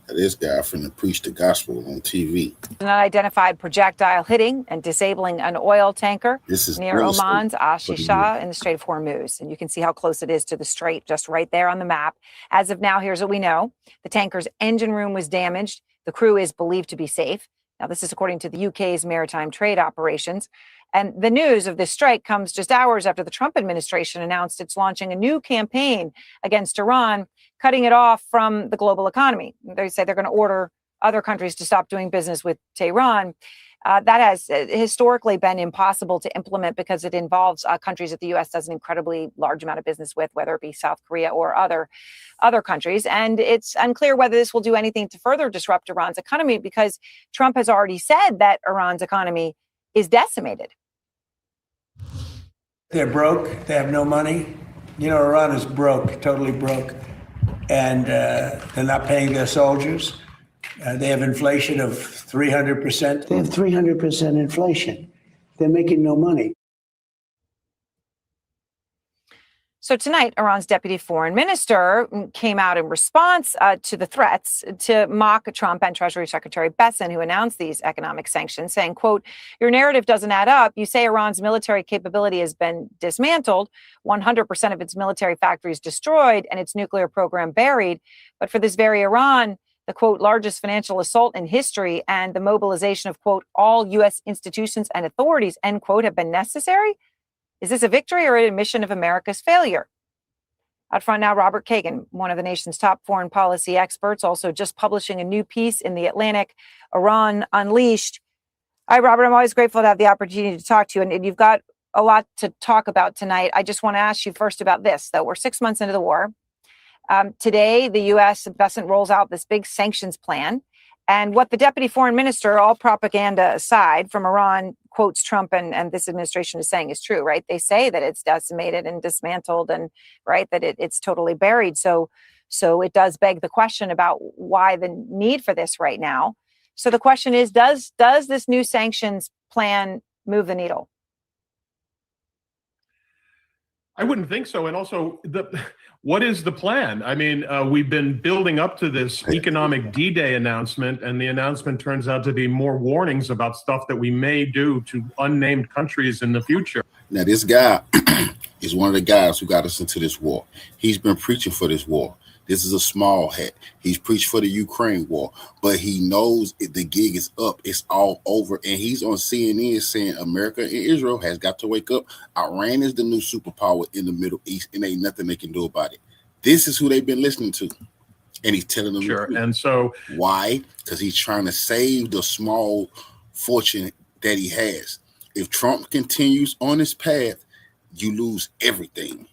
Speaker 1: This guy finna preach the gospel on TV.
Speaker 18: An unidentified projectile hitting and disabling an oil tanker near Oman's Ashisha in the Strait of Hormuz. And you can see how close it is to the strait, just right there on the map. As of now, here's what we know. The tanker's engine room was damaged. The crew is believed to be safe. Now, this is according to the UK's maritime trade operations. And the news of this strike comes just hours after the Trump administration announced it's launching a new campaign against Iran, cutting it off from the global economy. They say they're going to order other countries to stop doing business with Tehran. That has historically been impossible to implement because it involves countries that the U.S. does an incredibly large amount of business with, whether it be South Korea or other countries. And it's unclear whether this will do anything to further disrupt Iran's economy because Trump has already said that Iran's economy is decimated.
Speaker 5: They're broke. They have no money. You know, Iran is broke, totally broke. And they're not paying their soldiers. They have inflation of 300%. They have 300% inflation. They're making no money.
Speaker 18: So tonight, Iran's deputy foreign minister came out in response to the threats to mock Trump and Treasury Secretary Besson, who announced these economic sanctions, saying, quote, "Your narrative doesn't add up. You say Iran's military capability has been dismantled, 100% of its military factories destroyed, and its nuclear program buried. But for this very Iran, the, quote, largest financial assault in history and the mobilization of, quote, all U.S. institutions and authorities, end quote, have been necessary. Is this a victory or an admission of America's failure?" Out front now, Robert Kagan, one of the nation's top foreign policy experts, also just publishing a new piece in The Atlantic, Iran Unleashed. Hi, Robert. I'm always grateful to have the opportunity to talk to you. And you've got a lot to talk about tonight. I just want to ask you first about this, though. We're 6 months into the war. Today, the U.S. investment rolls out this big sanctions plan. And what the deputy foreign minister, all propaganda aside, from Iran quotes Trump and this administration is saying is true, right? They say that it's decimated and dismantled and, right, that it's totally buried. So it does beg the question about why the need for this right now. So the question is, does this new sanctions plan move the needle?
Speaker 19: I wouldn't think so. And also, what is the plan? I mean, we've been building up to this economic D-Day announcement, and the announcement turns out to be more warnings about stuff that we may do to unnamed countries in the future.
Speaker 1: Now, this guy is one of the guys who got us into this war. He's been preaching for this war. This is a small hat. He's preached for the Ukraine war, but he knows the gig is up. It's all over. And he's on CNN saying America and Israel has got to wake up. Iran is the new superpower in the Middle East, and ain't nothing they can do about it. This is who they've been listening to. And he's telling them.
Speaker 19: Sure. And so
Speaker 1: why? Because he's trying to save the small fortune that he has. If Trump continues on this path, you lose everything.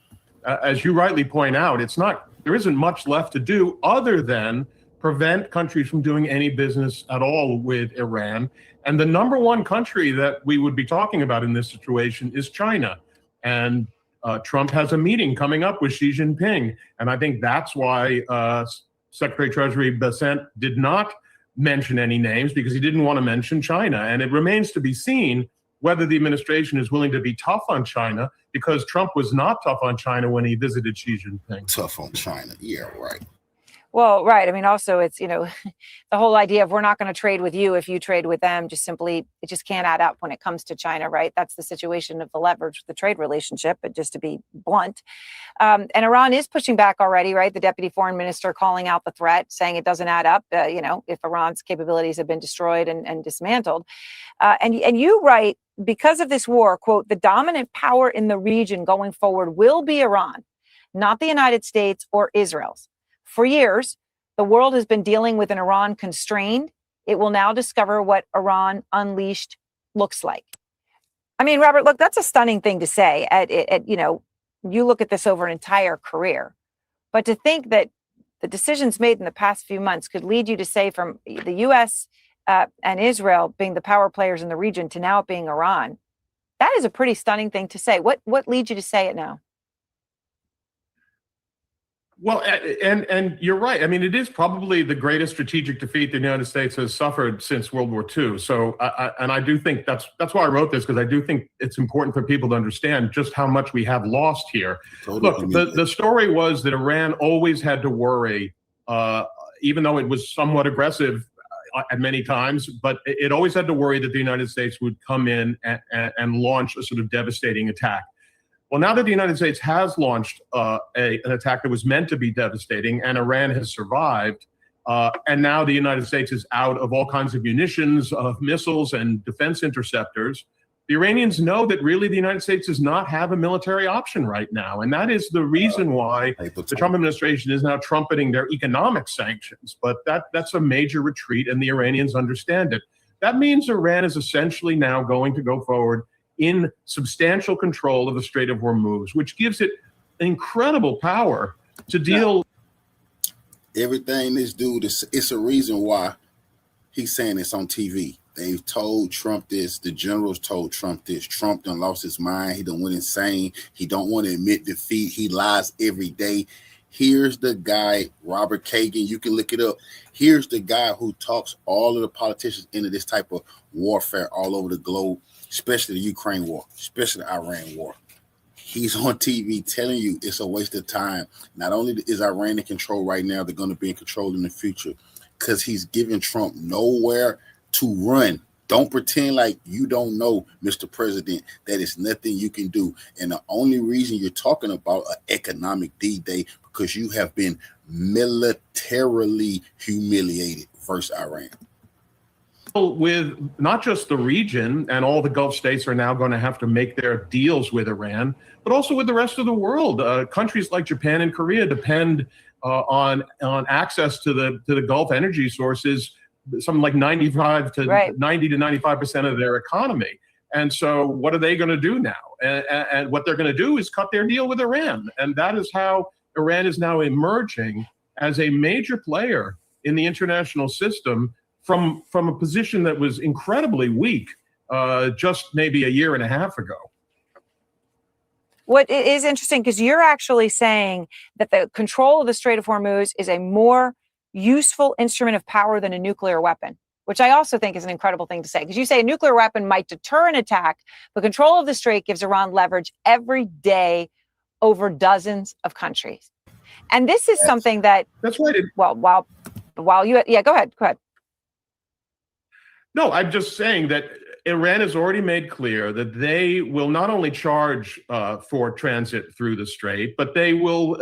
Speaker 19: As you rightly point out, there isn't much left to do other than prevent countries from doing any business at all with Iran. And the number one country that we would be talking about in this situation is China. And Trump has a meeting coming up with Xi Jinping. And I think that's why Secretary Treasury Bessent did not mention any names, because he didn't want to mention China. And it remains to be seen whether the administration is willing to be tough on China, because Trump was not tough on China when he visited Xi Jinping.
Speaker 1: Tough on China. Yeah, right.
Speaker 18: Well, right. I mean, also, it's, the whole idea of we're not going to trade with you if you trade with them, it just can't add up when it comes to China, right? That's the situation of the leverage, the trade relationship, but just to be blunt. And Iran is pushing back already, right? The deputy foreign minister calling out the threat, saying it doesn't add up, if Iran's capabilities have been destroyed and dismantled. And you write, because of this war, quote, the dominant power in the region going forward will be Iran, not the United States or Israel's. For years, the world has been dealing with an Iran constrained. It will now discover what Iran unleashed looks like. I mean, Robert, look, that's a stunning thing to say. You look at this over an entire career, but to think that the decisions made in the past few months could lead you to say from the U.S. And Israel being the power players in the region to now it being Iran, that is a pretty stunning thing to say. What leads you to say it now?
Speaker 19: Well, and you're right. I mean, it is probably the greatest strategic defeat the United States has suffered since World War II. So, I do think that's why I wrote this, because I do think it's important for people to understand just how much we have lost here. Totally. Look, the story was that Iran always had to worry, even though it was somewhat aggressive at many times, but it always had to worry that the United States would come in and launch a sort of devastating attack. Well, now that the United States has launched an attack that was meant to be devastating, and Iran has survived, and now the United States is out of all kinds of munitions, of missiles and defense interceptors, the Iranians know that really the United States does not have a military option right now. And that is the reason why the Trump administration is now trumpeting their economic sanctions. But that's a major retreat, and the Iranians understand it. That means Iran is essentially now going to go forward in substantial control of the Strait of Hormuz, which gives it incredible power to deal.
Speaker 1: Everything this dude is, it's a reason why he's saying this on TV. They've told Trump this. The generals told Trump this. Trump done lost his mind. He done went insane. He don't want to admit defeat. He lies every day. Here's the guy, Robert Kagan. You can look it up. Here's the guy who talks all of the politicians into this type of warfare all over the globe, especially the Ukraine war, especially the Iran war. He's on TV telling you it's a waste of time. Not only is Iran in control right now, they're going to be in control in the future, because he's giving Trump nowhere to run. Don't pretend like you don't know, Mr. President, that it's nothing you can do. And the only reason you're talking about an economic D-Day because you have been militarily humiliated versus Iran.
Speaker 19: With not just the region, and all the Gulf states are now going to have to make their deals with Iran, but also with the rest of the world. Countries like Japan and Korea depend on access to the Gulf energy sources, something like 90 to 95% of their economy. And so what are they going to do now? And what they're going to do is cut their deal with Iran. And that is how Iran is now emerging as a major player in the international system from a position that was incredibly weak just maybe a year and a half ago.
Speaker 18: What is interesting, because you're actually saying that the control of the Strait of Hormuz is a more useful instrument of power than a nuclear weapon, which I also think is an incredible thing to say, because you say a nuclear weapon might deter an attack, but control of the strait gives Iran leverage every day over dozens of countries. And this is something that,
Speaker 19: that's right.
Speaker 18: Well, while you, yeah, go ahead.
Speaker 19: No, I'm just saying that Iran has already made clear that they will not only charge for transit through the strait, but they will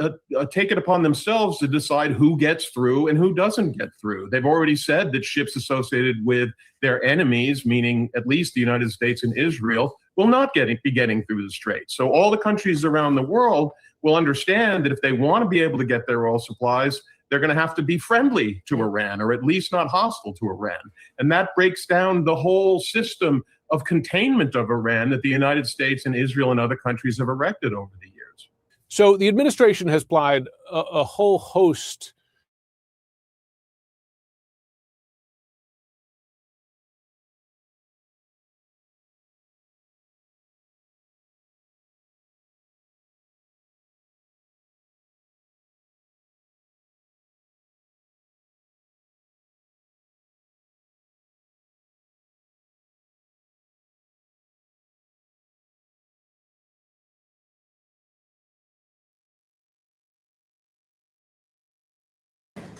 Speaker 19: take it upon themselves to decide who gets through and who doesn't get through. They've already said that ships associated with their enemies, meaning at least the United States and Israel, will not be getting through the strait. So all the countries around the world will understand that if they want to be able to get their oil supplies, they're going to have to be friendly to Iran, or at least not hostile to Iran. And that breaks down the whole system of containment of Iran that the United States and Israel and other countries have erected over the years.
Speaker 20: So the administration has applied a whole host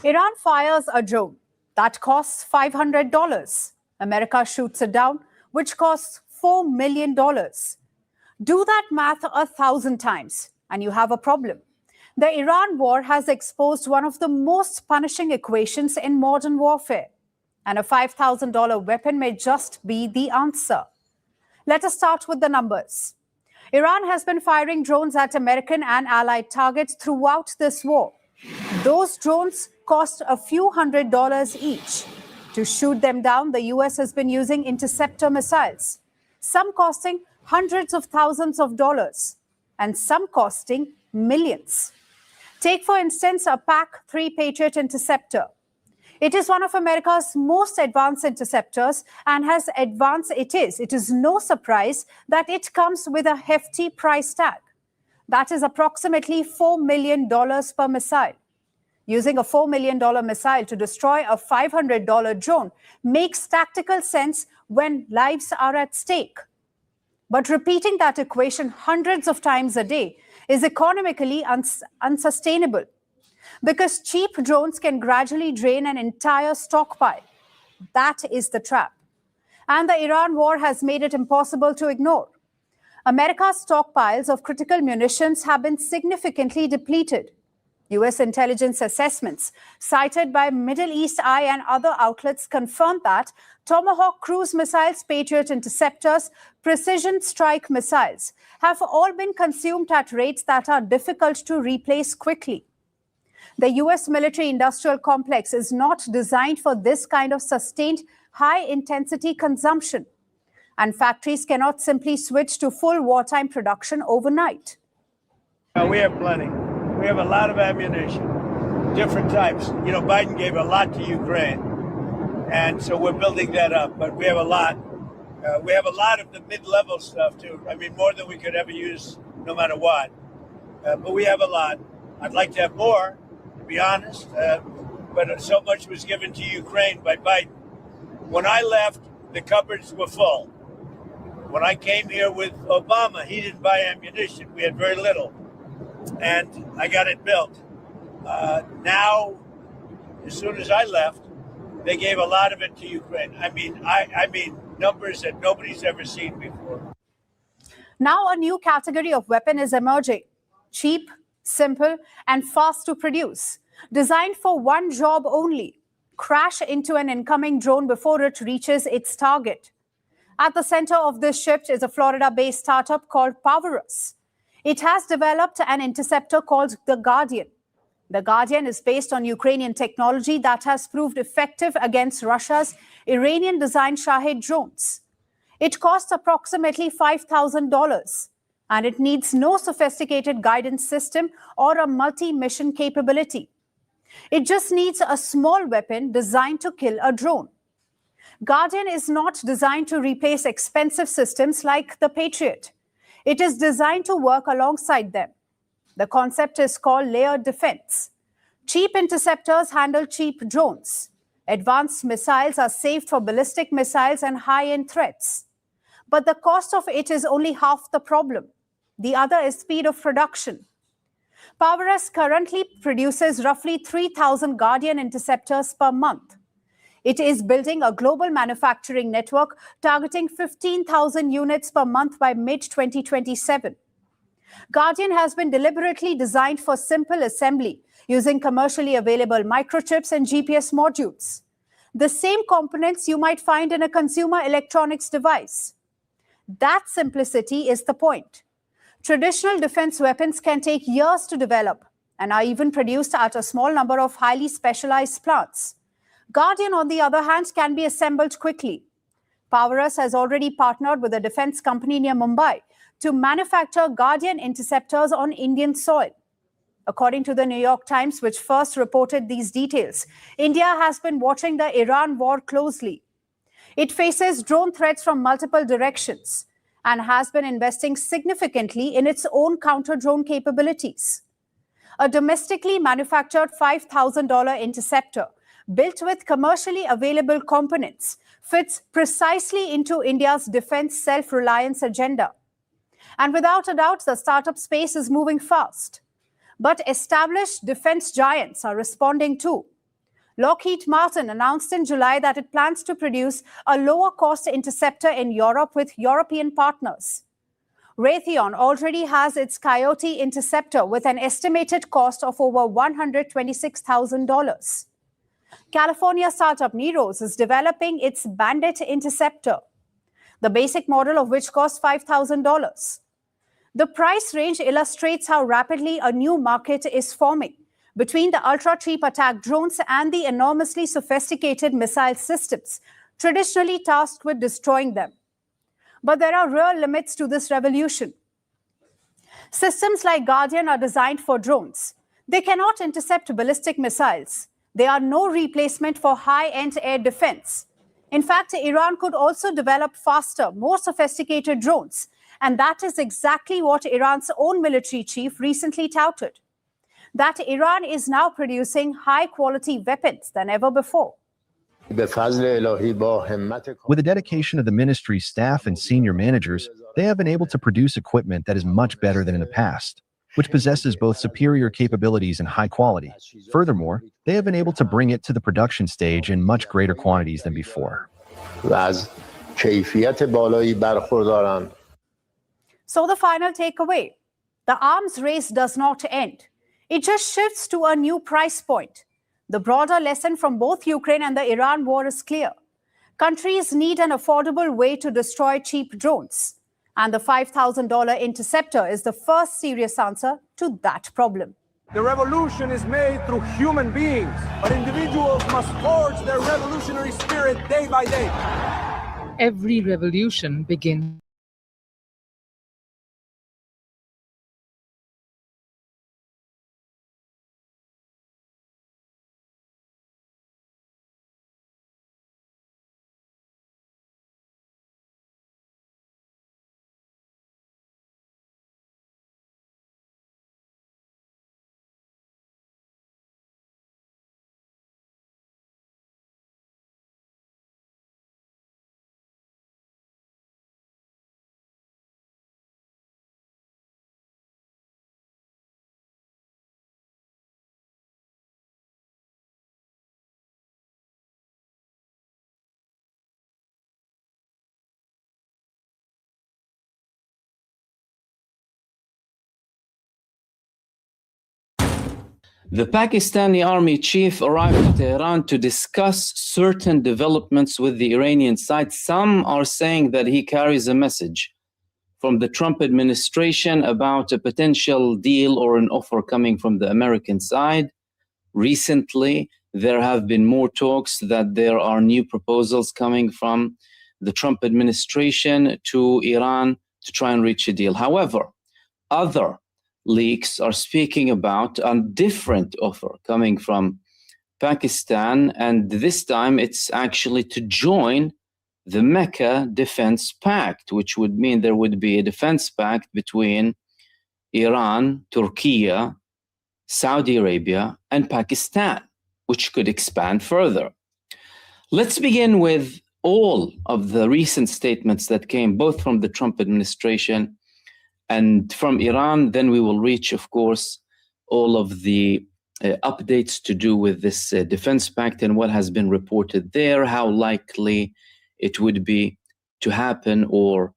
Speaker 21: Iran fires a drone that costs $500. America shoots it down, which costs $4 million. Do that math 1,000 times, and you have a problem. The Iran war has exposed one of the most punishing equations in modern warfare, and a $5,000 weapon may just be the answer. Let us start with the numbers. Iran has been firing drones at American and allied targets throughout this war. Those drones cost a few $100s each. To shoot them down, the US has been using interceptor missiles, some costing hundreds of thousands of dollars, and some costing millions. Take, for instance, a PAC-3 Patriot interceptor. It is one of America's most advanced interceptors and it is no surprise that it comes with a hefty price tag. That is approximately $4 million per missile. Using a $4 million missile to destroy a $500 drone makes tactical sense when lives are at stake. But repeating that equation hundreds of times a day is economically unsustainable, because cheap drones can gradually drain an entire stockpile. That is the trap. And the Iran war has made it impossible to ignore. America's stockpiles of critical munitions have been significantly depleted. US intelligence assessments cited by Middle East Eye and other outlets confirmed that Tomahawk cruise missiles, Patriot interceptors, precision strike missiles have all been consumed at rates that are difficult to replace quickly. The US military-industrial complex is not designed for this kind of sustained high-intensity consumption, and factories cannot simply switch to full wartime production overnight.
Speaker 5: We have plenty. We have a lot of ammunition, different types. You know, Biden gave a lot to Ukraine, and so we're building that up. But we have a lot. We have a lot of the mid-level stuff, too. I mean, more than we could ever use, no matter what. But we have a lot. I'd like to have more, to be honest. But so much was given to Ukraine by Biden. When I left, the cupboards were full. When I came here with Obama, he didn't buy ammunition. We had very little. And I got it built. Now, as soon as I left, they gave a lot of it to Ukraine. I mean numbers that nobody's ever seen before.
Speaker 21: Now a new category of weapon is emerging: cheap, simple, and fast to produce, designed for one job only: crash into an incoming drone before it reaches its target. At the center of this shift is a Florida-based startup called Powerus. It has developed an interceptor called the Guardian. The Guardian is based on Ukrainian technology that has proved effective against Russia's Iranian-designed Shahed drones. It costs approximately $5,000, and it needs no sophisticated guidance system or a multi-mission capability. It just needs a small weapon designed to kill a drone. Guardian is not designed to replace expensive systems like the Patriot. It is designed to work alongside them. The concept is called layered defense. Cheap interceptors handle cheap drones. Advanced missiles are saved for ballistic missiles and high-end threats. But the cost of it is only half the problem. The other is speed of production. PowerS currently produces roughly 3,000 Guardian interceptors per month. It is building a global manufacturing network targeting 15,000 units per month by mid-2027. Guardian has been deliberately designed for simple assembly using commercially available microchips and GPS modules, the same components you might find in a consumer electronics device. That simplicity is the point. Traditional defense weapons can take years to develop and are even produced at a small number of highly specialized plants. Guardian, on the other hand, can be assembled quickly. PowerS has already partnered with a defense company near Mumbai to manufacture Guardian interceptors on Indian soil. According to the New York Times, which first reported these details, India has been watching the Iran war closely. It faces drone threats from multiple directions and has been investing significantly in its own counter-drone capabilities. A domestically manufactured $5,000 interceptor built with commercially available components fits precisely into India's defense self-reliance agenda. And without a doubt, the startup space is moving fast. But established defense giants are responding too. Lockheed Martin announced in July that it plans to produce a lower-cost interceptor in Europe with European partners. Raytheon already has its Coyote interceptor with an estimated cost of over $126,000. California startup Neros is developing its Bandit interceptor, the basic model of which costs $5,000. The price range illustrates how rapidly a new market is forming between the ultra-cheap attack drones and the enormously sophisticated missile systems traditionally tasked with destroying them. But there are real limits to this revolution. Systems like Guardian are designed for drones. They cannot intercept ballistic missiles. They are no replacement for high-end air defense. In fact, Iran could also develop faster, more sophisticated drones. And that is exactly what Iran's own military chief recently touted. That Iran is now producing high-quality weapons than ever before.
Speaker 2: With the dedication of the ministry's staff and senior managers, they have been able to produce equipment that is much better than in the past, which possesses both superior capabilities and high quality. Furthermore, they have been able to bring it to the production stage in much greater quantities than before.
Speaker 21: So the final takeaway: the arms race does not end. It just shifts to a new price point. The broader lesson from both Ukraine and the Iran war is clear. Countries need an affordable way to destroy cheap drones. And the $5,000 interceptor is the first serious answer to that problem.
Speaker 22: The revolution is made through human beings, but individuals must forge their revolutionary spirit day by day.
Speaker 23: Every revolution begins.
Speaker 24: The Pakistani army chief arrived in Tehran to discuss certain developments with the Iranian side. Some are saying that he carries a message from the Trump administration about a potential deal or an offer coming from the American side. Recently, there have been more talks that there are new proposals coming from the Trump administration to Iran to try and reach a deal. However, other leaks are speaking about a different offer coming from Pakistan, and this time it's actually to join the Mecca Defense Pact, which would mean there would be a defense pact between Iran, Turkey, Saudi Arabia, and Pakistan, which could expand further. Let's begin with all of the recent statements that came both from the Trump administration and from Iran. Then we will reach, of course, all of the updates to do with this defense pact and what has been reported there, how likely it would be to happen or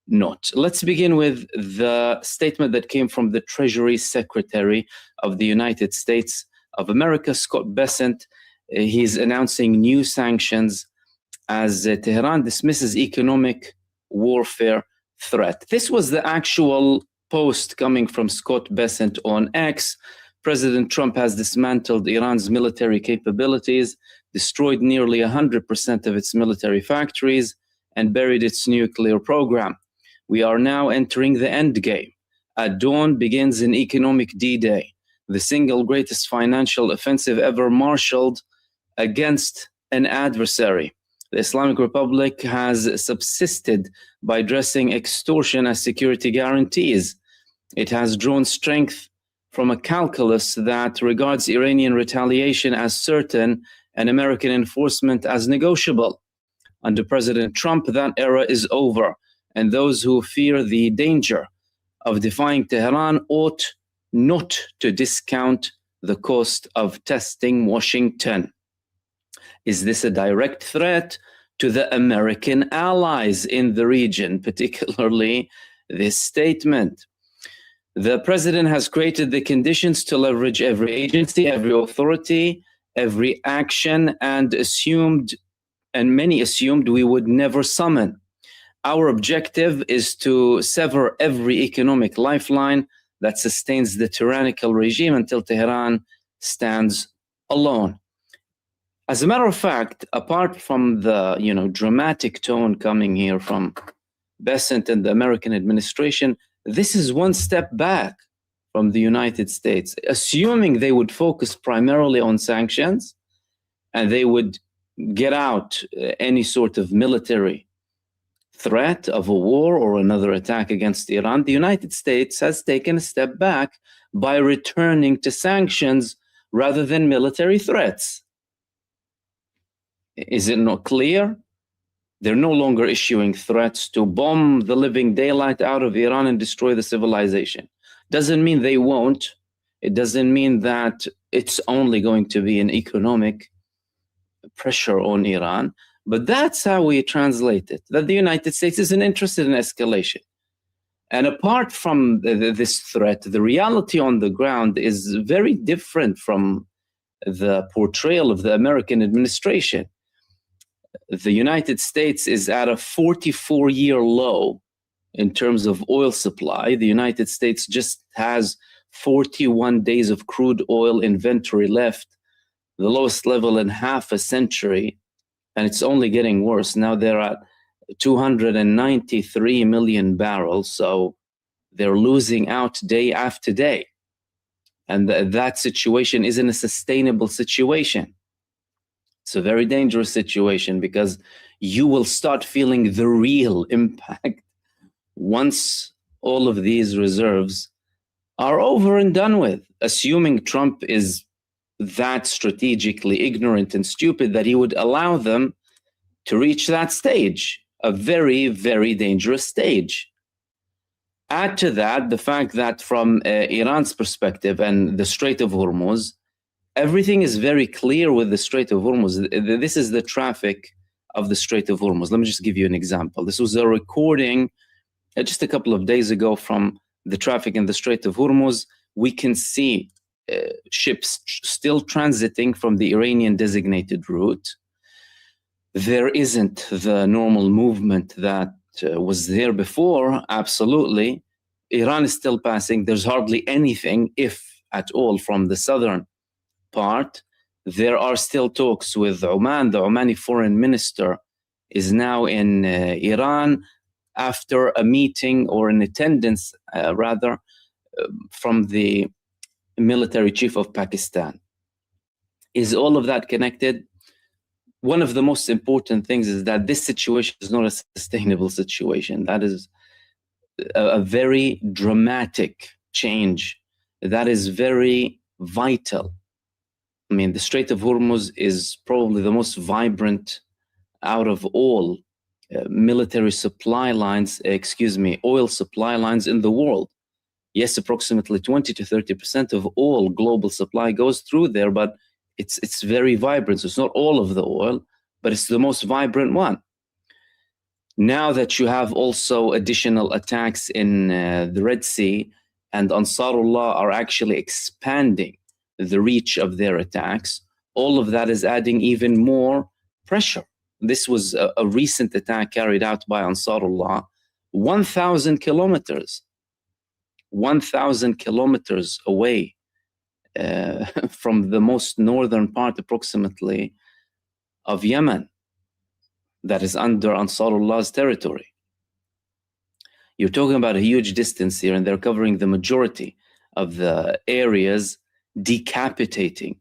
Speaker 24: not. Let's begin with the statement that came from the Treasury Secretary of the United States of America, Scott Bessent. He's announcing new sanctions as Tehran dismisses economic warfare threat. This was the actual post coming from Scott Bessent on X. President Trump has dismantled Iran's military capabilities, destroyed nearly 100% of its military factories, and buried its nuclear program. We are now entering the end game. At dawn begins an economic D-Day, the single greatest financial offensive ever marshaled against an adversary. The Islamic Republic has subsisted by dressing extortion as security guarantees. It has drawn strength from a calculus that regards Iranian retaliation as certain and American enforcement as negotiable. Under President Trump, that era is over, and those who fear the danger of defying Tehran ought not to discount the cost of testing Washington. Is this a direct threat to the American allies in the region, particularly this statement? The president has created the conditions to leverage every agency, every authority, every action, and many assumed we would never summon. Our objective is to sever every economic lifeline that sustains the tyrannical regime until Tehran stands alone. As a matter of fact, apart from the dramatic tone coming here from Bessent and the American administration, this is one step back from the United States, assuming they would focus primarily on sanctions and they would get out any sort of military threat of a war or another attack against Iran. The United States has taken a step back by returning to sanctions rather than military threats. Is it not clear? They're no longer issuing threats to bomb the living daylight out of Iran and destroy the civilization. Doesn't mean they won't. It doesn't mean that it's only going to be an economic pressure on Iran. But that's how we translate it, that the United States isn't interested in escalation. And apart from this threat, the reality on the ground is very different from the portrayal of the American administration. The United States is at a 44-year low in terms of oil supply. The United States just has 41 days of crude oil inventory left, the lowest level in half a century, and it's only getting worse. Now they're at 293 million barrels, so they're losing out day after day. And that situation isn't a sustainable situation. It's a very dangerous situation because you will start feeling the real impact once all of these reserves are over and done with, assuming Trump is that strategically ignorant and stupid that he would allow them to reach that stage, a very, very dangerous stage. Add to that the fact that from Iran's perspective and the Strait of Hormuz, everything is very clear with the Strait of Hormuz. This is the traffic of the Strait of Hormuz. Let me just give you an example. This was a recording just a couple of days ago from the traffic in the Strait of Hormuz. We can see ships still transiting from the Iranian designated route. There isn't the normal movement that was there before, absolutely. Iran is still passing. There's hardly anything, if at all, from the southern part. There are still talks with Oman. The Omani foreign minister is now in Iran after a meeting or an attendance, from the military chief of Pakistan. Is all of that connected? One of the most important things is that this situation is not a sustainable situation. That is a very dramatic change. That is very vital. I mean, the Strait of Hormuz is probably the most vibrant out of all military supply lines, oil supply lines in the world. Yes, approximately 20 to 30% of all global supply goes through there, but it's very vibrant. So it's not all of the oil, but it's the most vibrant one. Now that you have also additional attacks in the Red Sea, and Ansarullah are actually expanding the reach of their attacks, all of that is adding even more pressure. This was a recent attack carried out by Ansarullah, 1,000 kilometers away from the most northern part, approximately, of Yemen, that is under Ansarullah's territory. You're talking about a huge distance here, and they're covering the majority of the areas, decapitating,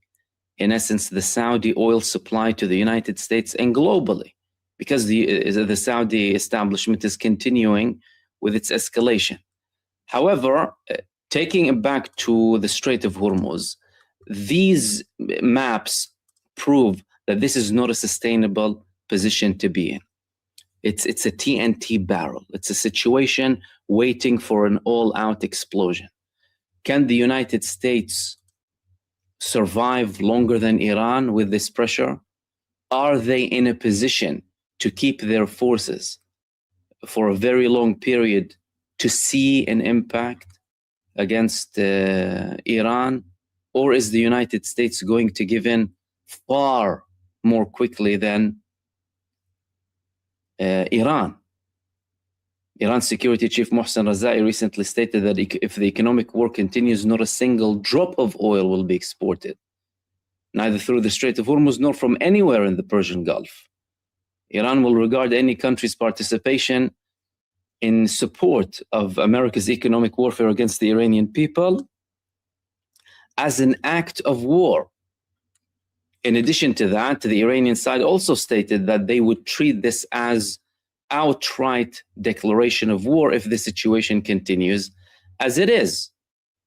Speaker 24: in essence, the Saudi oil supply to the United States and globally, because the Saudi establishment is continuing with its escalation. However, taking it back to the Strait of Hormuz, these maps prove that this is not a sustainable position to be in. It's a TNT barrel. It's a situation waiting for an all-out explosion. Can the United States survive longer than Iran with this pressure? Are they in a position to keep their forces for a very long period to see an impact against Iran? Or is the United States going to give in far more quickly than Iran? Iran's security chief Mohsen Razai recently stated that if the economic war continues, not a single drop of oil will be exported, neither through the Strait of Hormuz nor from anywhere in the Persian Gulf. Iran will regard any country's participation in support of America's economic warfare against the Iranian people as an act of war. In addition to that, the Iranian side also stated that they would treat this as outright declaration of war if the situation continues as it is.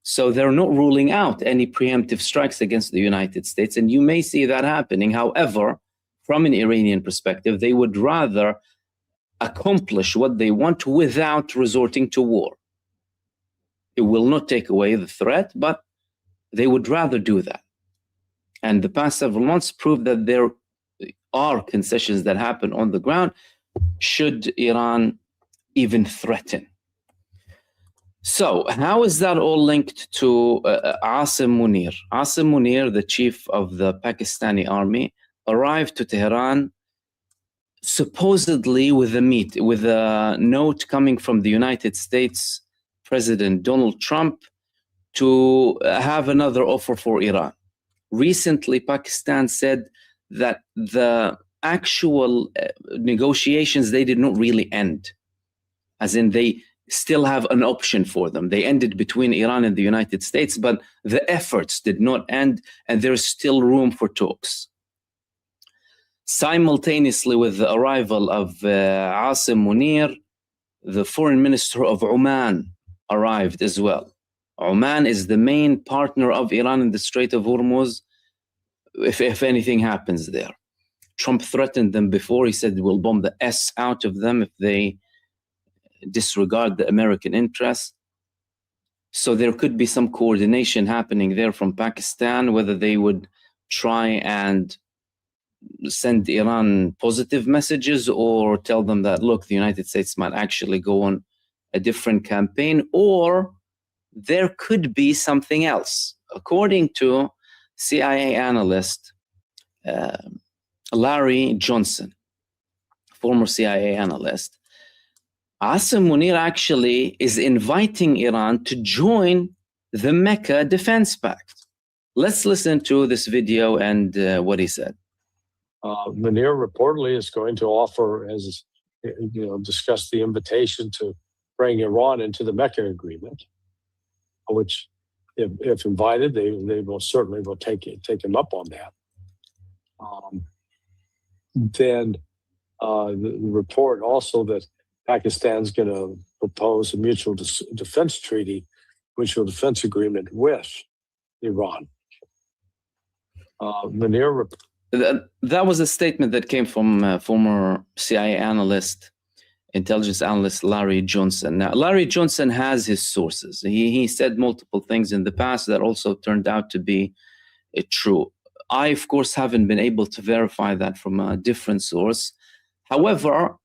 Speaker 24: So they're not ruling out any preemptive strikes against the United States, and you may see that happening. However, from an Iranian perspective, they would rather accomplish what they want without resorting to war. It will not take away the threat, but they would rather do that. And the past several months prove that there are concessions that happen on the ground should Iran even threaten. So how is that all linked to Asim Munir? Asim Munir, the chief of the Pakistani army, arrived to Tehran supposedly with a note coming from the United States President Donald Trump to have another offer for Iran. Recently, Pakistan said that the actual negotiations, they did not really end, as in they still have an option for them. They ended between Iran and the United States, but the efforts did not end, and there's still room for talks. Simultaneously with the arrival of Asim Munir, the foreign minister of Oman arrived as well. Oman is the main partner of Iran in the Strait of Hormuz if anything happens there. Trump threatened them before. He said we'll bomb the S out of them if they disregard the American interests. So there could be some coordination happening there from Pakistan, whether they would try and send Iran positive messages or tell them that, look, the United States might actually go on a different campaign, or there could be something else. According to CIA analyst Larry Johnson, former CIA analyst, Asim Munir actually is inviting Iran to join the Mecca Defense Pact. Let's listen to this video and what he said.
Speaker 3: Munir reportedly is going to offer, as discuss the invitation to bring Iran into the Mecca Agreement, which, if invited, they will certainly take him up on that. Then the report also that Pakistan's going to propose a mutual defense treaty, mutual defense agreement with Iran. Munir.
Speaker 24: That was a statement that came from former CIA analyst intelligence analyst Larry Johnson. Now, Larry Johnson has his sources. He said multiple things in the past that also turned out to be true. I, of course, haven't been able to verify that from a different source. However,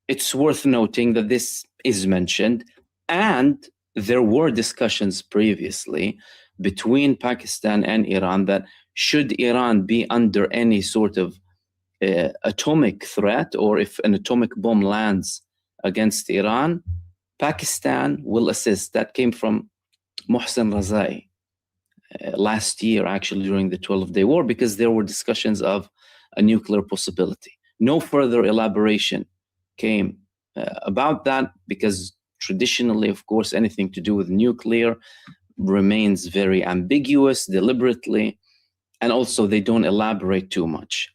Speaker 24: it's worth noting that this is mentioned, and there were discussions previously between Pakistan and Iran that should Iran be under any sort of atomic threat, or if an atomic bomb lands against Iran, Pakistan will assist. That came from Mohsen Razai last year, actually, during the 12-day war, because there were discussions of a nuclear possibility. No further elaboration came about that, because traditionally, of course, anything to do with nuclear remains very ambiguous deliberately, and also they don't elaborate too much.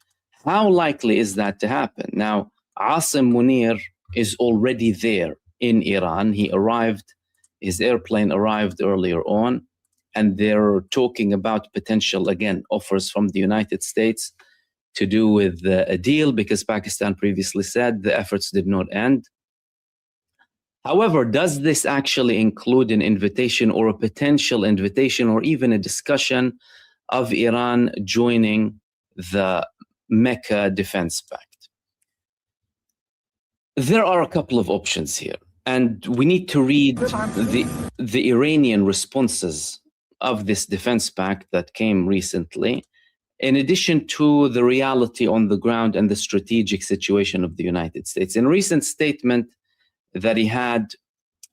Speaker 24: How likely is that to happen? Now, Asim Munir is already there in Iran. He arrived, his airplane arrived earlier on, and they're talking about potential, again, offers from the United States to do with a deal, because Pakistan previously said the efforts did not end. However, does this actually include an invitation or a potential invitation or even a discussion of Iran joining the Mecca Defense Pact? There are a couple of options here, and we need to read the Iranian responses of this defense pact that came recently, in addition to the reality on the ground and the strategic situation of the United States. In a recent statement that he had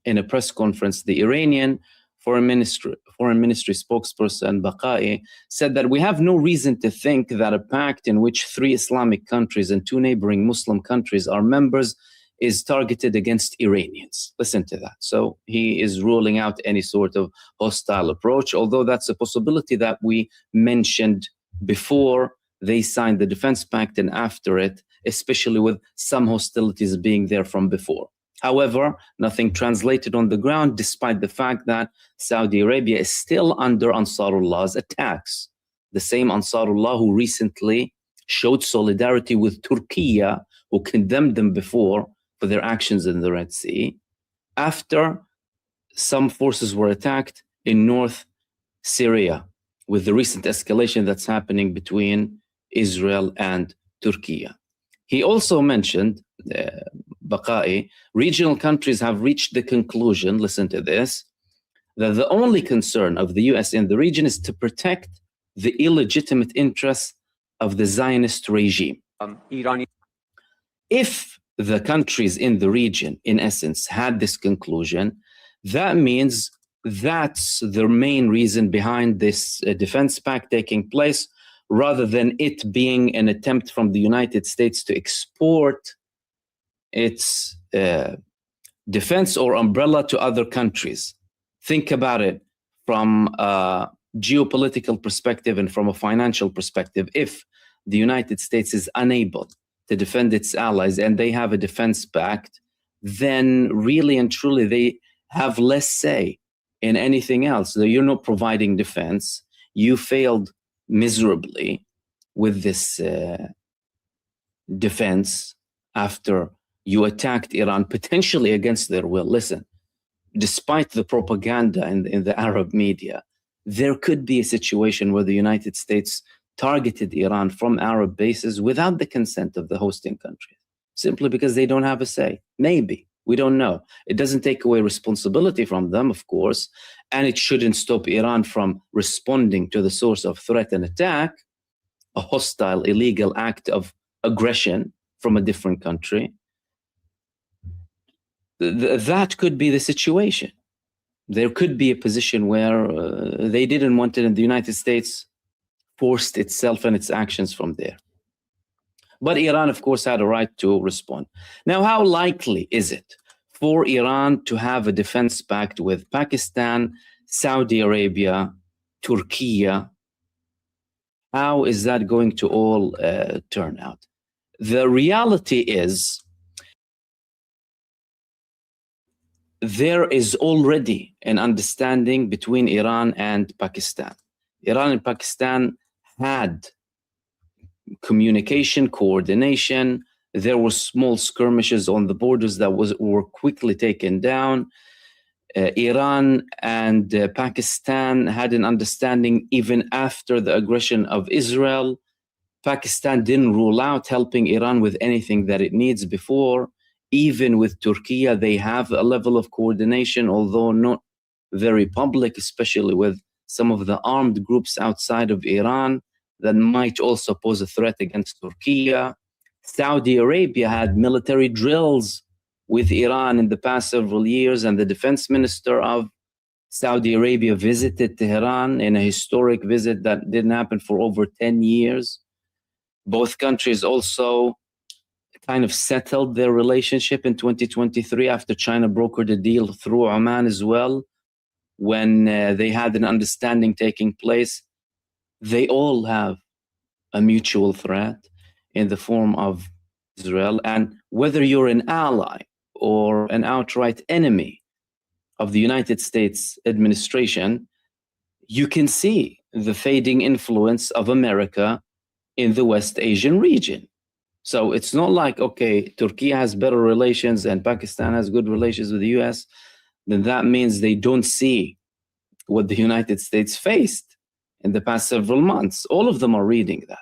Speaker 24: in a press conference, the Iranian Foreign Ministry spokesperson Baqai said that we have no reason to think that a pact in which 3 Islamic countries and 2 neighboring Muslim countries are members is targeted against Iranians. Listen to that. So he is ruling out any sort of hostile approach, although that's a possibility that we mentioned before they signed the defense pact and after it, especially with some hostilities being there from before. However, nothing translated on the ground, despite the fact that Saudi Arabia is still under Ansarullah's attacks. The same Ansarullah who recently showed solidarity with Turkey, who condemned them before for their actions in the Red Sea, after some forces were attacked in North Syria, with the recent escalation that's happening between Israel and Turkey. He also mentioned, Baqai, regional countries have reached the conclusion, listen to this, that the only concern of the US in the region is to protect the illegitimate interests of the Zionist regime. If the countries in the region, in essence, had this conclusion, that means that's the main reason behind this defense pact taking place, rather than it being an attempt from the United States to export its defense or umbrella to other countries. Think about it from a geopolitical perspective and from a financial perspective. If the United States is unable to defend its allies and they have a defense pact, then really and truly they have less say in anything else. So you're not providing defense. You failed miserably with this defense after you attacked Iran, potentially against their will. Listen, despite the propaganda in the Arab media, there could be a situation where the United States targeted Iran from Arab bases without the consent of the hosting countries, simply because they don't have a say. Maybe. We don't know. It doesn't take away responsibility from them, of course, and it shouldn't stop Iran from responding to the source of threat and attack, a hostile, illegal act of aggression from a different country. That could be the situation. There could be a position where they didn't want it, and the United States forced itself and its actions from there. But Iran, of course, had a right to respond. Now, how likely is it for Iran to have a defense pact with Pakistan, Saudi Arabia, Turkey? How is that going to all turn out? The reality is there is already an understanding between Iran and Pakistan. Iran and Pakistan had communication, coordination, There were small skirmishes on the borders that were quickly taken down. Iran and Pakistan had an understanding even after the aggression of Israel. Pakistan didn't rule out helping Iran with anything that it needs before. Even with Turkey, they have a level of coordination, although not very public, especially with some of the armed groups outside of Iran that might also pose a threat against Turkey. Saudi Arabia had military drills with Iran in the past several years, and the defense minister of Saudi Arabia visited Tehran in a historic visit that didn't happen for over 10 years. Both countries also kind of settled their relationship in 2023 after China brokered a deal through Oman as well, when they had an understanding taking place. They all have a mutual threat in the form of Israel. And whether you're an ally or an outright enemy of the United States administration, you can see the fading influence of America in the West Asian region. So it's not like, okay, Turkey has better relations and Pakistan has good relations with the US, then that means they don't see what the United States faced in the past several months. All of them are reading that.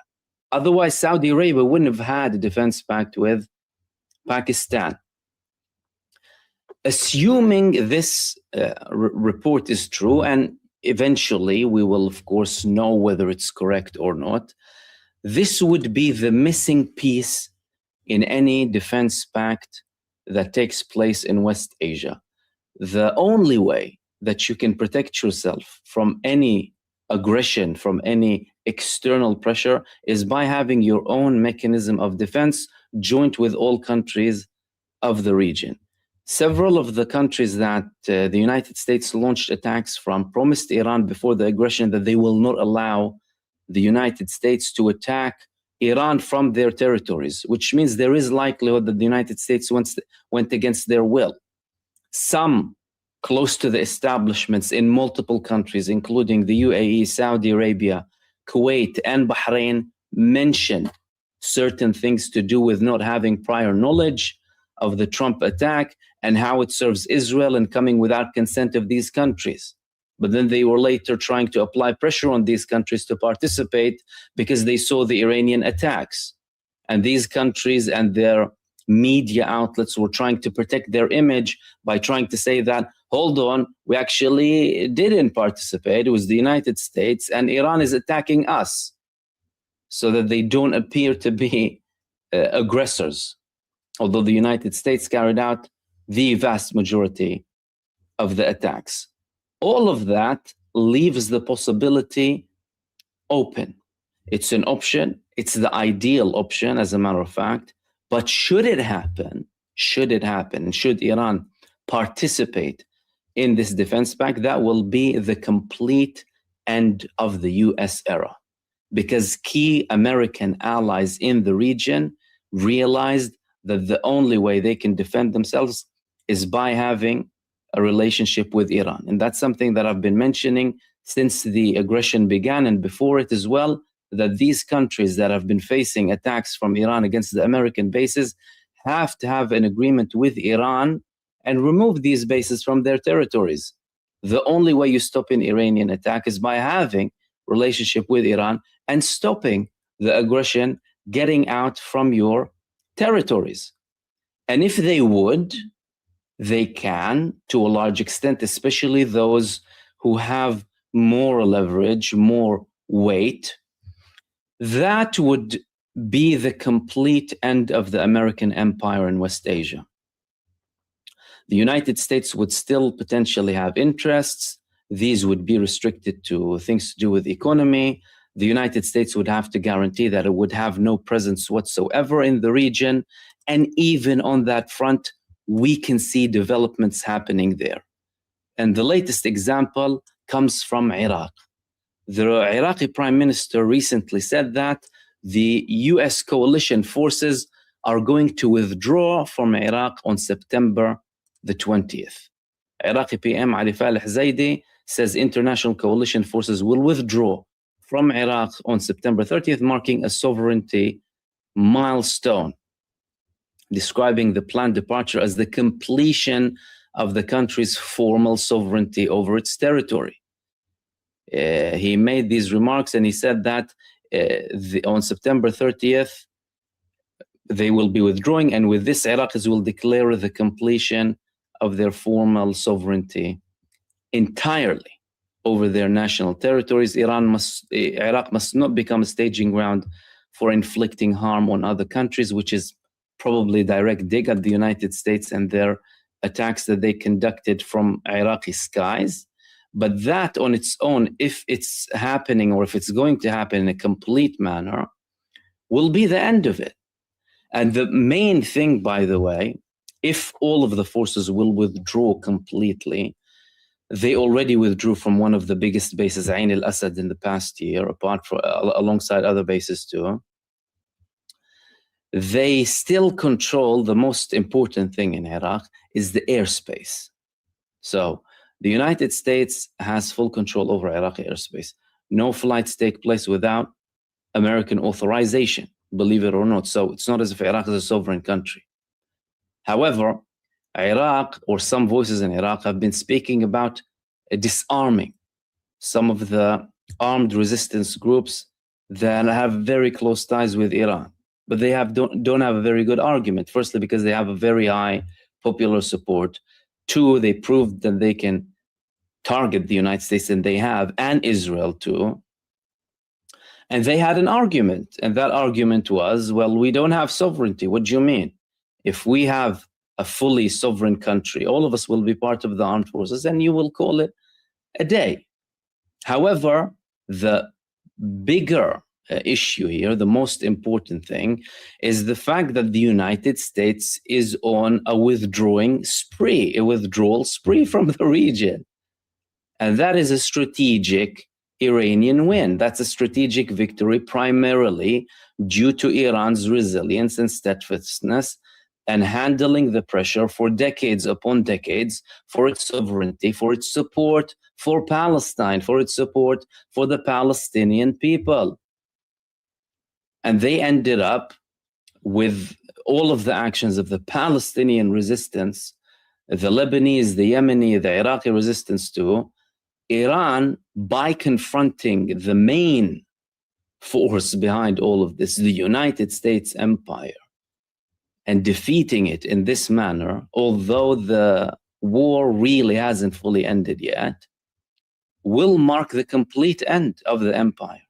Speaker 24: Otherwise, Saudi Arabia wouldn't have had a defense pact with Pakistan. Assuming this report is true, and eventually we will, of course, know whether it's correct or not, this would be the missing piece in any defense pact that takes place in West Asia. The only way that you can protect yourself from any aggression, from any external pressure, is by having your own mechanism of defense joint with all countries of the region. Several of the countries that the United States launched attacks from promised Iran before the aggression that they will not allow the United States to attack Iran from their territories, which means there is likelihood that the United States went against their will. Some close to the establishments in multiple countries, including the UAE, Saudi Arabia, Kuwait, and Bahrain, mentioned certain things to do with not having prior knowledge of the Trump attack and how it serves Israel and coming without consent of these countries. But then they were later trying to apply pressure on these countries to participate because they saw the Iranian attacks. And these countries and their media outlets were trying to protect their image by trying to say that, hold on, we actually didn't participate. It was the United States and Iran is attacking us, so that they don't appear to be aggressors, although the United States carried out the vast majority of the attacks. All of that leaves the possibility open. It's an option. It's the ideal option, as a matter of fact. But should it happen, and should Iran participate in this defense pact, that will be the complete end of the US era. Because key American allies in the region realized that the only way they can defend themselves is by having a relationship with Iran. And that's something that I've been mentioning since the aggression began and before it as well, that these countries that have been facing attacks from Iran against the American bases have to have an agreement with Iran and remove these bases from their territories. The only way you stop an Iranian attack is by having relationship with Iran and stopping the aggression getting out from your territories. And if they would, they can, to a large extent, especially those who have more leverage, more weight. That would be the complete end of the American empire in West Asia. The United States would still potentially have interests. These would be restricted to things to do with the economy. The United States would have to guarantee that it would have no presence whatsoever in the region. And even on that front, we can see developments happening there. And the latest example comes from Iraq. The Iraqi prime minister recently said that the US coalition forces are going to withdraw from Iraq on September the 20th. Iraqi PM Ali Falih Zaidi says international coalition forces will withdraw from Iraq on September 30th, marking a sovereignty milestone. describing the planned departure as the completion of the country's formal sovereignty over its territory. He made these remarks and he said that on September 30th, they will be withdrawing, and with this, Iraqis will declare the completion of their formal sovereignty entirely over their national territories. Iraq must not become a staging ground for inflicting harm on other countries, which is probably a direct dig at the United States and their attacks that they conducted from Iraqi skies. But that on its own, if it's happening or if it's going to happen in a complete manner, will be the end of it. And the main thing, by the way, if all of the forces will withdraw completely, they already withdrew from one of the biggest bases, Ain al-Assad, in the past year, alongside other bases too. They still control the most important thing in Iraq is the airspace. So the United States has full control over Iraqi airspace. No flights take place without American authorization, believe it or not. So it's not as if Iraq is a sovereign country. However, Iraq, or some voices in Iraq, have been speaking about disarming some of the armed resistance groups that have very close ties with Iran. But they don't have a very good argument. Firstly, because they have a very high popular support. Two, they proved that they can target the United States, and they have, and Israel too. And they had an argument, and that argument was, well, we don't have sovereignty. What do you mean? If we have a fully sovereign country, all of us will be part of the armed forces, and you will call it a day. However, the bigger issue here, the most important thing, is the fact that the United States is on a withdrawal spree from the region. And that is a strategic Iranian win. That's a strategic victory primarily due to Iran's resilience and steadfastness and handling the pressure for decades upon decades for its sovereignty, for its support for Palestine, for its support for the Palestinian people. And they ended up with all of the actions of the Palestinian resistance, the Lebanese, the Yemeni, the Iraqi resistance to Iran, by confronting the main force behind all of this, the United States empire, and defeating it in this manner, although the war really hasn't fully ended yet, will mark the complete end of the empire.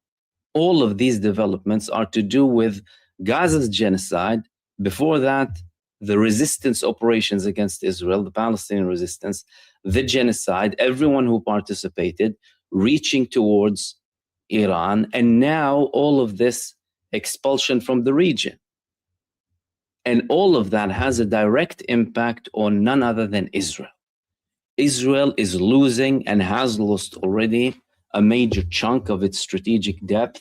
Speaker 24: All of these developments are to do with Gaza's genocide. Before that, the resistance operations against Israel, the Palestinian resistance, the genocide, everyone who participated, reaching towards Iran, and now all of this expulsion from the region. And all of that has a direct impact on none other than Israel. Israel is losing and has lost already a major chunk of its strategic depth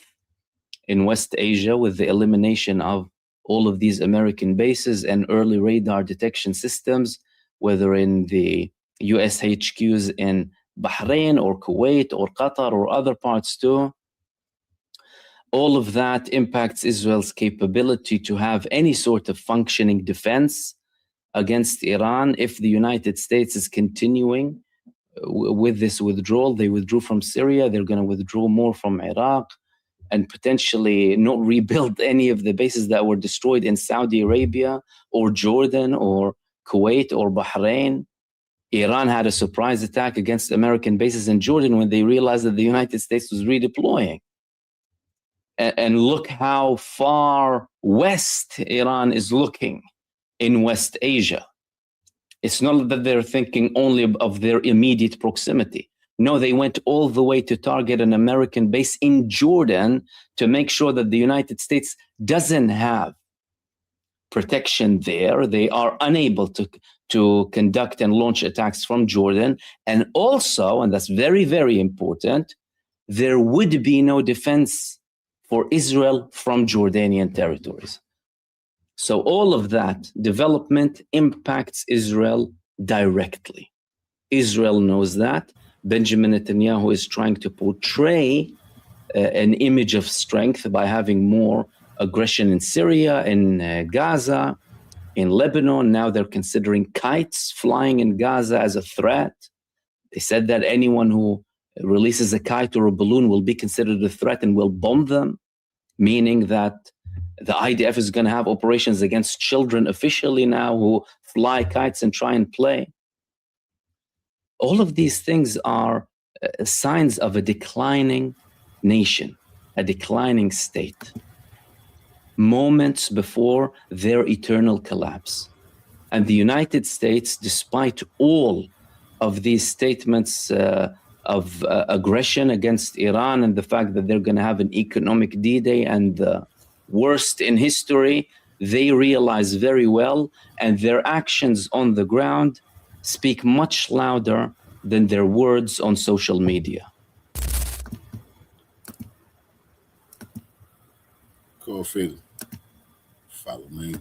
Speaker 24: in West Asia with the elimination of all of these American bases and early radar detection systems, whether in the US HQs in Bahrain or Kuwait or Qatar or other parts too. All of that impacts Israel's capability to have any sort of functioning defense against Iran. If the United States is continuing with this withdrawal, they withdrew from Syria, they're going to withdraw more from Iraq, and potentially not rebuild any of the bases that were destroyed in Saudi Arabia or Jordan or Kuwait or Bahrain. Iran had a surprise attack against American bases in Jordan when they realized that the United States was redeploying. And look how far west Iran is looking in West Asia. It's not that they're thinking only of their immediate proximity. No, they went all the way to target an American base in Jordan to make sure that the United States doesn't have protection there. They are unable to conduct and launch attacks from Jordan. And also, and that's very, very important, there would be no defense for Israel from Jordanian territories. So all of that development impacts Israel directly. Israel knows that. Benjamin Netanyahu is trying to portray an image of strength by having more aggression in Syria, in Gaza, in Lebanon. Now they're considering kites flying in Gaza as a threat. They said that anyone who releases a kite or a balloon will be considered a threat and will bomb them, meaning that the IDF is going to have operations against children officially now who fly kites and try and play. All of these things are signs of a declining nation, a declining state, moments before their eternal collapse. And the United States, despite all of these statements of aggression against Iran and the fact that they're going to have an economic D-Day and the worst in history, they realize very well, and their actions on the ground speak much louder than their words on social media.
Speaker 1: Go, Phil. Follow me.